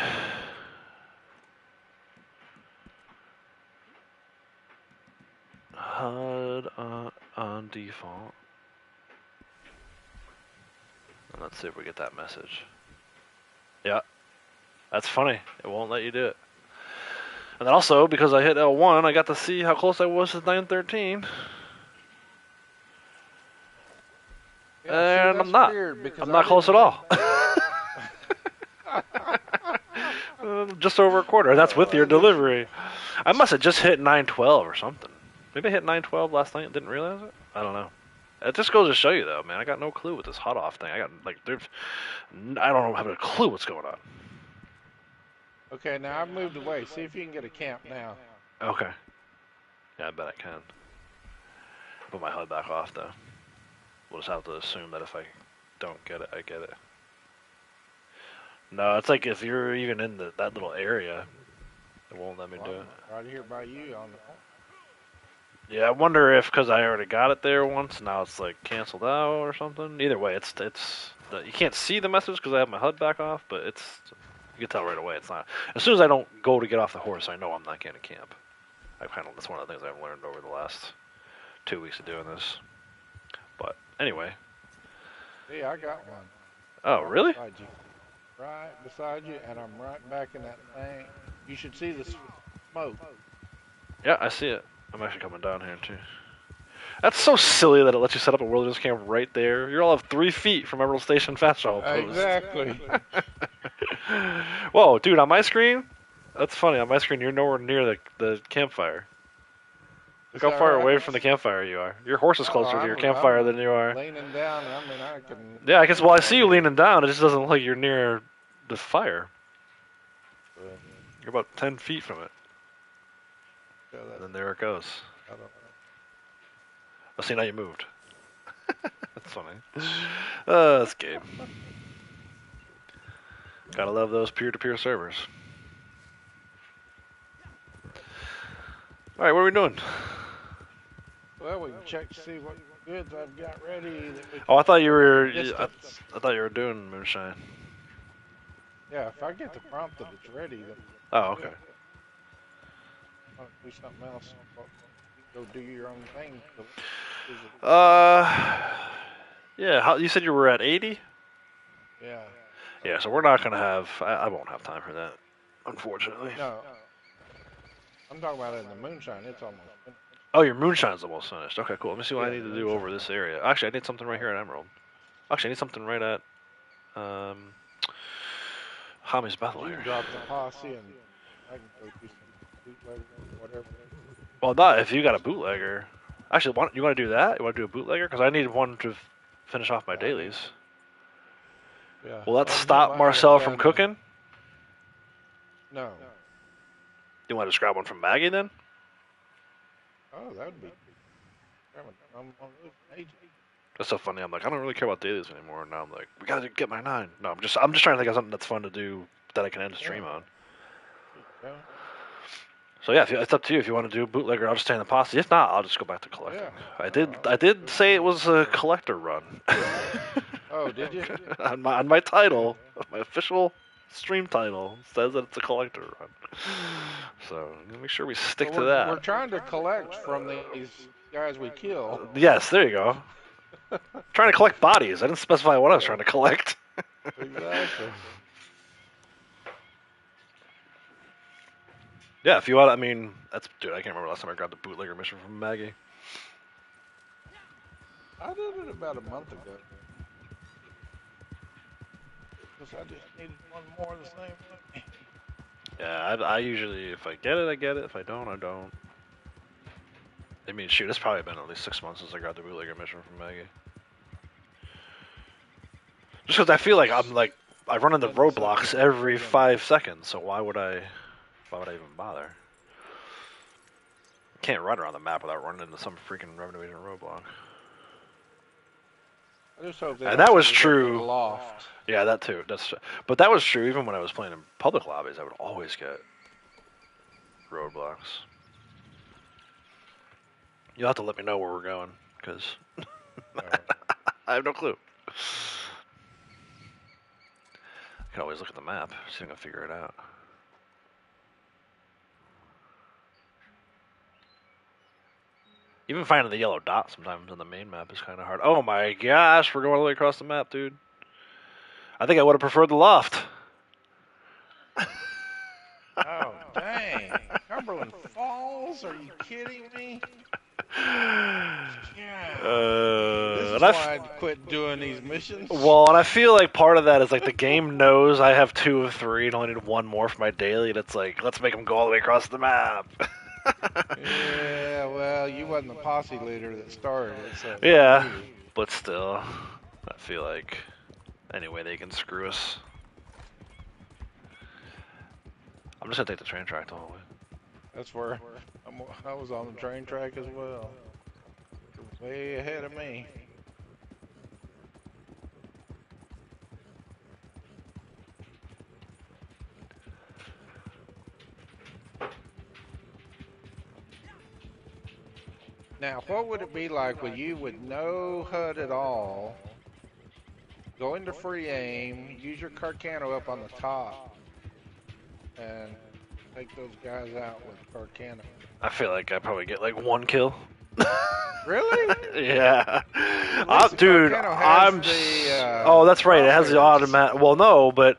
HUD on default. And let's see if we get that message. Yeah. That's funny. It won't let you do it. And then also, because I hit L1, I got to see how close I was to 913. Yeah, And see, I'm not. weird because I'm I not close at didn't all. Just over a quarter. And that's with your delivery. I must have just hit 912 or something. Maybe I hit 912 last night and didn't realize it? I don't know. It just goes to show you, though, man. I got no clue with this hot off thing. I don't have a clue what's going on. Okay, now I've moved away. See if you can get a camp now. Okay. Yeah, I bet I can. Put my HUD back off, though. We'll just have to assume that if I don't get it, I get it. No, it's like if you're even in that little area, it won't let me do it. Right here by you on the. Yeah, I wonder if because I already got it there once, now it's like canceled out or something. Either way, you can't see the message because I have my HUD back off, but you can tell right away it's not. As soon as I don't go to get off the horse, I know I'm not getting to camp. That's one of the things I've learned over the last 2 weeks of doing this. But anyway. See, I got one. Oh, really? Beside you. Right beside you, and I'm right back in that thing. You should see the smoke. Yeah, I see it. I'm actually coming down here too. That's so silly that it lets you set up a wilderness camp right there. You're all of 3 feet from Emerald Station fast travel post. Exactly. Whoa, dude, on my screen? That's funny. On my screen, you're nowhere near the campfire. Look how that far right? away from the campfire you are. Your horse is closer to your I'm campfire than you are. Leaning down, I mean, I can. Yeah, I guess. Well, I see you leaning down. It just doesn't look like you're near the fire. You're about 10 feet from it. So And then there it goes. I don't know. Oh, see, now you moved. That's funny. That's game. Gotta love those peer-to-peer servers. Alright, what are we doing? Well, we can check to see what goods I've got ready that we Oh, I thought you were. can distance. I thought you were doing moonshine. Yeah, if I get the prompt that it's ready, then Oh, good. okay. I'll do something else. Well, you can go do your own thing. Uh, yeah. How you said you were at 80? Yeah. Yeah. So we're not gonna have. I won't have time for that, unfortunately. No, I'm talking about it in the moonshine. It's almost finished. Oh, your moonshine's almost finished. Okay, cool. Let me see what I Yeah, need the to do over moonshine. this area. Actually, I need something right here at Emerald. Actually, I need something right at Hami's Bethel You here. can drop the posse and I can go do some bootleg or whatever. Well, not if you got a bootlegger. Actually, you want to do that? You want to do a bootlegger? Because I need one to finish off my dailies. Yeah. Will that Well, stop I haven't Marcel from done, cooking? No. You want to just grab one from Maggie then? Oh, that would be. I'm on those ages. That's so funny. I'm like, I don't really care about dailies anymore. And now I'm like, we gotta get my 9. No, I'm just trying to think of something that's fun to do that I can end the stream on. Yeah. So yeah, it's up to you. If you want to do a bootlegger, I'll just stay in the posse. If not, I'll just go back to collecting. Yeah. I did say it was a collector run. Oh, did you? on my title, my official stream title says that it's a collector run. So make sure we stick So to that. We're trying to collect from these guys we kill. Yes, there you go. Trying to collect bodies. I didn't specify what I was trying to collect. Exactly. Yeah, if you want, I mean, dude. I can't remember last time I grabbed a bootlegger mission from Maggie. I did it about a month ago. Because I just needed one more of the same thing. Yeah, I usually, if I get it, I get it. If I don't, I don't. I mean, shoot, it's probably been at least 6 months since I got the bootlegger mission from Maggie. Just because I feel like I run into roadblocks every 5 seconds, so why would I even bother? Can't run around the map without running into some freaking revenue agent roadblock. I just hope they And don't that was send it up to true. the loft. Yeah, that too. But that was true even when I was playing in public lobbies. I would always get roadblocks. You'll have to let me know where we're going, because I have no clue. I can always look at the map, see if I can figure it out. Even finding the yellow dot sometimes on the main map is kind of hard. Oh my gosh, we're going all the way across the map, dude. I think I would have preferred the loft. Oh, dang. Cumberland Falls? Are you kidding me? Yeah. This is why I quit doing these missions. Well, and I feel like part of that is like the game knows I have 2 of 3 and only need 1 more for my daily, and it's like, let's make them go all the way across the map. Yeah, well, you wasn't the posse leader that started it, so. Yeah, but still, I feel like any way they can screw us. I'm just gonna take the train track the whole way. That's where I was on the train track as well. You're way ahead of me. Now, what would it be like with you with no HUD at all? Go into free aim, use your Carcano up on the top, and take those guys out with Carcano. I feel like I probably get like 1 kill. Really? Yeah. The Dude, Carcano has oh, that's right. It has the crosshairs. automatic. Well, no, but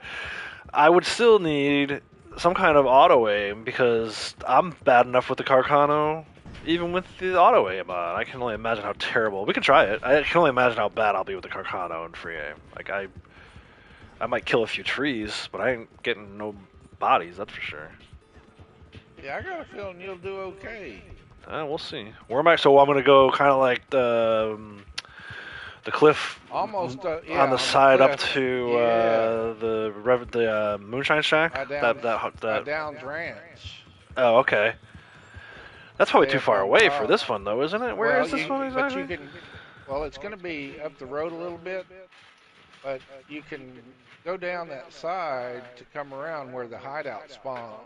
I would still need some kind of auto aim because I'm bad enough with the Carcano, even with the auto aim on. I can only imagine how terrible. We can try it. I can only imagine how bad I'll be with the Carcano and free aim. Like I might kill a few trees, but I ain't getting no bodies. That's for sure. Yeah, I got a feeling you'll do okay. We'll see. Where am I? So I'm gonna go kind of like the cliff, Almost yeah, on the side up cliff. to Yeah. the Moonshine Shack. Downs Ranch. Oh, okay. That's probably Way too up far on away top. for this one, though, isn't it? Where is this one exactly? But you can. Well, it's going to be up the road a little bit, but you can go down that side to come around where the hideout spawns.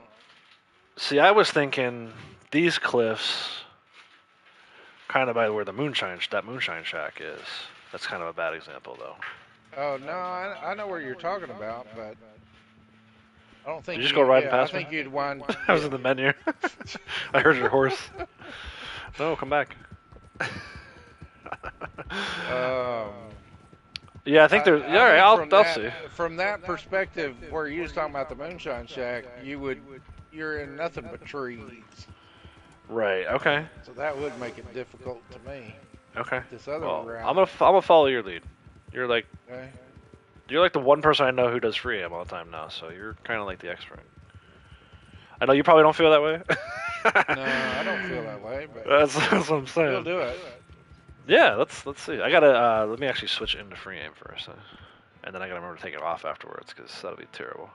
See, I was thinking these cliffs kind of by where that moonshine shack is. That's kind of a bad example, though. Oh no, I know where you're talking about, but I don't think Did you just go riding I past me? think you'd wind. I was in the menu. I heard your horse. No, come back. Yeah, I think there's. Yeah, all right, I'll see. From that perspective, where you was talking about the moonshine shack, you're in nothing but trees, Right. Okay. so that would make it difficult to me. Okay. This other Well, route. I'm gonna follow your lead. You're like Okay. the one person I know who does free aim all the time now, so you're kind of like the expert. I know you probably don't feel that way. No, I don't feel that way, but That's what I'm saying. we'll do it. Yeah, let's see. I gotta let me actually switch into free aim first, and then I gotta remember to take it off afterwards because that'll be terrible.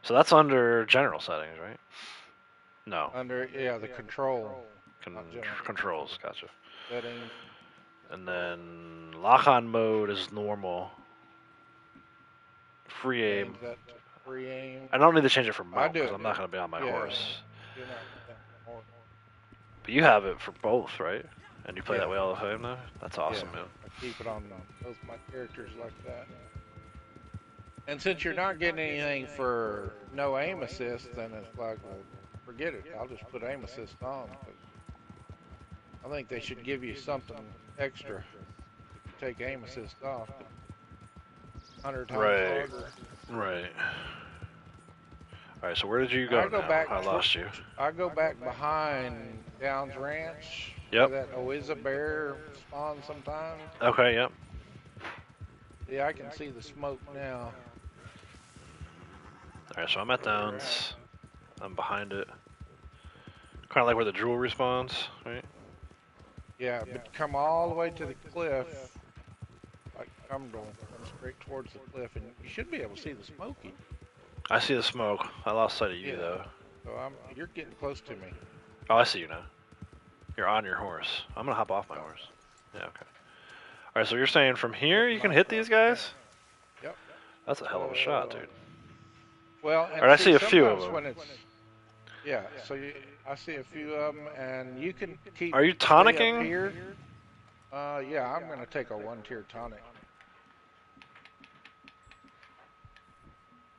So that's under general settings, right? No, Under the control not general. controls. Gotcha. Settings. And then lock-on mode is normal. Free aim. Change that to free aim. I don't need to change it for I mount do because it. I'm not gonna be on my Yeah. horse. You're not- or- But you have it for both, right? And you play Yeah. that way all the time now? That's awesome, Yeah. man. I keep it on both my characters like that. And since you're not getting anything for no aim assist, then it's like, well, forget it. I'll just put aim assist on. I think they should give you something extra if you take aim assist off. 100 times Right. harder. Right. All right. So where did you go? I go now? back I lost you. I go back behind Downs Ranch. Yep. Where that Oiza bear spawns sometimes. Okay. Yep. Yeah, I can see the smoke now. All right. So I'm at Downs. I'm behind it. Kind of like where the jewel respawns, right? Yeah, but come all the way to the cliff, like come straight towards the cliff, and you should be able to see the smoky. I see the smoke. I lost sight of you Yeah. though. So you're getting close to me. Oh, I see you now. You're on your horse. I'm gonna hop off my horse. Yeah. Okay. All right. So you're saying from here you can hit these guys? Yep. That's a hell of a shot, dude. Well, and Alright, I see a few of sometimes them. When I see a few of them, and you can keep. Are you stay up tonicking? here? Yeah, I'm gonna take a 1-tier tonic.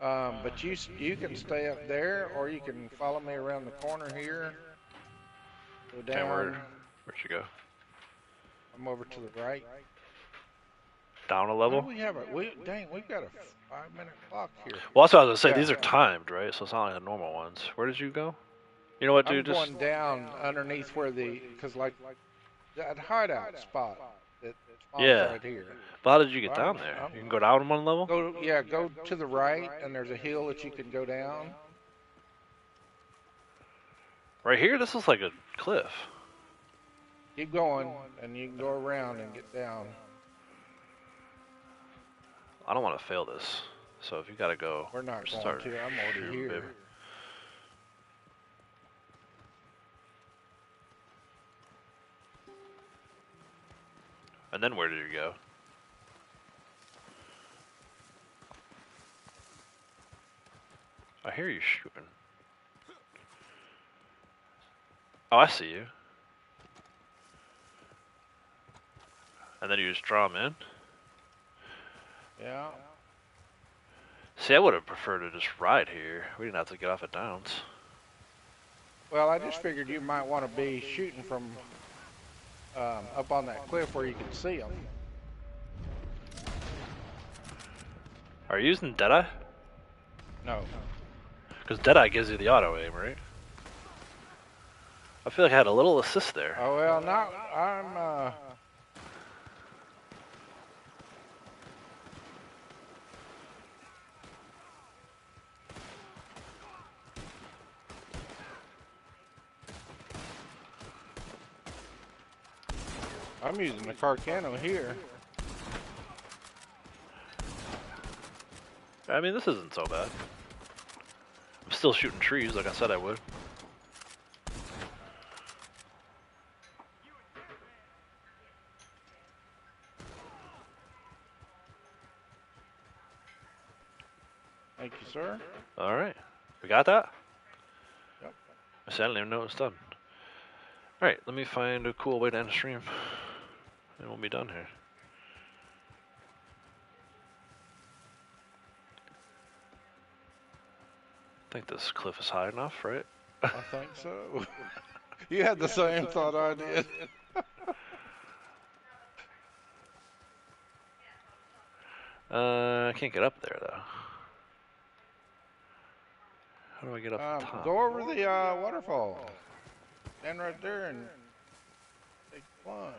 But you can stay up there, or you can follow me around the corner here. Go Okay, down. where'd you go? I'm over to the right. Down a What level? do we have we've got a 5-minute clock here. Well, that's what I was gonna say. Yeah. These are timed, right? So it's not like the normal ones. Where did you go? You know what, I'm dude? Just going down underneath where because like that hideout spot that spawns Yeah. right here. but how did you get I'm- down there? I'm- You can go down one level. Go to the right, and there's a hill that you can go down. Right here, this is like a cliff. Keep going, and you can go around and get down. I don't want to fail this. So if you gotta go, We're not going start to. I'm already shooting, here. baby. And then where did you go? I hear you shooting. Oh, I see you. And then you just draw them in? Yeah. See, I would have preferred to just ride here. We didn't have to get off at Downs. Well, I just figured you might want to be shooting from up on that cliff where you can see them. Are you using Deadeye? No. Because Deadeye gives you the auto aim, right? I feel like I had a little assist there. Oh well, now I'm. I'm using the Carcano here. I mean, this isn't so bad. I'm still shooting trees like I said I would. Thank you, sir. Alright. We got that? Yep. I said I didn't even know it was done. Alright, let me find a cool way to end the stream. And we'll be done here. I think this cliff is high enough, right? I think so. You had the same thought I did. I can't get up there though. How do I get up the top? Go over the waterfall. Stand right there and take a plunge.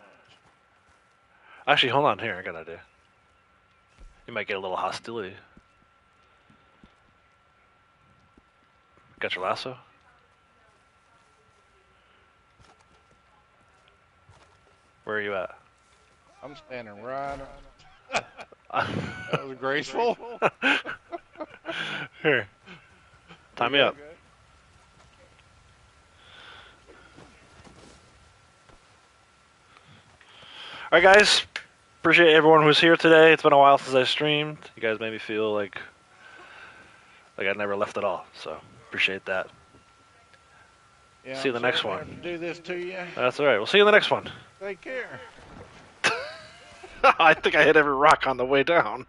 Actually, hold on here. I got an idea. You might get a little hostility. Got your lasso? Where are you at? I'm standing right on. That was graceful. Here. Tie me up. Okay. Alright guys, appreciate everyone who's here today. It's been a while since I streamed. You guys made me feel like I never left at all, so appreciate that. Yeah, See you I'm the next sorry to one. have to do this to you. That's alright, we'll see you in the next one. Take care. I think I hit every rock on the way down.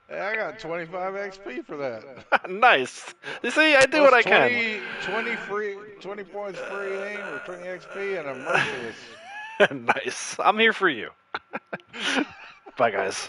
Hey, I got 25 XP for that. Nice. You see, I do what I Plus can. 20 points free aim or 20 XP and a merciless. Nice. I'm here for you. Bye guys.